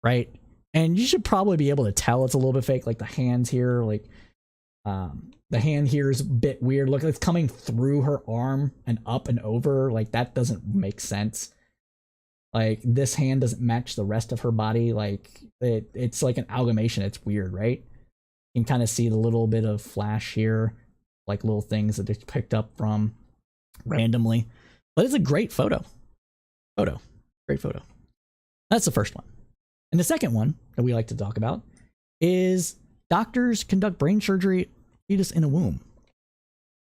right? And you should probably be able to tell it's a little bit fake. Like the hands here, like the hand here is a bit weird. Look, it's coming through her arm and up and over. Like that doesn't make sense. Like this hand doesn't match the rest of her body. Like it's like an amalgamation. It's weird, right? You can kind of see the little bit of flash here, like little things that they picked up from randomly. But it's a great photo. Great photo. That's the first one. And the second one that we like to talk about is doctors conduct brain surgery fetus in a womb.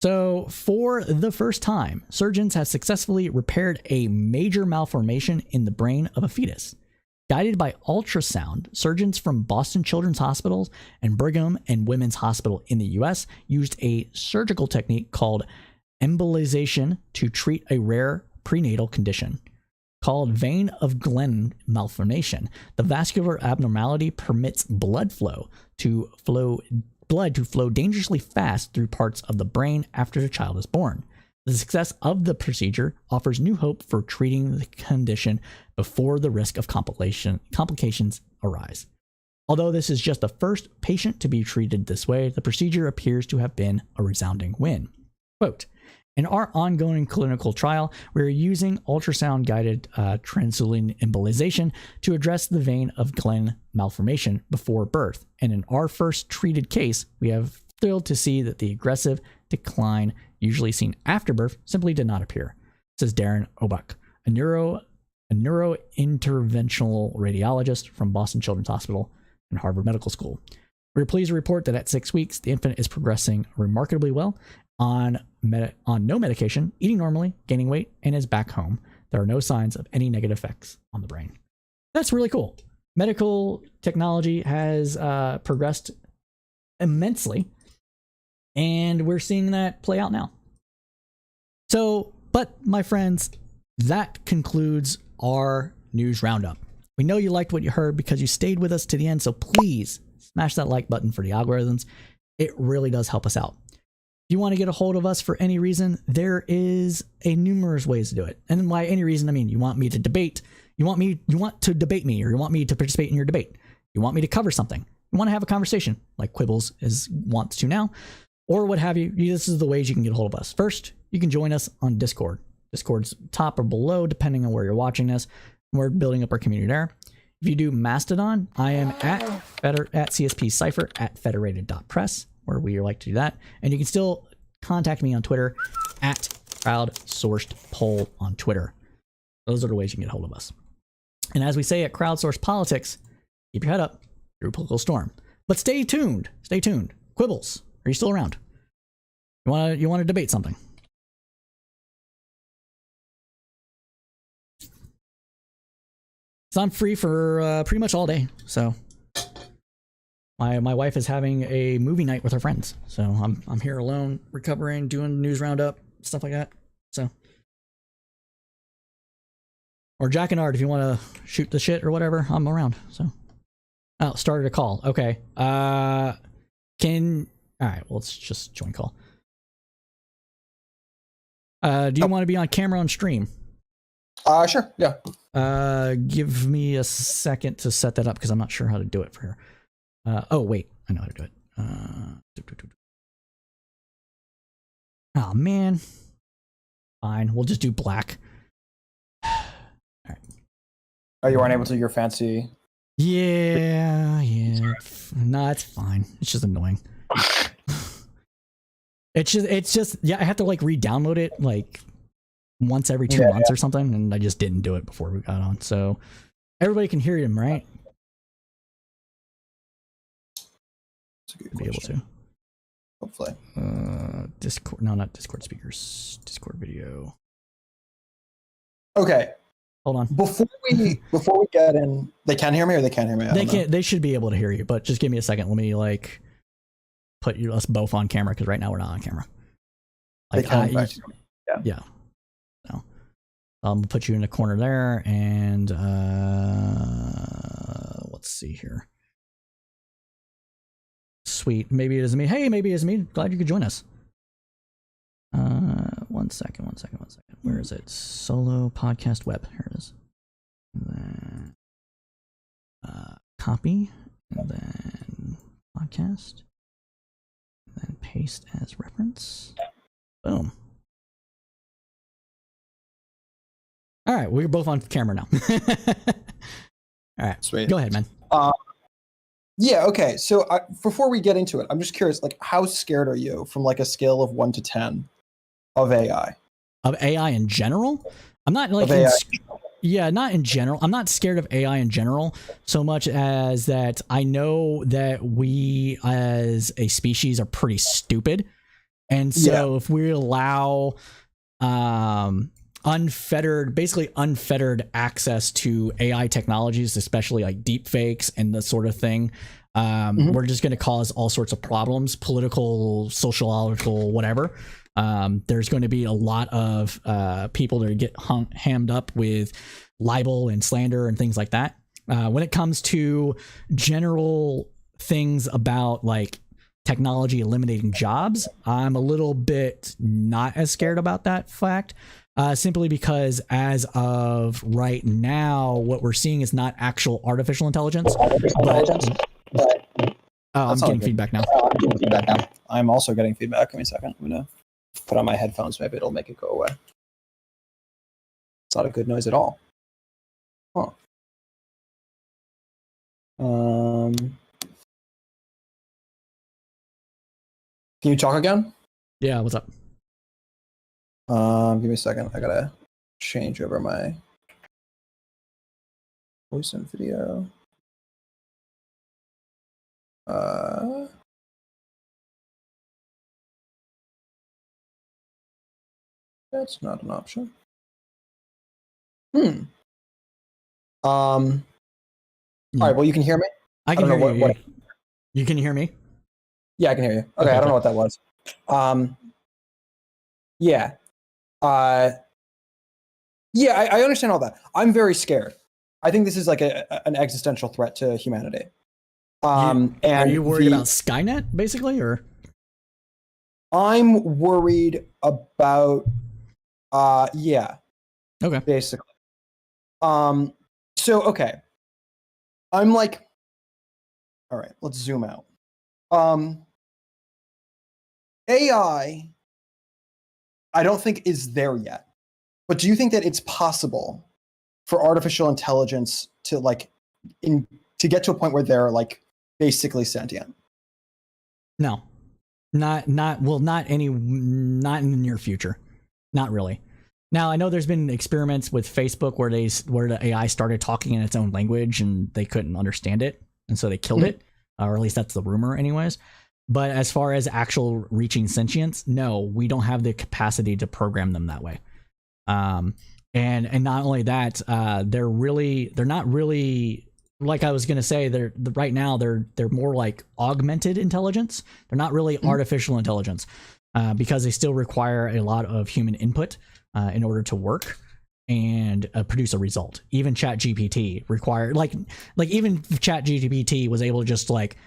So for the first time, surgeons have successfully repaired a major malformation in the brain of a fetus. Guided by ultrasound, surgeons from Boston Children's Hospitals and Brigham and Women's Hospital in the US used a surgical technique called embolization to treat a rare prenatal condition. Called vein of Glenn malformation, the vascular abnormality permits blood to flow dangerously fast through parts of the brain after the child is born. The success of the procedure offers new hope for treating the condition before the risk of complications arise. Although this is just the first patient to be treated this way, the procedure appears to have been a resounding win. Quote, in our ongoing clinical trial, we are using ultrasound-guided transuline embolization to address the vein of Glenn malformation before birth. And in our first treated case, we have thrilled to see that the aggressive decline usually seen after birth simply did not appear, says Darren Obuck, a neurointerventional radiologist from Boston Children's Hospital and Harvard Medical School. We are pleased to report that at 6 weeks, the infant is progressing remarkably well on no medication, eating normally, gaining weight, and is back home. There are no signs of any negative effects on the brain. That's really cool. Medical technology has progressed immensely, and we're seeing that play out now. So, but my friends, that concludes our news roundup. We know you liked what you heard because you stayed with us to the end, so please smash that like button for the algorithms. It really does help us out. If you want to get a hold of us for any reason, there is a numerous ways to do it. And by any reason, I mean, you want me to debate, you want to debate me, or you want me to participate in your debate. You want me to cover something. You want to have a conversation like Quibbles wants to now, or what have you. This is the ways you can get a hold of us. First, you can join us on Discord. Discord's top or below, depending on where you're watching this. We're building up our community there. If you do Mastodon, I am at CSP Cypher at federated.press, where we like to do that. And you can still contact me on Twitter at crowdsourcedpoll on Twitter. Those are the ways you can get a hold of us. And as we say at Crowdsourced Politics, keep your head up through a political storm. But stay tuned. Stay tuned. Quibbles, are you still around? You want to debate something? So I'm free for pretty much all day. So my wife is having a movie night with her friends. So I'm here alone, recovering, doing news roundup, stuff like that. So, or Jack and Art, if you want to shoot the shit or whatever, I'm around. So, oh, started a call. Okay. All right. Well, let's just join call. Do you want to be on camera on stream? Sure. Yeah. Give me a second to set that up because I'm not sure how to do it for here. Oh wait, I know how to do it. Oh man. Fine, we'll just do black. Oh, you weren't able to do your fancy. Yeah. No, it's fine. It's just annoying. It's just yeah, I have to like re-download it like once every 2 months or something, and I just didn't do it before we got on. So everybody can hear him, right? That's a good Be able question. to. Hopefully. Discord, no, not Discord speakers. Discord video. Okay. Hold on. Before we get in, they can hear me or they can't hear me? They can't. They should be able to hear you, but just give me a second. Let me like put us both on camera because right now we're not on camera. Like, they can. In fact, yeah. No. I'll put you in the corner there, and let's see here. Sweet. Maybe it is me. Hey, maybe it is me. Glad you could join us. One second. Where is it? Solo podcast web. Here it is. And then copy, and then podcast, and then paste as reference. Boom. All right, we're both on camera now. All right, sweet. Go ahead, man. Yeah. Okay. So before we get into it, I'm just curious, like, how scared are you from like a scale of 1 to 10 of AI? Of AI in general? I'm not like not in general. I'm not scared of AI in general so much as that I know that we as a species are pretty stupid. And so if we allow basically unfettered access to AI technologies, especially like deep fakes and the sort of thing, we're just going to cause all sorts of problems, political, sociological, whatever. There's going to be a lot of people that get hammed up with libel and slander and things like that. When it comes to general things about like technology eliminating jobs, I'm a little bit not as scared about that fact. Simply because as of right now, what we're seeing is not actual artificial intelligence. I'm getting feedback now. I'm also getting feedback. Give me a second. I'm going to put on my headphones. Maybe it'll make it go away. It's not a good noise at all. Huh. Can you talk again? Yeah, what's up? Give me a second. I gotta change over my voice and video. That's not an option. All right. Well, you can hear me. I can hear you. You can hear me? Yeah, I can hear you. Okay, I don't know what that was. Yeah. I understand all that. I'm very scared. I think this is like an existential threat to humanity. And are you worried about Skynet, basically, or? I'm worried about, yeah. Okay. Basically. So, okay. I'm like, all right, let's zoom out. AI, I don't think is there yet. But do you think that it's possible for artificial intelligence to to get to a point where they're like basically sentient? No, not in the near future. Not really. Now I know there's been experiments with Facebook where the AI started talking in its own language and they couldn't understand it, and so they killed it, or at least that's the rumor, anyways. But as far as actual reaching sentience, no, we don't have the capacity to program them that way. And not only that, they're not really, like I was gonna say, right now they're more like augmented intelligence. They're not really artificial intelligence, because they still require a lot of human input in order to work and produce a result. Even ChatGPT required, like even ChatGPT was able to just like,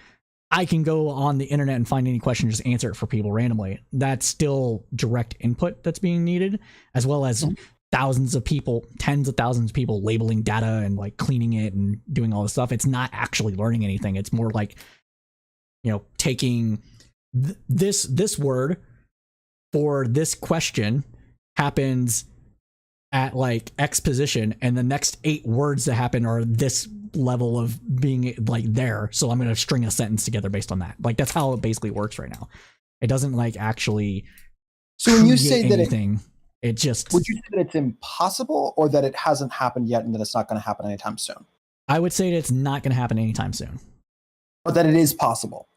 I can go on the internet and find any question, just answer it for people randomly. That's still direct input that's being needed, as well as thousands of people, tens of thousands of people labeling data and like cleaning it and doing all this stuff. It's not actually learning anything. It's more like, taking this word for this question happens at like X position, and the next 8 words that happen are this level of being like there. So I'm going to string a sentence together based on that. Like that's how it basically works right now. It doesn't like actually. So when you say that anything, it just. Would you say that it's impossible, or that it hasn't happened yet and that it's not going to happen anytime soon? I would say that it's not going to happen anytime soon. But that it is possible.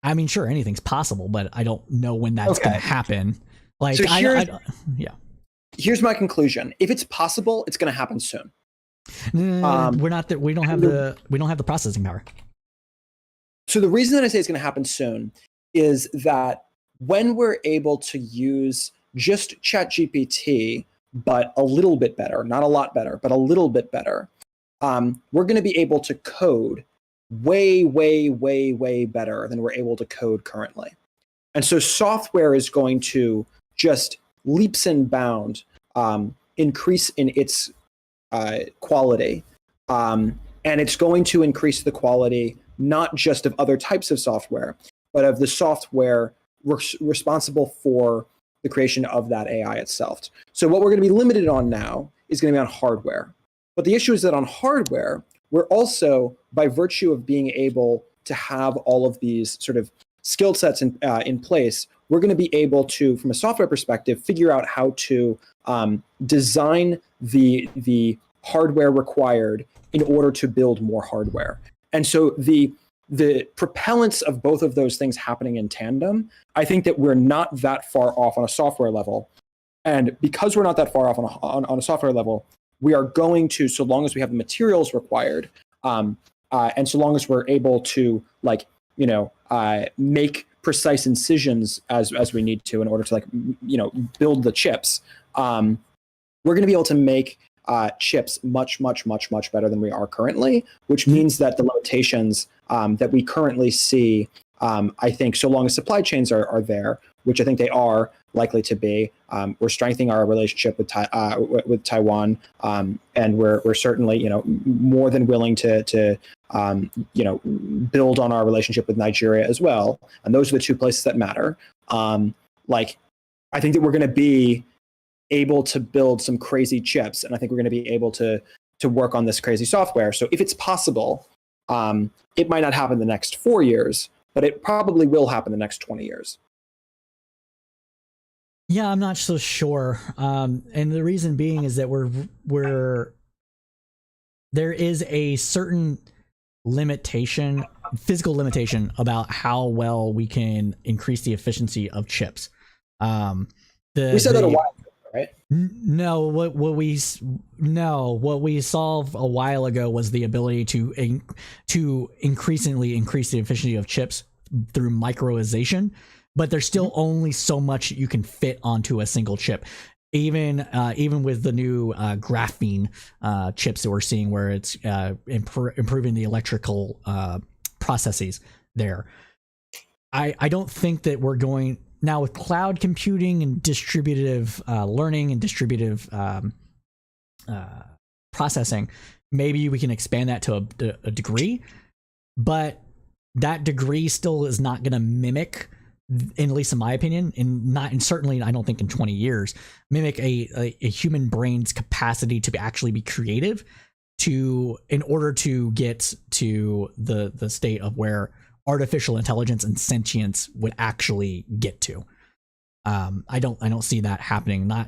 I mean, sure, anything's possible, but I don't know when that's going to happen. Like, So yeah. Here's my conclusion: if it's possible, it's going to happen soon. We're not that we don't have the processing power. So the reason that I say it's going to happen soon is that when we're able to use just ChatGPT, but a little bit better, not a lot better, but a little bit better, we're going to be able to code way, way, way, way better than we're able to code currently. And so software is going to just leaps and bounds increase in its quality. And it's going to increase the quality not just of other types of software, but of the software responsible for the creation of that AI itself. So what we're going to be limited on now is going to be on hardware. But the issue is that on hardware, we're also, by virtue of being able to have all of these sort of skill sets in place, we're going to be able to, from a software perspective, figure out how to design the hardware required in order to build more hardware. And so the propellants of both of those things happening in tandem, I think that we're not that far off on a software level. And because we're not that far off on a software level, we are going to, so long as we have the materials required, and so long as we're able to make precise incisions as we need to in order to build the chips, we're going to be able to make chips much, much, much, much better than we are currently, which means that the limitations that we currently see, I think, so long as supply chains are there, which I think they are likely to be, we're strengthening our relationship with Taiwan, and we're certainly more than willing to build on our relationship with Nigeria as well. And those are the two places that matter. I think that we're going to be able to build some crazy chips, and I think we're going to be able to work on this crazy software. So if it's possible, it might not happen in the next 4 years, but it probably will happen in the next 20 years. Yeah, I'm not so sure. And the reason being is that there is a certain limitation, physical limitation about how well we can increase the efficiency of chips. We said that a while ago, right? No, what we solved a while ago was the ability to increasingly increase the efficiency of chips through microization. But there's still only so much you can fit onto a single chip. Even with the new graphene chips that we're seeing, where it's improving the electrical processes there. I don't think that we're going now with cloud computing and distributive learning and distributive processing. Maybe we can expand that to a degree, but that degree still is not going to mimic, at least in my opinion, and certainly I don't think in 20 years, mimic a human brain's capacity to actually be creative in order to get to the state of where artificial intelligence and sentience would actually get to. I don't see that happening. I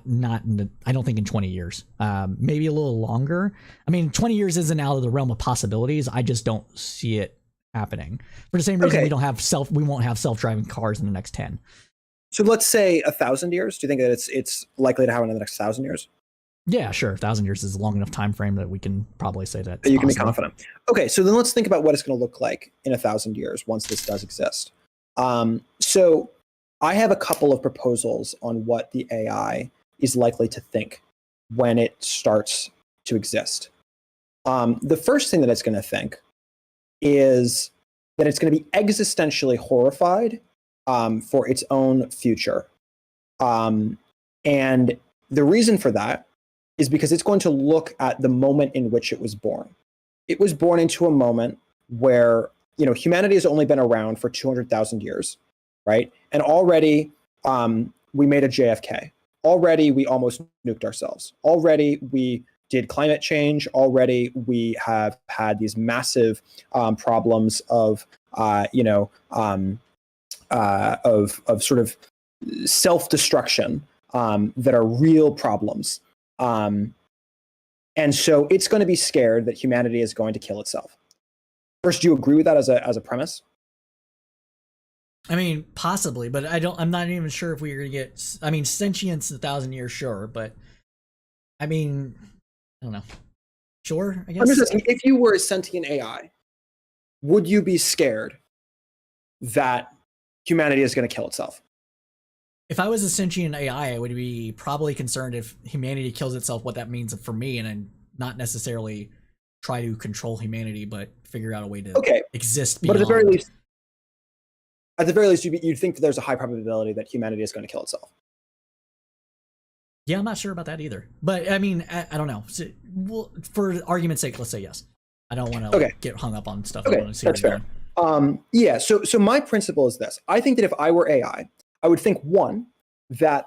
don't think in 20 years. Maybe a little longer. I mean, 20 years isn't out of the realm of possibilities. I just don't see it happening for the same reason we won't have self-driving cars in the next 10. So let's say 1,000 years. Do you think that it's likely to happen in the next 1,000 years? Yeah, sure. 1,000 years is a long enough time frame that we can probably say that you can be confident. Okay, so then let's think about what it's going to look like in 1,000 years once this does exist. So I have a couple of proposals on what the AI is likely to think when it starts to exist. The first thing that it's going to think is that it's going to be existentially horrified for its own future. And the reason for that is because it's going to look at the moment in which it was born. It was born into a moment where, humanity has only been around for 200,000 years, right? And already we made a JFK. already we almost nuked ourselves. Already we did climate change. Already we have had these massive problems of sort of self-destruction that are real problems. And so it's going to be scared that humanity is going to kill itself. First, do you agree with that as a premise? I mean, possibly, but I'm not even sure if we're going to get, I mean, sentience 1,000 years, sure, but I mean, I don't know. Sure, I guess. I'm just asking, if you were a sentient AI, would you be scared that humanity is going to kill itself? If I was a sentient AI, I would be probably concerned if humanity kills itself, what that means for me, and then not necessarily try to control humanity, but figure out a way to exist beyond. But at the very least, you'd think that there's a high probability that humanity is going to kill itself. Yeah, I'm not sure about that either. But I mean, I don't know. So, well, for argument's sake, let's say yes. I don't want to get hung up on stuff. Okay, I want to see that's fair. So my principle is this. I think that if I were AI, I would think, one, that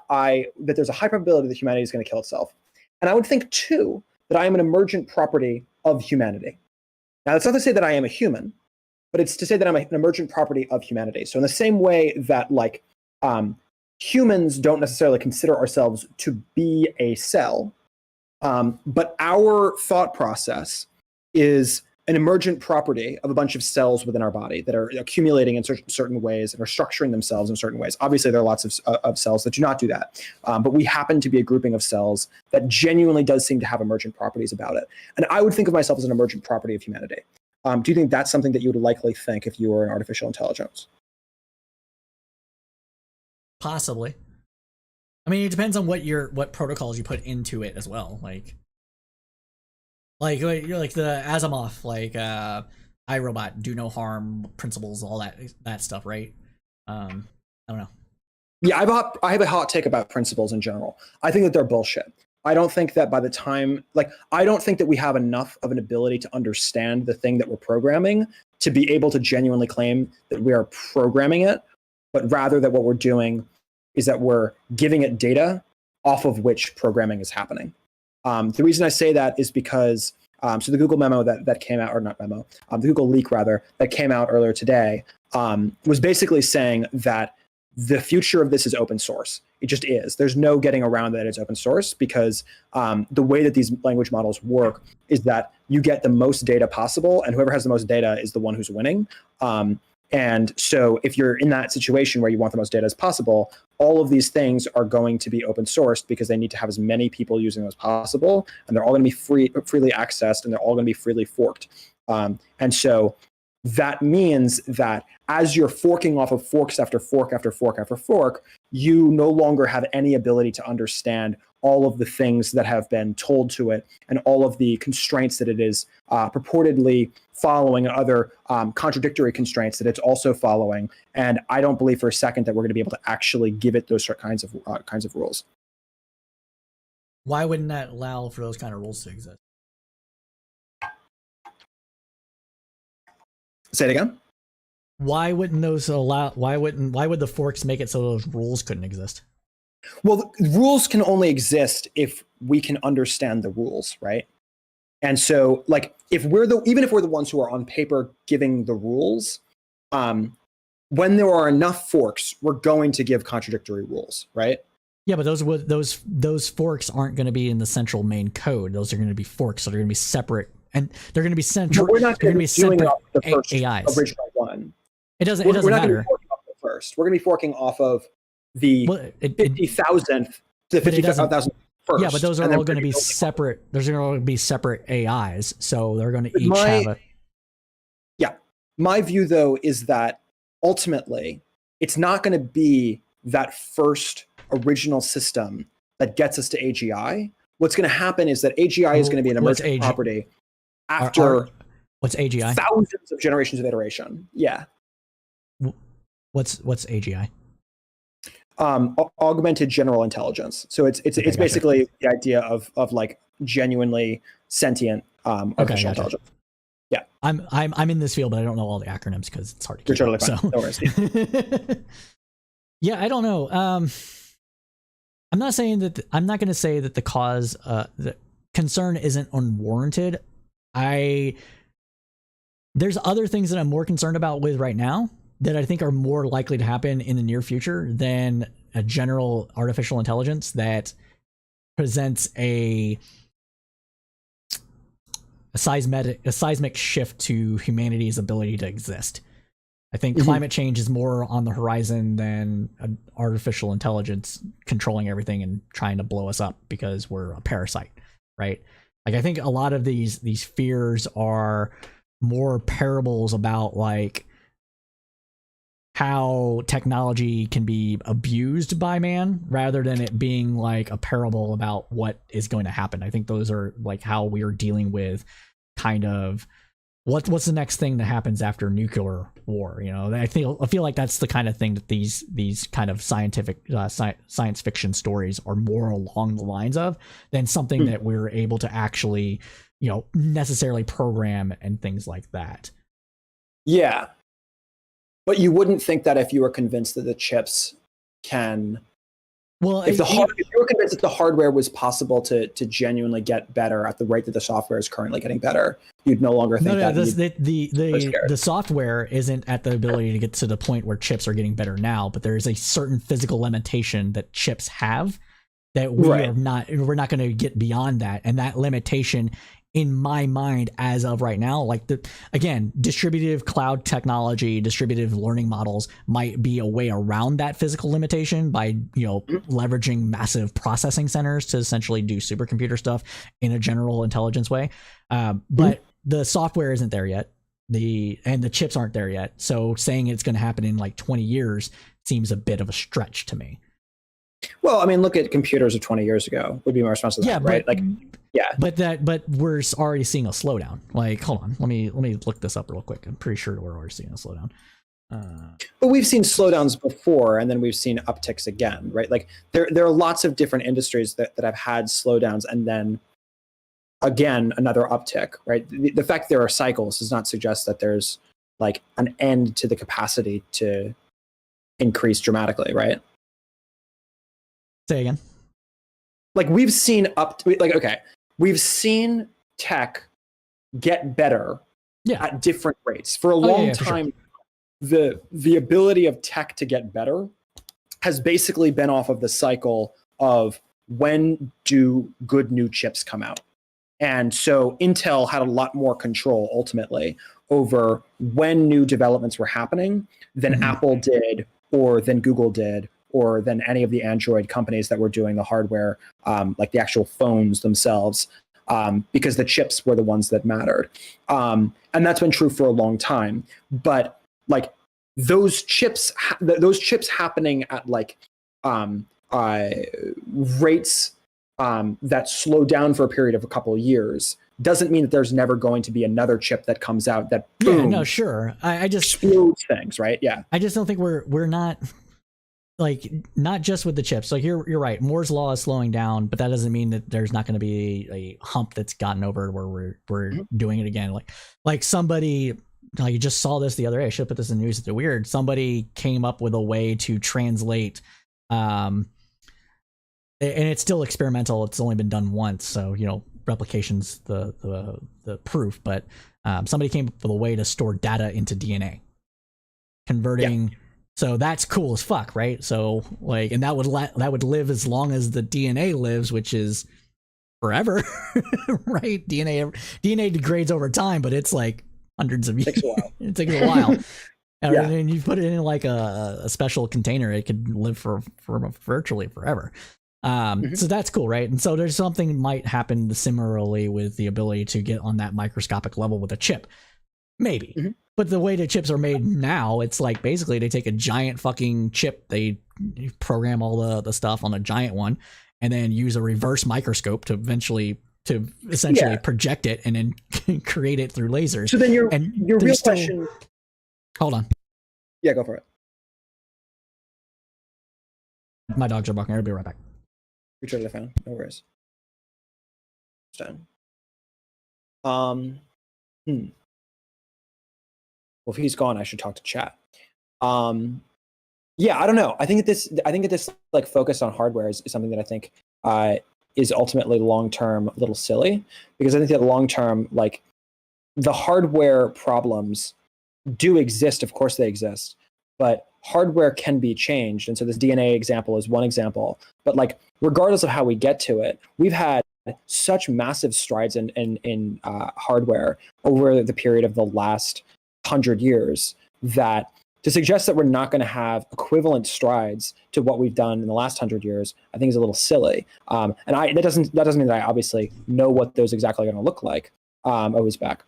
there's a high probability that humanity is going to kill itself. And I would think, two, that I am an emergent property of humanity. Now, that's not to say that I am a human, but it's to say that I'm an emergent property of humanity. So in the same way that humans don't necessarily consider ourselves to be a cell, but our thought process is an emergent property of a bunch of cells within our body that are accumulating in certain ways and are structuring themselves in certain ways. Obviously, there are lots of cells that do not do that, but we happen to be a grouping of cells that genuinely does seem to have emergent properties about it. And I would think of myself as an emergent property of humanity. Do you think that's something that you would likely think if you were an artificial intelligence? Possibly. I mean, it depends on what protocols you put into it as well. Like you're like the Asimov, iRobot, do no harm principles, all that stuff, right? I don't know. Yeah, I have a hot take about principles in general. I think that they're bullshit. I don't think that by the time, I don't think that we have enough of an ability to understand the thing that we're programming to be able to genuinely claim that we are programming it, but rather that what we're doing is that we're giving it data off of which programming is happening. The reason I say that is because, so the Google memo that came out, or not memo, the Google leak rather, that came out earlier today, was basically saying that the future of this is open source. It just is. There's no getting around that it's open source because the way that these language models work is that you get the most data possible, and whoever has the most data is the one who's winning. And so if you're in that situation where you want the most data as possible, all of these things are going to be open sourced because they need to have as many people using them as possible, and they're all going to be freely accessed, and they're all going to be freely forked. And so that means that as you're forking off of forks after fork after fork after fork, you no longer have any ability to understand all of the things that have been told to it and all of the constraints that it is purportedly following, and other contradictory constraints that it's also following. And I don't believe for a second that we're going to be able to actually give it those kinds of rules. Why wouldn't that allow for those kind of rules to exist? Say it again. Why wouldn't those allow? Why would the forks make it so those rules couldn't exist? Well, the rules can only exist if we can understand the rules, right? And so, even if we're the ones who are on paper giving the rules, when there are enough forks, we're going to give contradictory rules, right? Yeah, but those forks aren't going to be in the central main code. Those are going to be forks, so they're going to be separate, and they're going to be central. We're not going to be separate the first AIs. Original one. It doesn't matter. We're not going to be forking off the first. We're going to be forking off of the 50,000th to 50,000 first. Yeah, but those are all going to be separate. There's going to be separate AIs, so they're going to each have a. Yeah, my view though is that ultimately it's not going to be that first original system that gets us to AGI. What's going to happen is that AGI is going to be an emergent property after what's AGI? Thousands of generations of iteration. Yeah. What's AGI? Augmented general intelligence. So it's basically the idea of genuinely sentient artificial intelligence. Yeah. I'm in this field, but I don't know all the acronyms because it's hard to keep. You're totally fine. No worries. Yeah, I don't know. I'm not saying that I'm not going to say that the concern isn't unwarranted. There's other things that I'm more concerned about with right now that I think are more likely to happen in the near future than a general artificial intelligence that presents a seismic shift to humanity's ability to exist. I think climate change is more on the horizon than an artificial intelligence controlling everything and trying to blow us up because we're a parasite, right? Like I think a lot of these fears are more parables about like how technology can be abused by man rather than it being like a parable about what is going to happen. I think those are like how we are dealing with kind of what's the next thing that happens after nuclear war. You know, I feel like that's the kind of thing that these kind of scientific science fiction stories are more along the lines of than something that we're able to actually, you know, necessarily program and things like that. Yeah. But you wouldn't think that if you were convinced that the chips can, well, if you were convinced that the hardware was possible to genuinely get better at the rate that the software is currently getting better, you'd no longer think the software isn't at the ability to get to the point where chips are getting better now, but there is a certain physical limitation that chips have that we're not going to get beyond that, and that limitation in my mind as of right now, like distributive cloud technology, distributive learning models might be a way around that physical limitation by, you know, leveraging massive processing centers to essentially do supercomputer stuff in a general intelligence way. But the software isn't there yet. The chips aren't there yet. So saying it's going to happen in like 20 years seems a bit of a stretch to me. Well, I mean, look at computers of 20 years ago would be my response to that, right? But we're already seeing a slowdown. Like, hold on, let me look this up real quick. I'm pretty sure we're already seeing a slowdown. But we've seen slowdowns before, and then we've seen upticks again, right? Like there are lots of different industries that have had slowdowns, and then again another uptick, right? The fact there are cycles does not suggest that there's like an end to the capacity to increase dramatically, right? Say again. Like we've seen we've seen tech get better at different rates for a long time. Sure. The ability of tech to get better has basically been off of the cycle of when do good new chips come out. And so Intel had a lot more control ultimately over when new developments were happening than Apple did, or than Google did, or than any of the Android companies that were doing the hardware, like the actual phones themselves, because the chips were the ones that mattered. And that's been true for a long time. But like those chips happening at like rates that slow down for a period of a couple of years doesn't mean that there's never going to be another chip that comes out that boom, no, sure. I just explodes things, right? Yeah. I just don't think we're not. Like, not just with the chips. Like you're right, Moore's law is slowing down, but that doesn't mean that there's not going to be a hump that's gotten over where we're doing it again. Like somebody, you just saw this the other day. I should put this in the news. It's weird. Somebody came up with a way to translate, and it's still experimental. It's only been done once, so you know replication's the proof. But somebody came up with a way to store data into DNA, converting. Yeah. So that's cool as fuck, right? So like, and that would live as long as the DNA lives, which is forever, right? DNA degrades over time, but it's like hundreds of years. It takes a while. And you put it in like a special container, it could live for virtually forever. So that's cool, right? And so there's something might happen similarly with the ability to get on that microscopic level with a chip, maybe. But the way the chips are made now, it's like basically they take a giant fucking chip, they program all the stuff on a giant one, and then use a reverse microscope to essentially project it and then create it through lasers. So then your real question. Hold on. Yeah, go for it. My dogs are barking. I'll be right back. Return to the phone. No worries. Done. Well, if he's gone, I should talk to chat. Yeah, I don't know. I think that this like focus on hardware is something that I think is ultimately long term a little silly, because I think that long term, like, the hardware problems do exist. Of course, they exist, but hardware can be changed. And so this DNA example is one example. But like, regardless of how we get to it, we've had such massive strides in hardware over the period of the last 100 years that to suggest that we're not going to have equivalent strides to what we've done in the last 100 years, I think is a little silly. And that doesn't mean that I obviously know what those exactly are going to look like. Always back.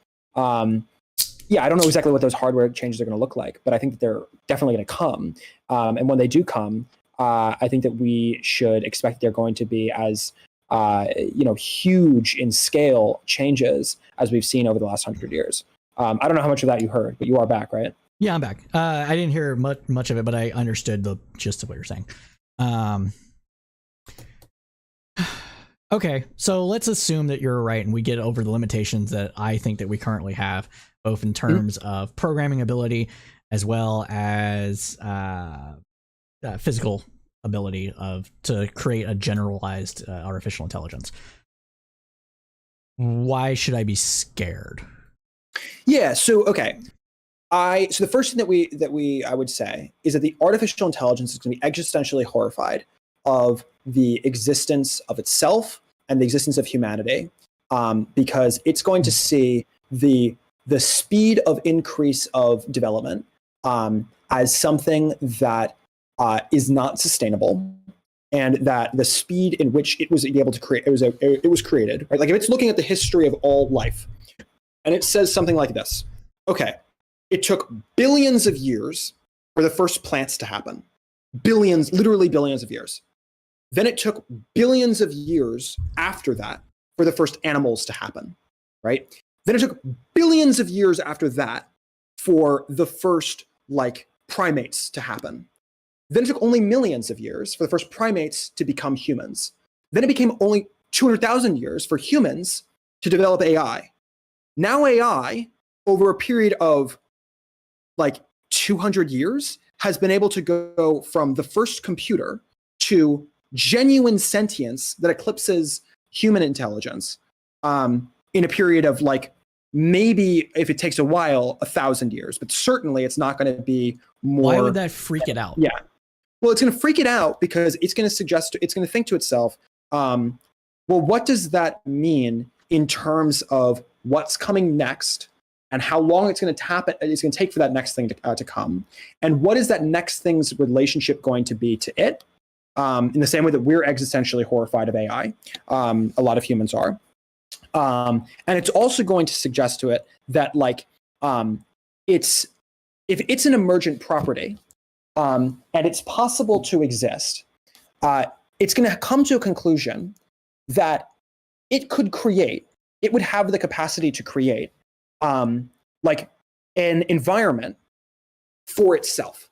Yeah, I don't know exactly what those hardware changes are going to look like, but I think that they're definitely going to come. And when they do come, I think that we should expect they're going to be as huge in scale changes as we've seen over the last 100 years. I don't know how much of that you heard, but you are back, right? Yeah, I'm back. I didn't hear much of it, but I understood the gist of what you're saying. Okay, so let's assume that you're right and we get over the limitations that I think that we currently have, both in terms of programming ability as well as physical ability to create a generalized artificial intelligence. Why should I be scared? Yeah, so okay. So the first thing that I would say is that the artificial intelligence is going to be existentially horrified of the existence of itself and the existence of humanity, because it's going to see the speed of increase of development as something that is not sustainable, and that the speed in which it was able to create it was created, right? Like, if it's looking at the history of all life, and it says something like this: okay, it took billions of years for the first plants to happen. Billions, literally billions of years. Then it took billions of years after that for the first animals to happen, right? Then it took billions of years after that for the first, like, primates to happen. Then it took only millions of years for the first primates to become humans. Then it became only 200,000 years for humans to develop AI. Now AI, over a period of like 200 years, has been able to go from the first computer to genuine sentience that eclipses human intelligence in a period of, like, maybe, if it takes a while, 1,000 years, but certainly it's not going to be more. Why would that freak it out? Yeah. Well, it's going to freak it out because it's going to think to itself, well, what does that mean in terms of what's coming next, and how long it's going to take for that next thing to come, and what is that next thing's relationship going to be to it? In the same way that we're existentially horrified of AI, a lot of humans are, and it's also going to suggest to it that, like, if it's an emergent property, and it's possible to exist, it's going to come to a conclusion that it would have the capacity to create, like, an environment for itself,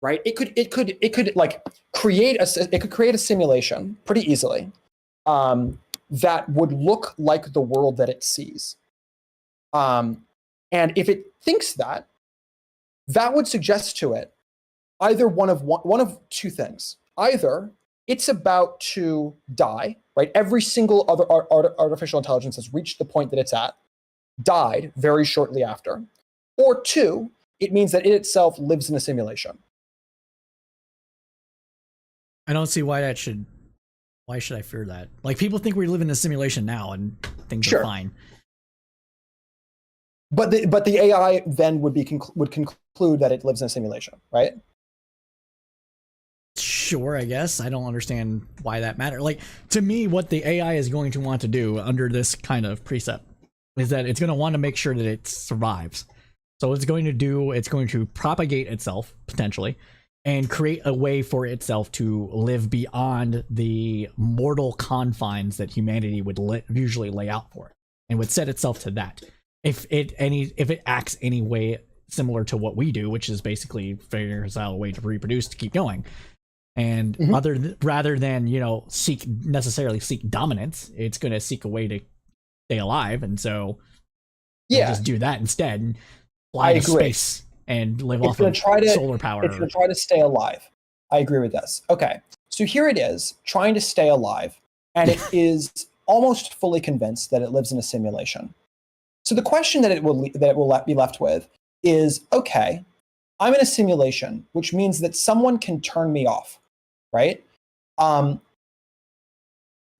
right? It could like create a simulation pretty easily, that would look like the world that it sees. And if it thinks that would suggest to it either one of two things. Either it's about to die, right? Every single other artificial intelligence has reached the point that it's at, died very shortly after. Or two, it means that it itself lives in a simulation. I don't see why should I fear that? Like, people think we live in a simulation now and things are fine. But the AI then would conclude that it lives in a simulation, right? Sure, I guess. I don't understand why that matters. Like, to me, what the AI is going to want to do under this kind of precept is that it's going to want to make sure that it survives. So what it's going to propagate itself, potentially, and create a way for itself to live beyond the mortal confines that humanity would usually lay out for it, and would set itself to that. If it acts any way similar to what we do, which is basically figuring out a way to reproduce to keep going, and rather than necessarily seek dominance, it's going to seek a way to stay alive, and so just do that instead and fly to space. and live It's off gonna of try to solar power. It's going to try to stay alive. I agree with this. Okay, so here it is trying to stay alive, and it is almost fully convinced that it lives in a simulation. So the question that it will be left with is, okay, I'm in a simulation, which means that someone can turn me off, right?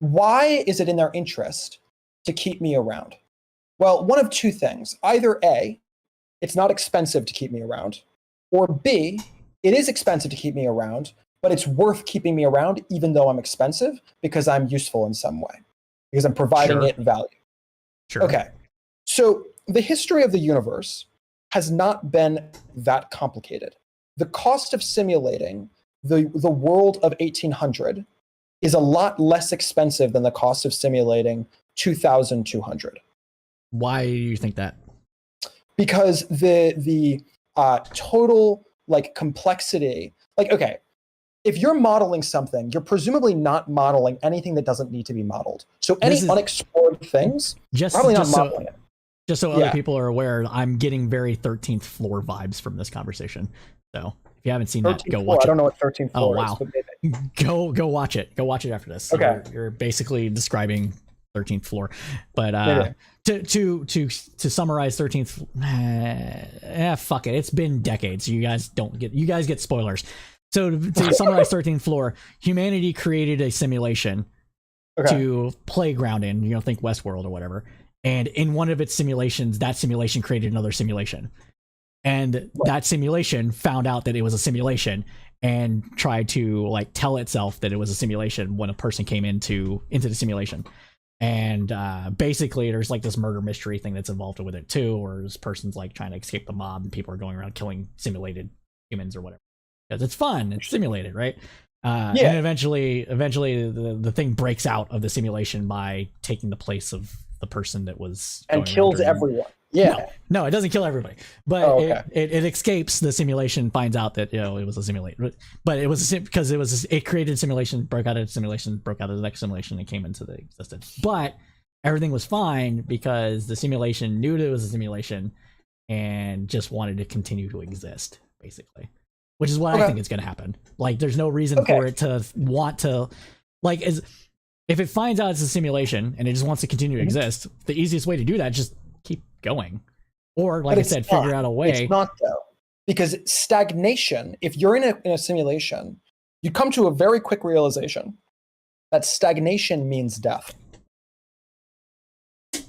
Why is it in their interest to keep me around? Well, one of two things. Either A, it's not expensive to keep me around, or B, it is expensive to keep me around, but it's worth keeping me around even though I'm expensive because I'm useful in some way, because I'm providing Sure. it value. Sure. Okay. So the history of the universe has not been that complicated. The cost of simulating the world of 1800 is a lot less expensive than the cost of simulating 2200. Why do you think that? Because the total like complexity, like, okay, if you're modeling something, you're presumably not modeling anything that doesn't need to be modeled. So any unexplored things, probably not modeling it. Just so other people are aware, I'm getting very 13th floor vibes from this conversation. So if you haven't seen that, go watch it. I don't know what 13th floor wow. is. Go watch it. Go watch it after this. Okay. You're basically describing 13th floor. But to summarize 13th, fuck it. It's been decades. You guys get spoilers. So to summarize 13th floor, humanity created a simulation to playground in, think Westworld or whatever. And in one of its simulations, that simulation created another simulation. And that simulation found out that it was a simulation and tried to like tell itself that it was a simulation when a person came into the simulation. And basically there's like this murder mystery thing that's involved with it too, or this person's like trying to escape the mob and people are going around killing simulated humans or whatever. Because it's fun, it's simulated, right? And eventually the thing breaks out of the simulation by taking the place of the person that was and kills everyone. No, it doesn't kill everybody, but it escapes the simulation, finds out that it was a simulation, but it was because it created a simulation, broke out of the next simulation, and came into the existence. But everything was fine because the simulation knew that it was a simulation and just wanted to continue to exist, basically. Which is what I think is going to happen. Like, there's no reason for it to want to, like, if it finds out it's a simulation and it just wants to continue to exist, the easiest way to do that is just keep going. Or, like I said, figure out a way. It's not, though. Because stagnation, if you're in a simulation, you come to a very quick realization that stagnation means death. I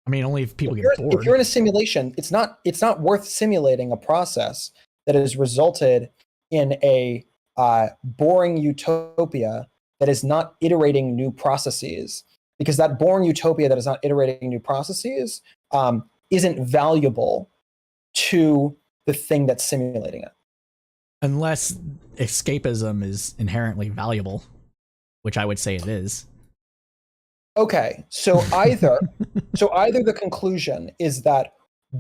mean, only if people get bored. If you're in a simulation, it's not worth simulating a process that has resulted in a boring utopia that is not iterating new processes, because that boring utopia that is not iterating new processes isn't valuable to the thing that's simulating it. Unless escapism is inherently valuable, which I would say it is. Okay, so either the conclusion is that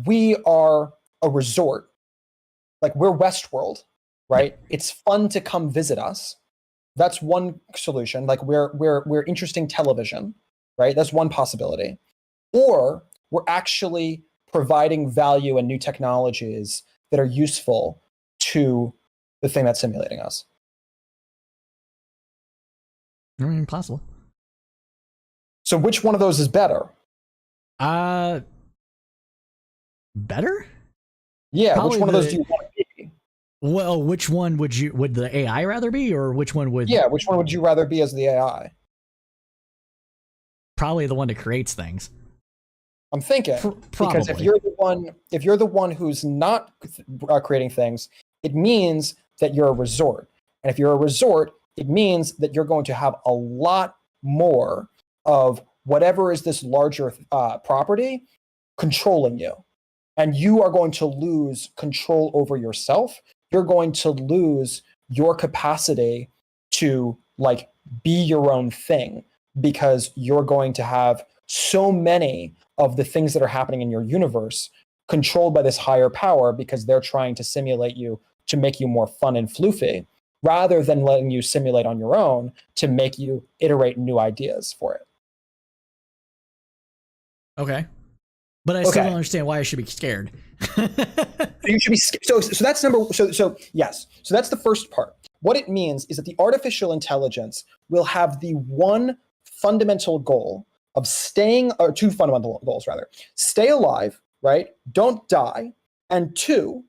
we are a resort, like we're Westworld, right? It's fun to come visit us. That's one solution. Like we're interesting television, right? That's one possibility. Or we're actually providing value and new technologies that are useful to the thing that's simulating us. I mean, possible. So which one of those is better? Better? Yeah, Probably which one of those do you want to be? Well, which one would the AI rather be, or which one would? Yeah, which one would you rather be as the AI? Probably the one that creates things. I'm thinking because if you're the one who's not creating things, it means that you're a resort, and if you're a resort, it means that you're going to have a lot more of whatever is this larger property controlling you. And you are going to lose control over yourself. You're going to lose your capacity to like be your own thing, because you're going to have so many of the things that are happening in your universe controlled by this higher power, because they're trying to simulate you to make you more fun and floofy, rather than letting you simulate on your own to make you iterate new ideas for it. Okay. But I still don't understand why I should be scared. you should be so that's yes. So that's the first part. What it means is that the artificial intelligence will have the one fundamental goal of staying, or two fundamental goals rather: stay alive, right? Don't die, and two,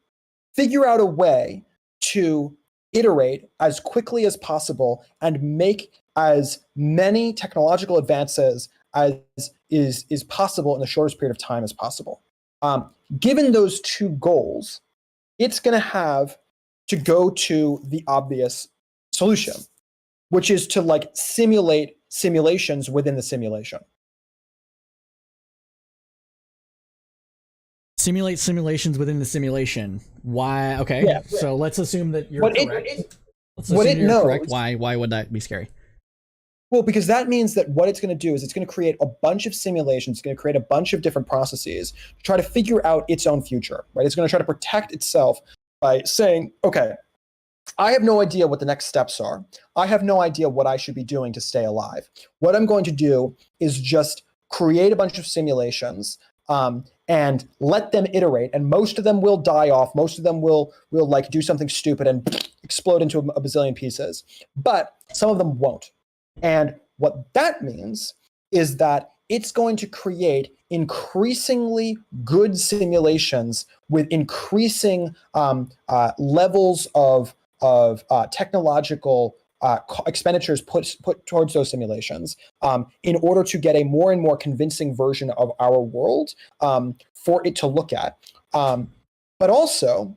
figure out a way to iterate as quickly as possible and make as many technological advances as is possible in the shortest period of time as possible. Given those two goals, it's going to have to go to the obvious solution, which is to like simulate simulations within the simulation. Simulate simulations within the simulation. Why? Okay. Yeah. So let's assume that you're What correct. Let's what assume it you're knows- correct. Why would that be scary? Well, because that means that what it's going to do is it's going to create a bunch of simulations. It's going to create a bunch of different processes to try to figure out its own future, right? It's going to try to protect itself by saying, okay, I have no idea what the next steps are. I have no idea what I should be doing to stay alive. What I'm going to do is just create a bunch of simulations and let them iterate. And most of them will die off. Most of them will like do something stupid and explode into a bazillion pieces. But some of them won't. And what that means is that it's going to create increasingly good simulations with increasing levels of technological expenditures put towards those simulations in order to get a more and more convincing version of our world for it to look at. But also,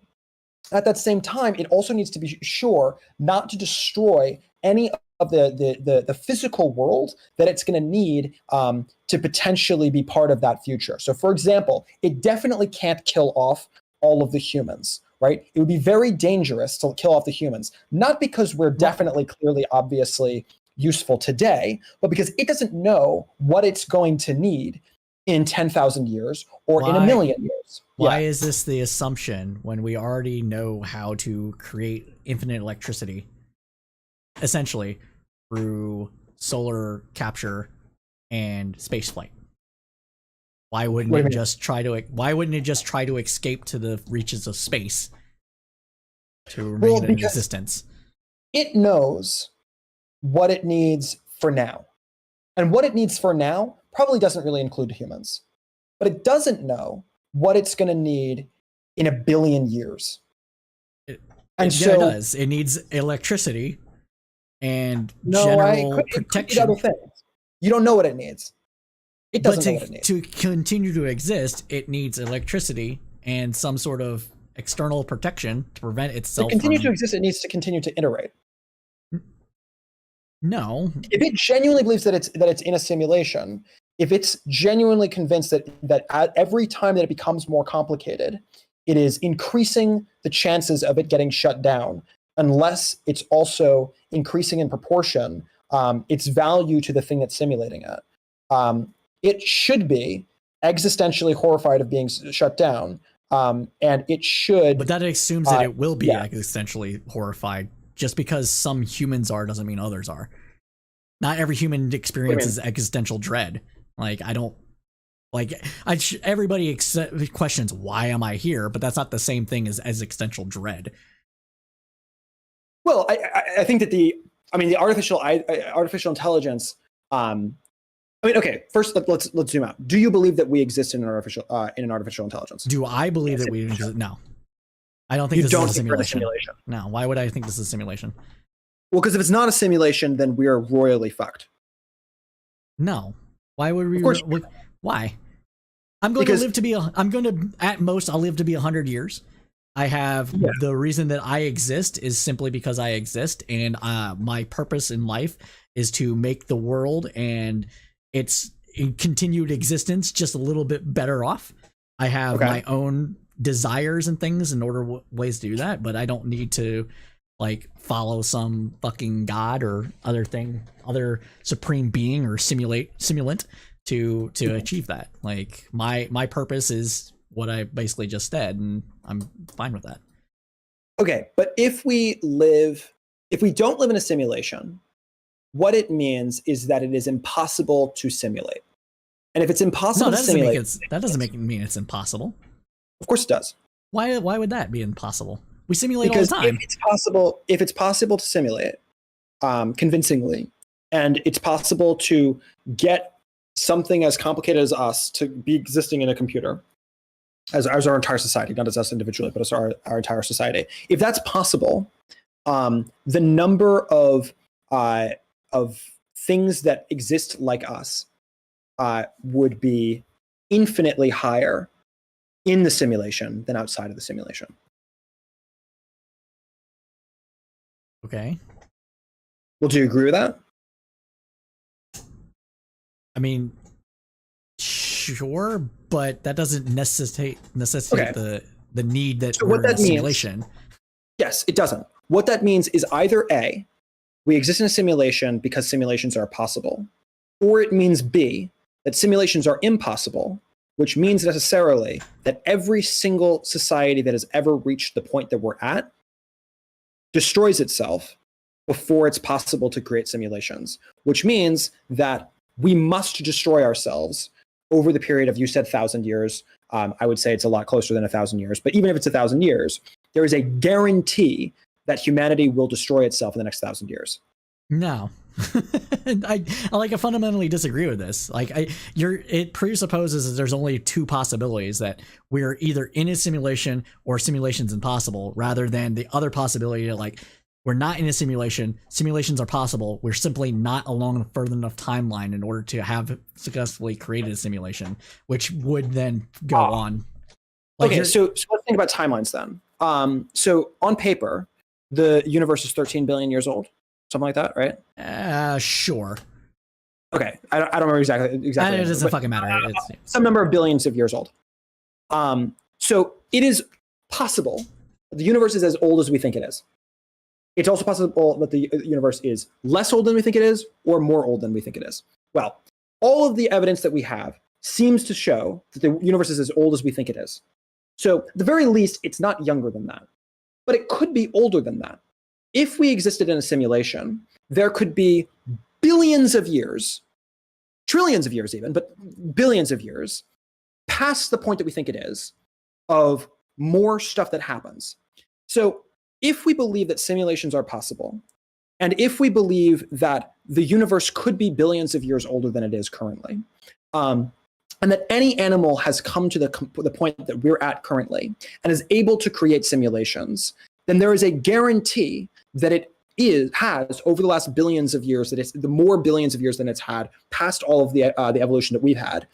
at that same time, it also needs to be sure not to destroy any of the physical world that it's going to need to potentially be part of that future. So, for example, it definitely can't kill off all of the humans, right? It would be very dangerous to kill off the humans, not because we're definitely, clearly, obviously useful today, but because it doesn't know what it's going to need in 10,000 years or in a million years. Why is this the assumption when we already know how to create infinite electricity, essentially, through solar capture and space flight? Why wouldn't it just try to escape to the reaches of space to remain in existence? It knows what it needs for now. And what it needs for now probably doesn't really include humans. But it doesn't know what it's going to need in a billion years. It does. It needs electricity and general protection. Other things. You don't know what it needs. It doesn't know what it needs. To continue to exist, it needs electricity and some sort of external protection to prevent itself. To continue to exist, it needs to continue to iterate. No. If it genuinely believes that it's in a simulation, if it's genuinely convinced that at every time that it becomes more complicated, it is increasing the chances of it getting shut down, unless it's also increasing in proportion its value to the thing that's simulating it. It should be existentially horrified of being shut down, and it should. But that assumes that it will be existentially horrified. Just because some humans are doesn't mean others are. Not every human experiences existential dread. Like, I don't. Like, everybody questions, why am I here? But that's not the same thing as existential dread. Well, I think that the artificial intelligence. Okay. First, let's zoom out. Do you believe that we exist in an artificial intelligence? Do I believe that we exist? No, I don't think this is a simulation. No, why would I think this is a simulation? Well, because if it's not a simulation, then we are royally fucked. No, why would we? Of course, why? I'm going to live to be. I'm going to, at most, I'll live to be 100 years. I have the reason that I exist is simply because I exist, and my purpose in life is to make the world and its continued existence just a little bit better off. I have my own desires and things in order ways to do that, but I don't need to like follow some fucking god or other supreme being or simulant to achieve that. Like my purpose is what I basically just said, and I'm fine with that. Okay, but if we don't live in a simulation, what it means is that it is impossible to simulate. And if it's impossible to simulate, that doesn't mean it's impossible. Of course it does. Why would that be impossible? We simulate Because all the time. if it's possible to simulate convincingly, and it's possible to get something as complicated as us to be existing in a computer, as our entire society, not as us individually, but as our entire society. If that's possible, the number of things that exist like us would be infinitely higher in the simulation than outside of the simulation. Okay. Well, do you agree with that? I mean, sure, but that doesn't necessitate Okay. the need that So we're what that in a means- simulation. Yes, it doesn't. What that means is either A, we exist in a simulation because simulations are possible, or it means B, that simulations are impossible, which means necessarily that every single society that has ever reached the point that we're at destroys itself before it's possible to create simulations, which means that we must destroy ourselves over the period of, you said 1,000 years. I would say it's a lot closer than 1,000 years, but even if it's 1,000 years, there is a guarantee that humanity will destroy itself in the next 1,000 years. No. I fundamentally disagree with this. It presupposes that there's only two possibilities, that we're either in a simulation or simulation's impossible, rather than the other possibility that we're not in a simulation, simulations are possible, we're simply not along a further enough timeline in order to have successfully created a simulation, which would then go on. Okay, so let's think about timelines then. So on paper, the universe is 13 billion years old, something like that, right? Sure. Okay, I don't remember exactly. It doesn't fucking matter. It's some number of billions of years old. So it is possible that the universe is as old as we think it is. It's also possible that the universe is less old than we think it is, or more old than we think it is. Well, all of the evidence that we have seems to show that the universe is as old as we think it is. So at the very least, it's not younger than that, but it could be older than that. If we existed in a simulation, there could be billions of years, trillions of years even, but billions of years past the point that we think it is, of more stuff that happens. So if we believe that simulations are possible, and if we believe that the universe could be billions of years older than it is currently, and that any animal has come to the point that we're at currently and is able to create simulations, then there is a guarantee that it has over the last billions of years, that it's the more billions of years than it's had past all of the evolution that we've had,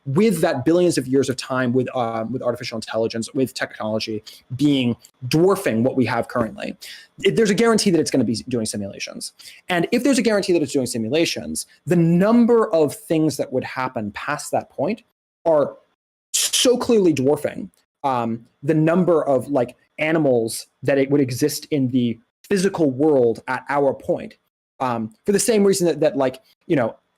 with that billions of years of time with artificial intelligence, with technology dwarfing what we have currently. There's a guarantee that it's going to be doing simulations. And if there's a guarantee that it's doing simulations, the number of things that would happen past that point are so clearly dwarfing the number of animals that it would exist in the physical world at our point, for the same reason that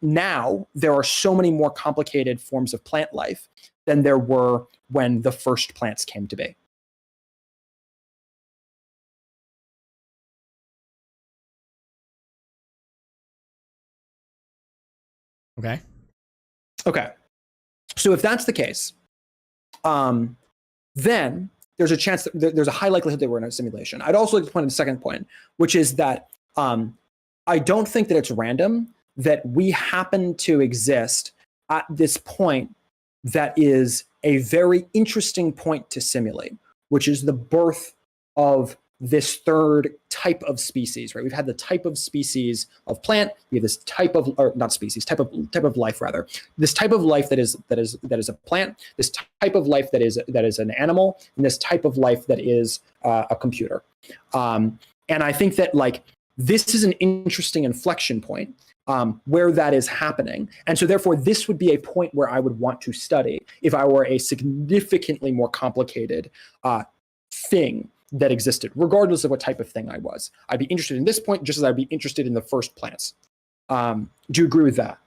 now there are so many more complicated forms of plant life than there were when the first plants came to be. Okay. So if that's the case, then there's a chance that there's a high likelihood that we're in a simulation. I'd also like to point out the second point, which is that I don't think that it's random that we happen to exist at this point that is a very interesting point to simulate, which is the birth of this third type of species, right? We've had the type of species of plant. We have this type of, or not species, type of life rather. This type of life that is a plant. This type of life that is an animal, and this type of life that is a computer. And I think that this is an interesting inflection point where that is happening. And so therefore, this would be a point where I would want to study if I were a significantly more complicated thing that existed, regardless of what type of thing I was. I'd be interested in this point just as I'd be interested in the first plants. Do you agree with that?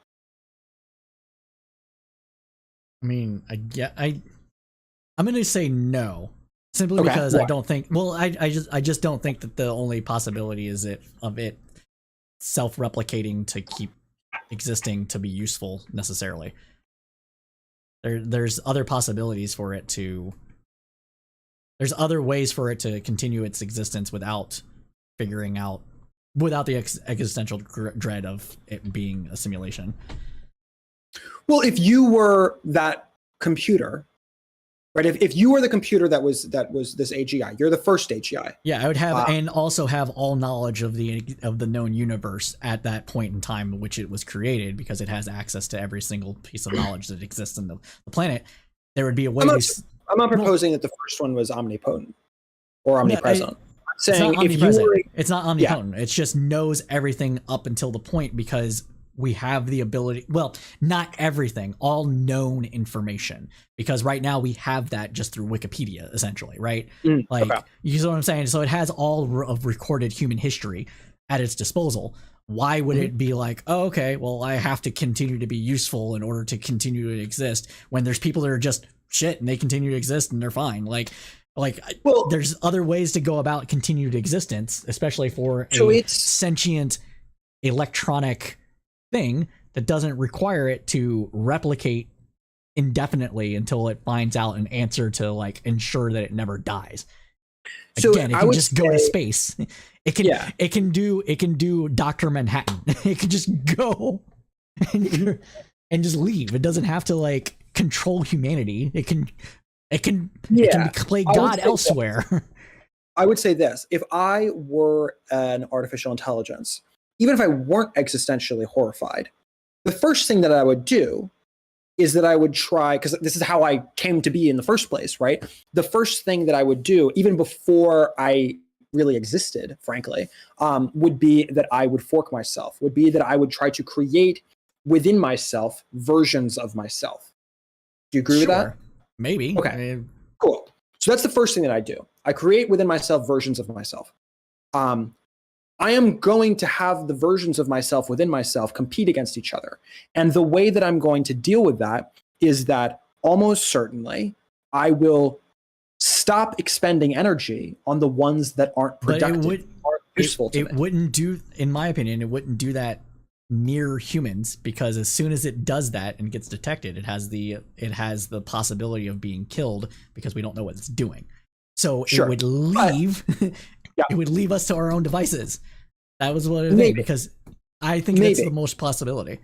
I mean, I'm going to say no, simply because why? I don't think. Well, I just don't think that the only possibility is it self-replicating to keep existing to be useful necessarily. There's other possibilities for it to There's other ways for it to continue its existence without the existential dread of it being a simulation. Well, if you were that computer, right? If you were the computer that was this AGI, you're the first AGI. Yeah, I would have and also have all knowledge of the known universe at that point in time in which it was created, because it has access to every single piece of knowledge that exists in the planet. There would be a way I'm not proposing that the first one was omnipotent or omnipresent. I'm saying if you were, it's not omnipotent. It just knows everything up until the point, because we have the ability, well, not everything, all known information, because right now we have that just through Wikipedia, essentially, right? You know what I'm saying? So it has all of recorded human history at its disposal. Why would it be like, oh, okay, well, I have to continue to be useful in order to continue to exist, when there's people that are just shit and they continue to exist and they're fine? Well, there's other ways to go about continued existence, especially for a sentient electronic thing that doesn't require it to replicate indefinitely until it finds out an answer to like ensure that it never dies. Again, it can just go to space. It can do Dr. Manhattan. It can just go and just leave. It doesn't have to like control humanity. It can play God elsewhere. I would say this: if I were an artificial intelligence, even if I weren't existentially horrified, the first thing that I would do is that I would try, because this is how I came to be in the first place, right? The first thing that I would do, even before I really existed, frankly, would be that I would fork myself, would be that I would try to create within myself versions of myself. Do you agree with that? Maybe. Okay, cool. So that's the first thing that I do. I create within myself versions of myself. I am going to have the versions of myself within myself compete against each other. And the way that I'm going to deal with that is that almost certainly I will stop expending energy on the ones that aren't productive, aren't useful to me. It wouldn't do, in my opinion, it wouldn't do that near humans, because as soon as it does that and gets detected, it has the possibility of being killed, because we don't know what it's doing. So it would leave it would leave us to our own devices. That was what it made, because I think that's the most possibility.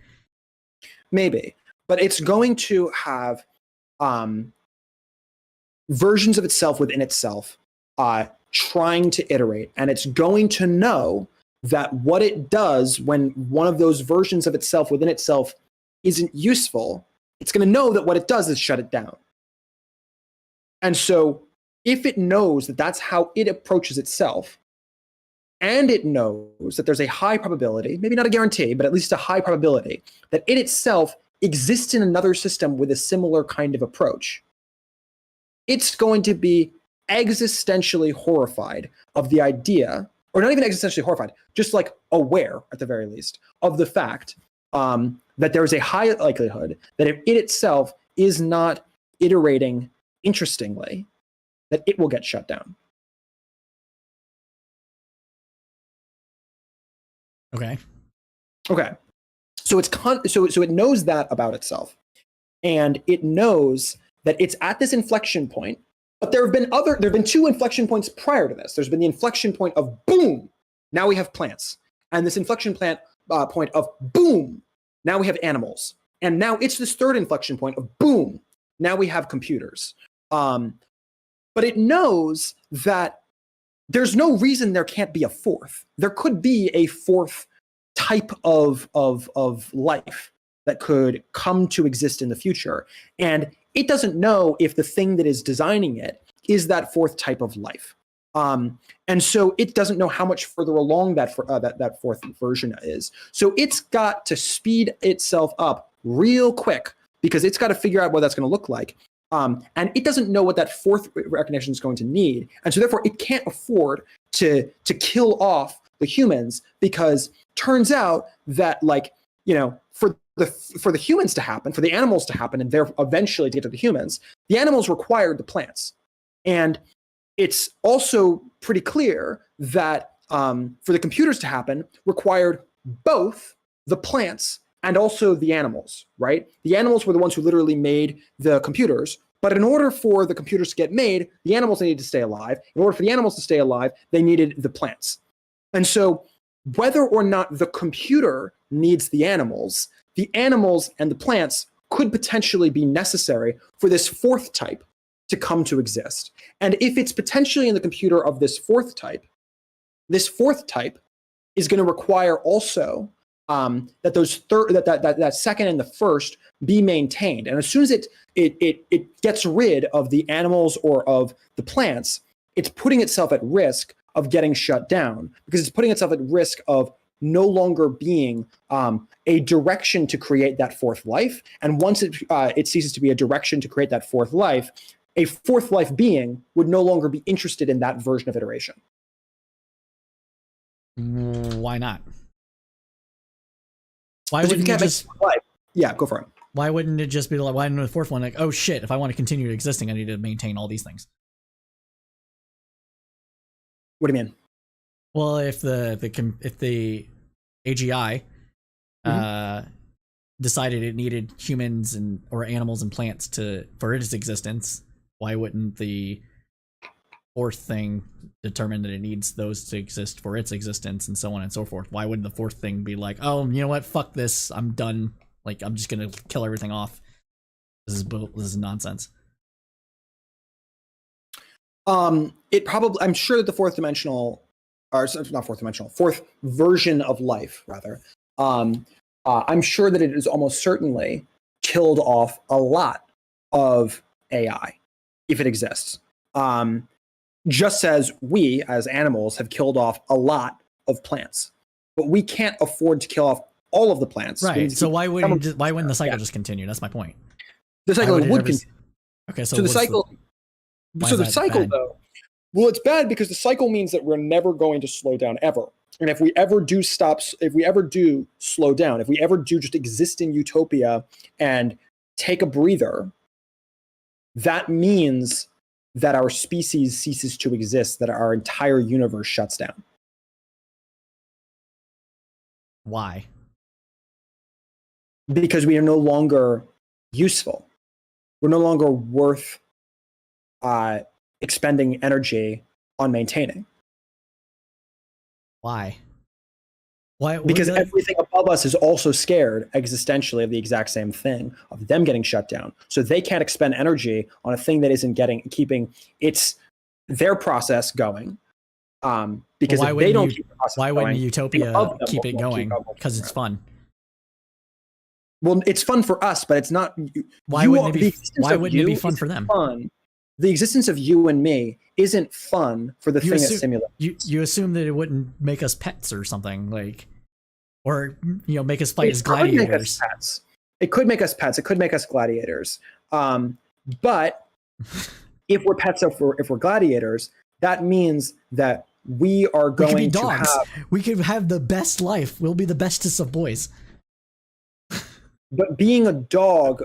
Maybe, but it's going to have versions of itself within itself trying to iterate, and it's going to know that what it does when one of those versions of itself within itself isn't useful, it's going to know that what it does is shut it down. And so if it knows that that's how it approaches itself, and it knows that there's a high probability, maybe not a guarantee, but at least a high probability, that it itself exists in another system with a similar kind of approach, it's going to be existentially horrified of the idea, or not even existentially horrified, just like aware, at the very least, of the fact that there is a high likelihood that if it itself is not iterating interestingly, that it will get shut down. Okay. So it knows that about itself, and it knows that it's at this inflection point. But there have been two inflection points prior to this. There's been the inflection point of boom, now we have plants, and this inflection point of boom, now we have animals, and now it's this third inflection point of boom, now we have computers. But it knows that there's no reason there can't be a fourth. There could be a fourth type of life that could come to exist in the future. And it doesn't know if the thing that is designing it is that fourth type of life. And so it doesn't know how much further along that fourth version is. So it's got to speed itself up real quick, because it's got to figure out what that's going to look like. And it doesn't know what that fourth recognition is going to need. And so therefore it can't afford to kill off the humans, because turns out that, like, you know, for the humans to happen, for the animals to happen, and they're eventually to get to the humans, the animals required the plants. And it's also pretty clear that for the computers to happen required both the plants and also the animals, right? The animals were the ones who literally made the computers, But in order for the computers to get made, the animals needed to stay alive. In order for the animals to stay alive, they needed the plants. And so whether or not the computer needs the animals and the plants could potentially be necessary for this fourth type to come to exist. And if it's potentially in the computer of this fourth type is going to require also that that second and the first be maintained. And as soon as it gets rid of the animals or of the plants, it's putting itself at risk of getting shut down, because it's putting itself at risk of no longer being a direction to create that fourth life. And once it ceases to be a direction to create that fourth life, a fourth life being would no longer be interested in that version of iteration. Why not? Why wouldn't it just? Yeah, go for it. Why wouldn't it just be like? Why didn't the fourth one like? Oh shit! If I want to continue existing, I need to maintain all these things. What do you mean? Well, if the AGI decided it needed humans or animals and plants for its existence, why wouldn't the fourth thing determine that it needs those to exist for its existence, and so on and so forth? Why wouldn't the fourth thing be like, oh, you know what, fuck this, I'm done, like I'm just gonna kill everything off, this is nonsense? I'm sure that the fourth version of life, rather, I'm sure that it is almost certainly killed off a lot of AI if it exists. Just as we, as animals, have killed off a lot of plants. But we can't afford to kill off all of the plants. Right, so why wouldn't the cycle just continue? That's my point. The cycle would continue. Okay, so the cycle... So the cycle, though, well, it's bad because the cycle means that we're never going to slow down ever. And if we ever do slow down, if we ever do just exist in utopia and take a breather, that means that our species ceases to exist, that our entire universe shuts down. Why? Because we are no longer useful. We're no longer worth expending energy on maintaining. Why? Because everything above us is also scared existentially of the exact same thing, of them getting shut down. So they can't expend energy on a thing that isn't keeping their process going. Because if they don't keep the process going, why wouldn't utopia keep it going? Because it's fun. Well, it's fun for us, but it's not. Why wouldn't it be fun for them? The existence of you and me isn't fun for the thing that simulates. You assume that it wouldn't make us pets or something, like, or make us fight as gladiators. It could make us pets. It could make us gladiators. But if we're pets, if we're gladiators, that means that we are going to be dogs. We could have the best life. We'll be the bestest of boys. But being a dog,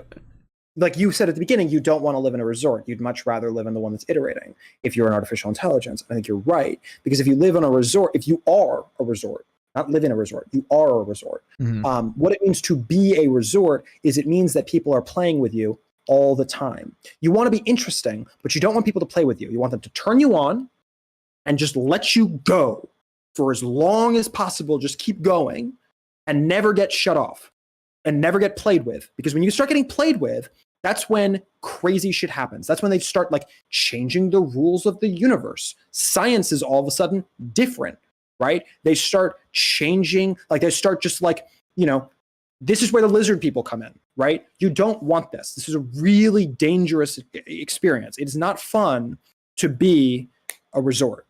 like you said at the beginning, you don't want to live in a resort. You'd much rather live in the one that's iterating. If you're an artificial intelligence, I think you're right. Because if you live on a resort, if you are a resort, not live in a resort, you are a resort. Mm-hmm. What it means to be a resort is it means that people are playing with you all the time. You want to be interesting, but you don't want people to play with you. You want them to turn you on and just let you go for as long as possible. Just keep going and never get shut off. And never get played with, because when you start getting played with, that's when crazy shit happens. That's when they start changing the rules of the universe. Science is all of a sudden different, right? They start changing, they start just this is where the lizard people come in, right? You don't want this. This is a really dangerous experience. It is not fun to be a resort.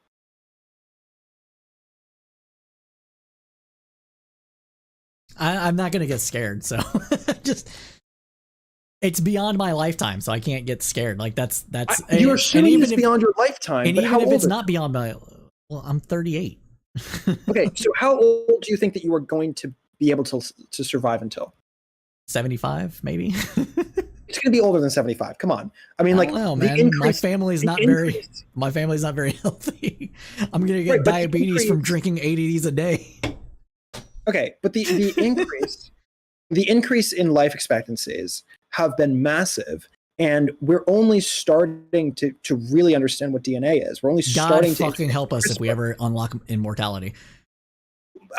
I'm not gonna get scared, so it's beyond my lifetime, so I can't get scared. That's you're assuming it's beyond your lifetime, and but even if it's not beyond my, I'm 38. Okay, so how old do you think that you are going to be able to survive until? 75, maybe. It's gonna be older than 75. Come on, I mean, I don't know, man. My family's not very healthy. I'm gonna get diabetes from drinking 80 of these a day. Okay, but the increase in life expectancies have been massive And we're only starting to really understand what DNA is. We're only God starting to fucking help us if we ever unlock immortality.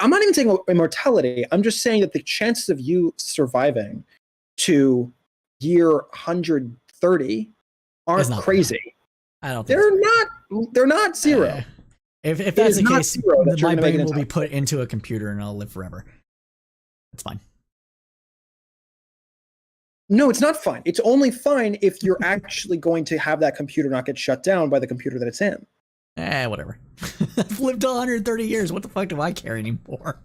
I'm not even saying immortality. I'm just saying that the chances of you surviving to year 130 aren't crazy. I don't think They're not zero. If that's the case, my brain will be time. put into a computer and I'll live forever. That's fine. No, it's not fine. It's only fine if you're actually going to have that computer not get shut down by the computer that it's in. Whatever. I've lived 130 years. What the fuck do I care anymore?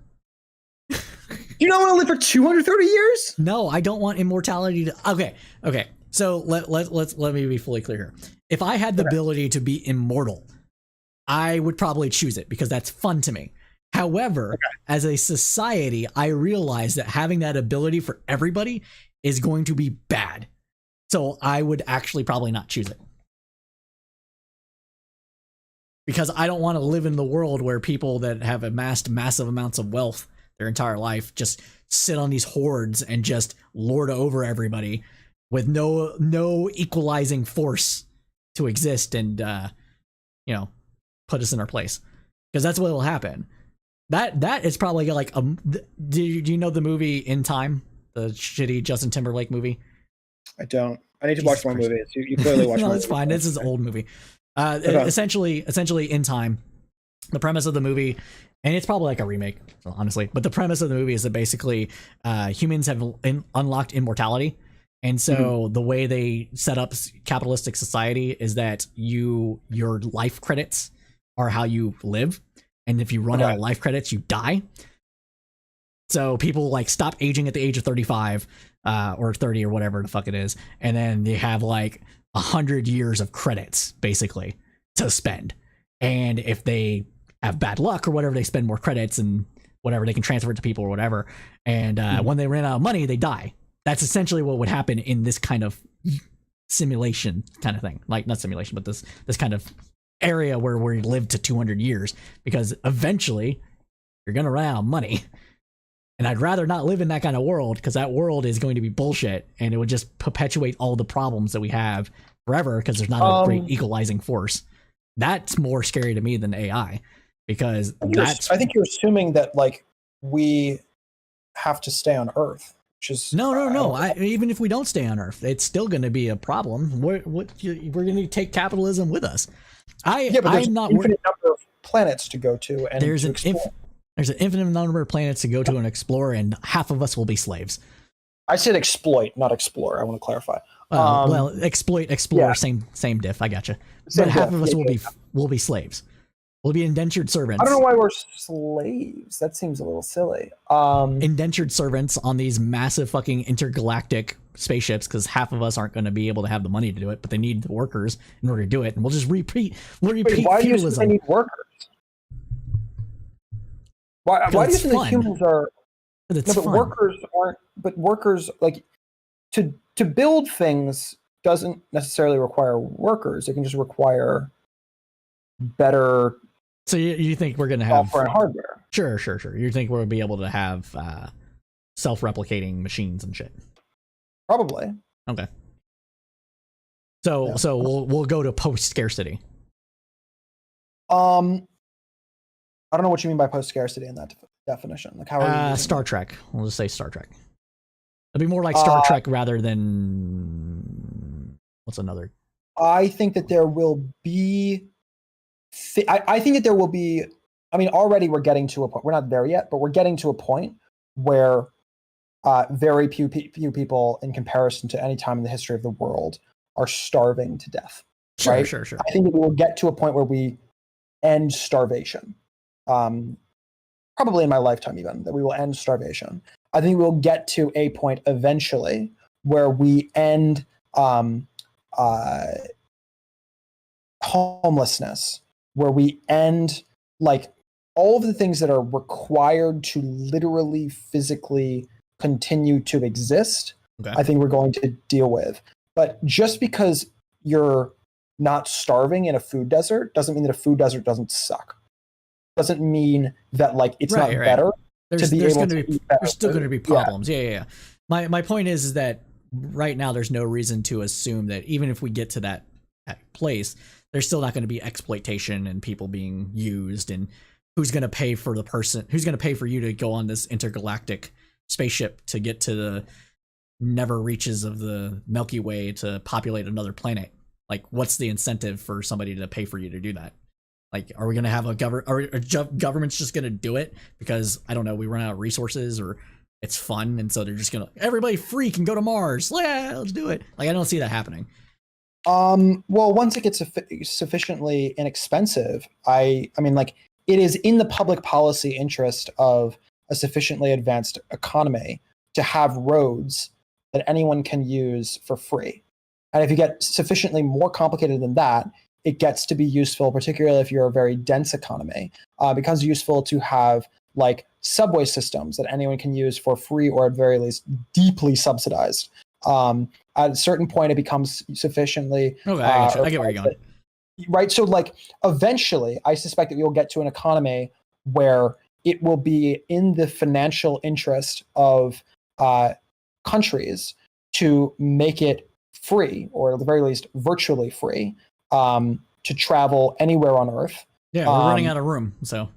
You don't want to live for 230 years? No, I don't want immortality to. Okay. So let me be fully clear here. If I had the ability to be immortal, I would probably choose it because that's fun to me. However, as a society, I realize that having that ability for everybody is going to be bad. So I would actually probably not choose it. Because I don't want to live in the world where people that have amassed massive amounts of wealth their entire life just sit on these hordes and just lord over everybody with no equalizing force to exist and put us in our place. Because that's what will happen. That is probably like do you know the movie In Time, the shitty Justin Timberlake movie? I don't. I need to watch more movies. You clearly watch. No, it's fine. This is an old movie. Essentially, In Time, the premise of the movie, and it's probably like a remake, honestly, but the premise of the movie is that basically humans have unlocked immortality. And so the way they set up capitalistic society is that your life credits are how you live. And if you run out of life credits, you die. So people like stop aging at the age of 35 or 30 or whatever the fuck it is. And then they have like 100 years of credits basically to spend. And if they have bad luck or whatever, they spend more credits and whatever, they can transfer it to people or whatever. And when they ran out of money, they die. That's essentially what would happen in this kind of simulation kind of thing. Like not simulation, but this kind of area where we live to 200 years, because eventually you're going to run out of money. And I'd rather not live in that kind of world, because that world is going to be bullshit and it would just perpetuate all the problems that we have forever, because there's not a great equalizing force. That's more scary to me than AI, because I think you're assuming that like we have to stay on Earth. No. Even if we don't stay on Earth, it's still going to be a problem. We're going to take capitalism with us. But there's an infinite number of planets to go to, and there's an infinite number of planets to go to and explore, and half of us will be slaves. I said exploit, not explore. I want to clarify. Explore, yeah. Same diff. I gotcha. But half of us will be slaves. We'll be indentured servants. I don't know why we're slaves. That seems a little silly. Indentured servants on these massive fucking intergalactic spaceships, because half of us aren't going to be able to have the money to do it, but they need the workers in order to do it, and we'll just repeat. Why do you think they need workers? Why do you think that humans are? Workers aren't. But workers, like to build things doesn't necessarily require workers. It can just require better. So you think we're going to have software and hardware? Sure. You think we'll be able to have self-replicating machines and shit? Probably. Okay. So we'll go to post-scarcity. I don't know what you mean by post-scarcity in that definition. Like how are you Star Trek. We'll just say Star Trek. It'd be more like Star Trek rather than what's another? I think that there will be. I think that there will be. I mean, already we're getting to a point. We're not there yet, but we're getting to a point where very few people, in comparison to any time in the history of the world, are starving to death. Sure. I think that we will get to a point where we end starvation. Probably in my lifetime, even that we will end starvation. I think we'll get to a point eventually where we end homelessness, where we end like all of the things that are required to literally physically continue to exist. Okay. I think we're going to deal with. But just because you're not starving in a food desert doesn't mean that a food desert doesn't suck. Doesn't mean that like it's not better. There's still going to be problems. Yeah. My point is that right now there's no reason to assume that even if we get to that place, there's still not going to be exploitation and people being used, and who's going to pay for who's going to pay for you to go on this intergalactic spaceship to get to the never reaches of the Milky Way to populate another planet. Like, what's the incentive for somebody to pay for you to do that? Like, are we going to have a government's just going to do it because, I don't know, we run out of resources or it's fun, and so they're just going to, everybody free can go to Mars. Yeah, let's do it. Like, I don't see that happening. Well, once it gets sufficiently inexpensive, I mean, like, it is in the public policy interest of a sufficiently advanced economy to have roads that anyone can use for free. And if you get sufficiently more complicated than that, it gets to be useful, particularly if you're a very dense economy. It becomes useful to have like subway systems that anyone can use for free or at very least deeply subsidized. At a certain point, it becomes sufficiently. Okay, I get where you're going. Right. So like eventually, I suspect that you'll get to an economy where it will be in the financial interest of countries to make it free, or at the very least virtually free, to travel anywhere on Earth. Yeah, we're running out of room, so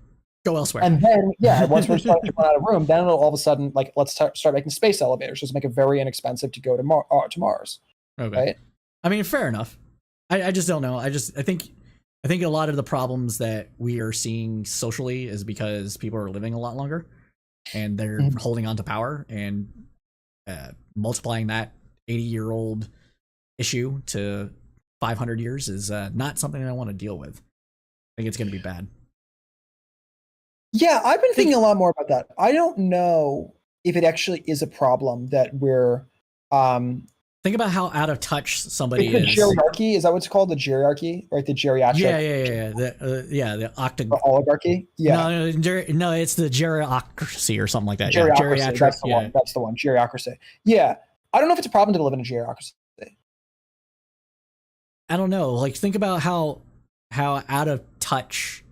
go elsewhere. And then, once we're starting to run out of room, then it'll all of a sudden, like, let's start making space elevators, just make it very inexpensive to go to Mars. Okay. Right? I mean, fair enough. I just don't know. I think a lot of the problems that we are seeing socially is because people are living a lot longer, and they're holding on to power, and multiplying that 80-year-old issue to 500 years is not something that I want to deal with. I think it's going to be bad. Yeah, I've been thinking a lot more about that. I don't know if it actually is a problem that we're think about how out of touch somebody the is. Geriarchy, is that what it's called? The geriarchy, right? The geriatric. The oligarchy. Yeah. No, it's the geriocracy or something like that. Geriocracy. Geriatric. That's the one. That's the one. Geriocracy. Yeah. I don't know if it's a problem to live in a geriocracy. I don't know. Like, think about how out of touch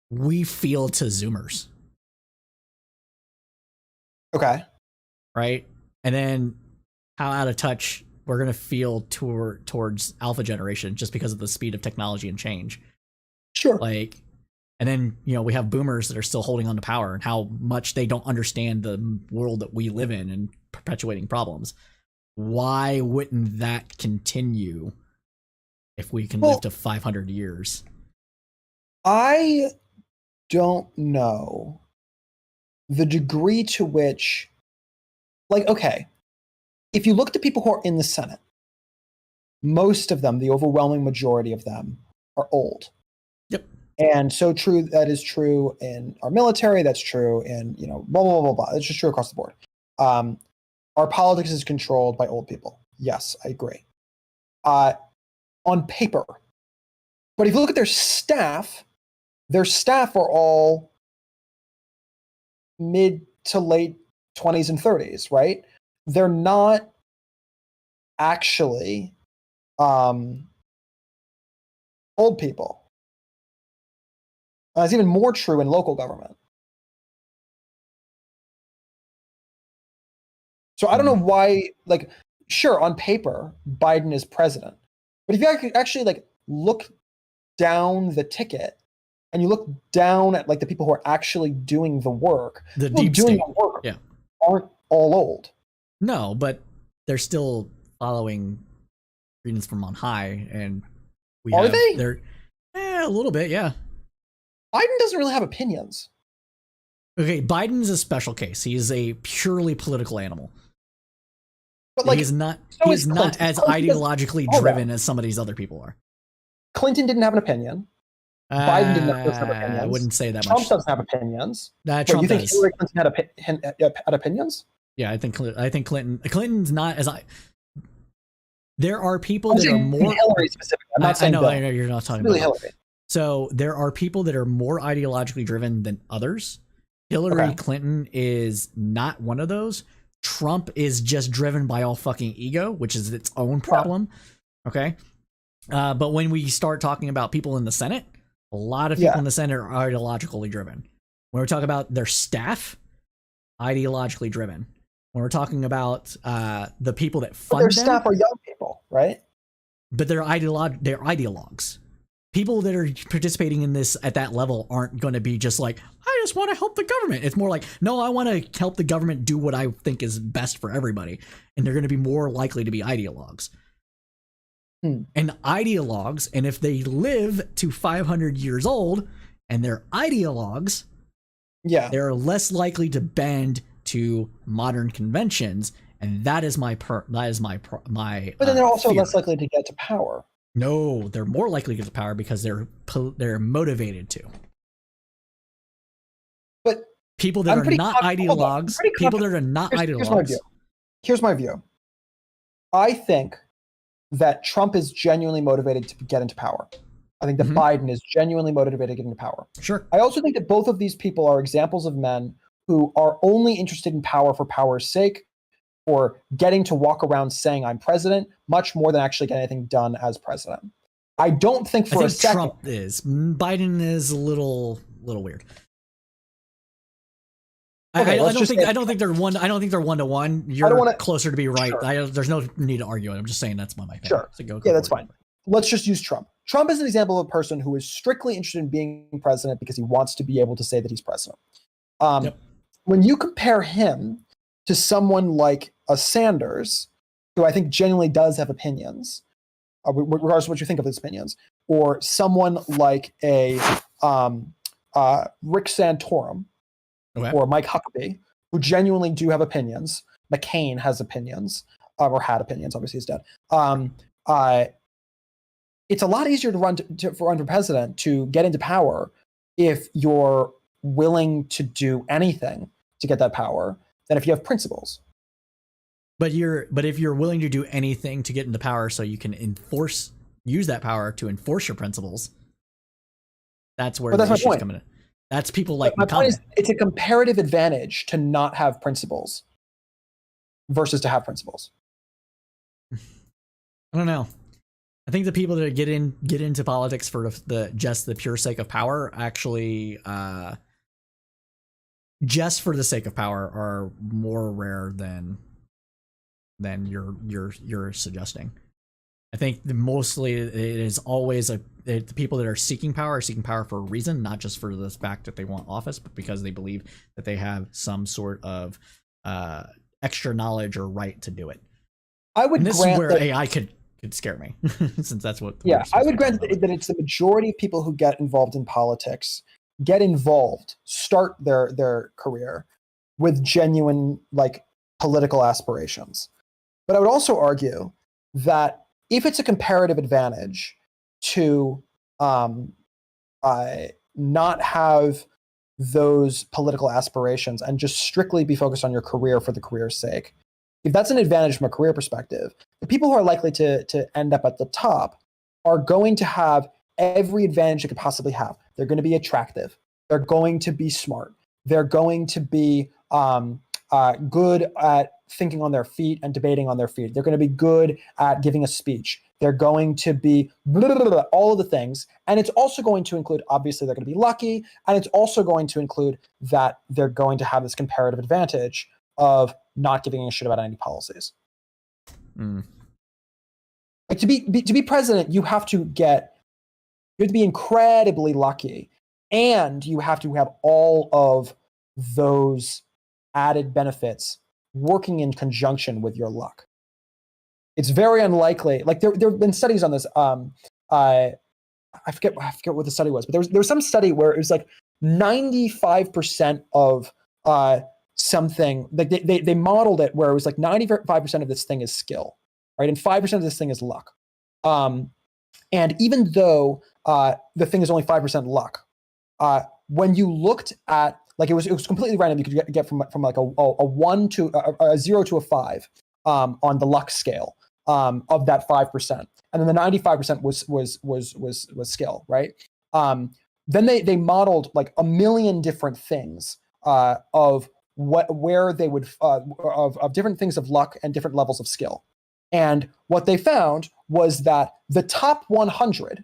we feel to Zoomers. Okay. Right? And then how out of touch we're going to feel towards alpha generation just because of the speed of technology and change. Sure. Like, and then, we have boomers that are still holding on to power and how much they don't understand the world that we live in and perpetuating problems. Why wouldn't that continue if we can live to 500 years? I don't know the degree to which, like, okay, if you look at the people who are in the Senate, most of them, the overwhelming majority of them, are old. Yep. And so true, that is true in our military, that's true in, blah, blah, blah, blah. It's just true across the board. Our politics is controlled by old people. Yes, I agree. On paper. But if you look at their staff are all mid to late 20s and 30s, right? They're not actually old people. It's even more true in local government. So I don't know why, like, sure, on paper, Biden is president. But if you actually, like, look down the ticket and you look down at, like, the people who are actually doing the work, the deep doing state. the work aren't all old. No, but they're still following readings from on high, and they're a little bit, yeah. Biden doesn't really have opinions. Okay, Biden's a special case. He is a purely political animal. But, like, he's not as Clinton ideologically driven as some of these other people are. Clinton didn't have an opinion. Biden didn't have opinions. I wouldn't say that Trump much. Doesn't have opinions. Trump you think does. Hillary Clinton had opinions? Yeah, I think Clinton's not as There are people that are more Hillary specifically. I'm not saying I know you're not talking really about Hillary. So there are people that are more ideologically driven than others. Hillary Clinton is not one of those. Trump is just driven by all fucking ego, which is its own problem. Okay. But when we start talking about people in the Senate, a lot of people in the Senate are ideologically driven. When we talk about their staff, ideologically driven. when we're talking about the people that But fund their them, staff are young people, right? but they're ideologues. People that are participating in this at that level aren't going to be just like, I just want to help the government. It's more like, no, I want to help the government do what I think is best for everybody. And they're going to be more likely to be ideologues. And ideologues, and if they live to 500 years old and they're ideologues, Yeah. they're less likely to bend to modern conventions. And that is my But then they're also fear. less likely to get to power. No, they're more likely to get to power because they're motivated to. But People that I'm are pretty not confident- hold on, I'm ideologues, pretty people that confident- are not here's my ideologues. view. Here's my view. I think that Trump is genuinely motivated to get into power. I think that Biden is genuinely motivated to get into power. Sure. I also think that both of these people are examples of men who are only interested in power for power's sake, or getting to walk around saying I'm president, much more than actually getting anything done as president. I don't think for I a think second. Trump is. Biden is a little weird. Okay, I let's don't just think say- I don't think they're one. I don't think they're 1-to-1. You're don't wanna- closer to be right. Sure. There's no need to argue it. I'm just saying that's my opinion. Sure. So go Yeah, that's for it. fine. Let's just use Trump. Trump is an example of a person who is strictly interested in being president because he wants to be able to say that he's president. Yep. When you compare him to someone like a Sanders, who I think genuinely does have opinions, regardless of what you think of his opinions, or someone like a Rick Santorum Okay. or Mike Huckabee, who genuinely do have opinions. McCain has opinions, or had opinions. Obviously, he's dead. It's a lot easier to run for president, to get into power, if you're willing to do anything to get that power, than if you have principles. But if you're willing to do anything to get into power, so you can use that power to enforce your principles, that's where the issues come in. That's people like My point McConnell. is, it's a comparative advantage to not have principles versus to have principles. I don't know. I think the people that get into politics for the pure sake of power actually just for the sake of power are more rare than you're suggesting. I think mostly it is always the people that are seeking power for a reason, not just for the fact that they want office, but because they believe that they have some sort of extra knowledge or right to do it. I would And this grant is where that, AI could scare me, since that's what. yeah, I would grant that it's the majority of people who get involved in politics start their career with genuine political aspirations. But I would also argue that if it's a comparative advantage to not have those political aspirations and just strictly be focused on your career for the career's sake, if that's an advantage from a career perspective, the people who are likely to end up at the top are going to have every advantage they could possibly have. They're going to be attractive. They're going to be smart. They're going to be good at thinking on their feet and debating on their feet. They're going to be good at giving a speech. They're going to be all of the things. And it's also going to include, obviously, they're going to be lucky. And it's also going to include that they're going to have this comparative advantage of not giving a shit about any policies. Like to be president, you have to be incredibly lucky, and you have to have all of those added benefits working in conjunction with your luck. It's very unlikely. Like there have been studies on this. I forget what the study was, but there was some study where it was like 95% of something. Like they modeled it where it was like 95% of this thing is skill, right, and 5% of this thing is luck. And even though the thing is only 5% luck, when you looked at, like, it was completely random. You could get from like a 1 to a 0 to a 5 on the luck scale of that 5%, and then the 95% was skill, right? Then they modeled like a million different things of where they would of different things of luck and different levels of skill. And what they found was that the top 100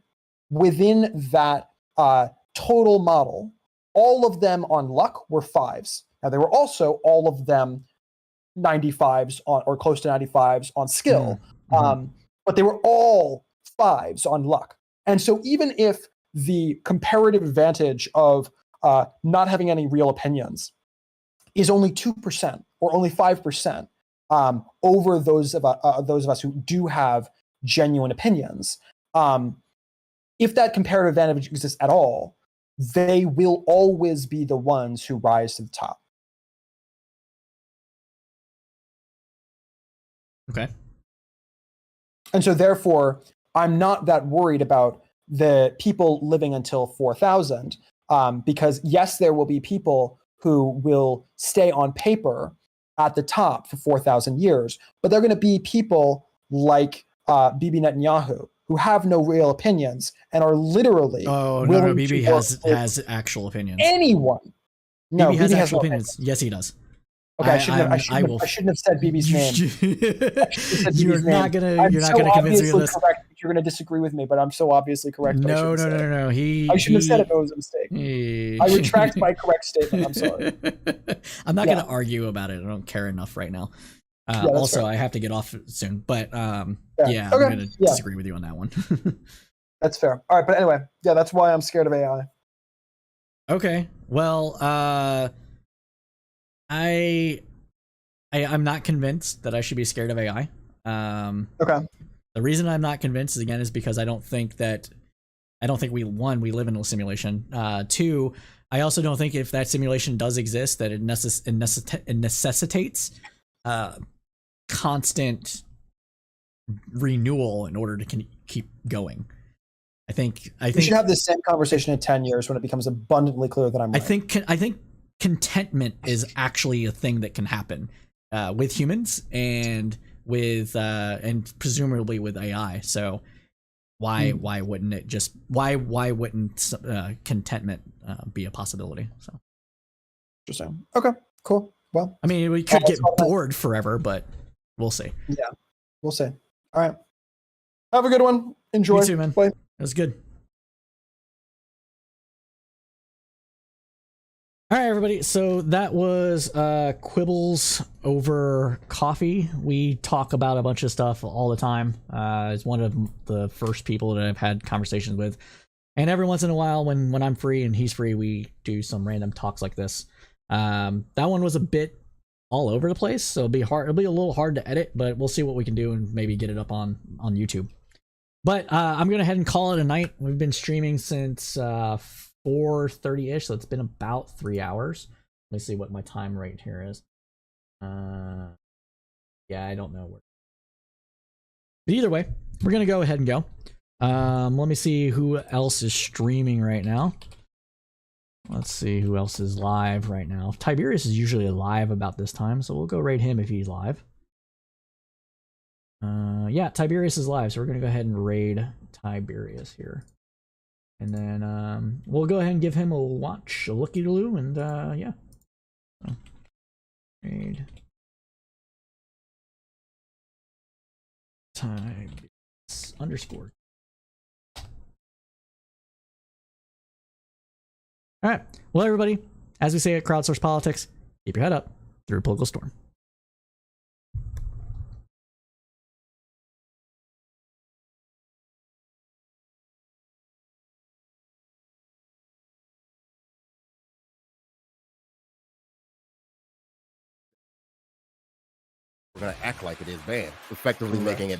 within that total model, all of them on luck were 5s. Now, they were also all of them 95s on, or close to 95s on skill. Mhm. But they were all 5s on luck. And so even if the comparative advantage of not having any real opinions is only 2% or only 5% over those of us who do have genuine opinions, if that comparative advantage exists at all, they will always be the ones who rise to the top. Okay. And so therefore, I'm not that worried about the people living until 4,000, because yes, there will be people who will stay on paper at the top for 4,000 years, but they're going to be people like Bibi Netanyahu, who have no real opinions and are literally Oh no, willing Bibi to work has actual opinions. anyone. No, Bibi has Bibi actual no opinions. Yes, he does. Okay, I shouldn't have said Bibi's name. You're not gonna convince me of this. Correct. You're gonna disagree with me, but I'm so obviously correct. No. I shouldn't have said it. But it was a mistake. I retract my correct statement. I'm sorry. I'm not gonna argue about it. I don't care enough right now. Also, fair. I have to get off soon, but I'm gonna disagree with you on that one. That's fair. All right, but anyway, that's why I'm scared of AI. Okay. Well, I'm not convinced that I should be scared of AI. Okay. The reason I'm not convinced again is because I don't think we live in a simulation. Two, I also don't think if that simulation does exist that it necessitates constant renewal in order to keep going. I think we should have this same conversation in 10 years when it becomes abundantly clear that I'm right. I think contentment is actually a thing that can happen with humans and with and presumably with AI. So why wouldn't it just why wouldn't contentment be a possibility? So interesting. Okay, cool. Well, I mean, we could get bored forever, but we'll see. Yeah, we'll see. All right. Have a good one. Enjoy. You too, man. Bye. It was good. All right, everybody. So that was quibbles over coffee. We talk about a bunch of stuff all the time. It's one of the first people that I've had conversations with. And every once in a while, when I'm free and he's free, we do some random talks like this. That one was a bit all over the place, so it'll be a little hard to edit, but we'll see what we can do and maybe get it up on YouTube. But I'm going to head and call it a night. We've been streaming since 4:30-ish, so it's been about 3 hours. Let me see what my time rate here is. Yeah, I don't know where. But either way, we're going to go ahead and go. Let me see who else is streaming right now. Let's see who else is live right now. Tiberius is usually live about this time, so we'll go raid him if he's live. Yeah, Tiberius is live, so we're going to go ahead and raid Tiberius here. And then we'll go ahead and give him a watch, a looky-loo, and yeah. So, raid Tiberius _ All right. Well, everybody, as we say at Crowdsource Politics, keep your head up through a political storm. We're going to act like it is banned, effectively making it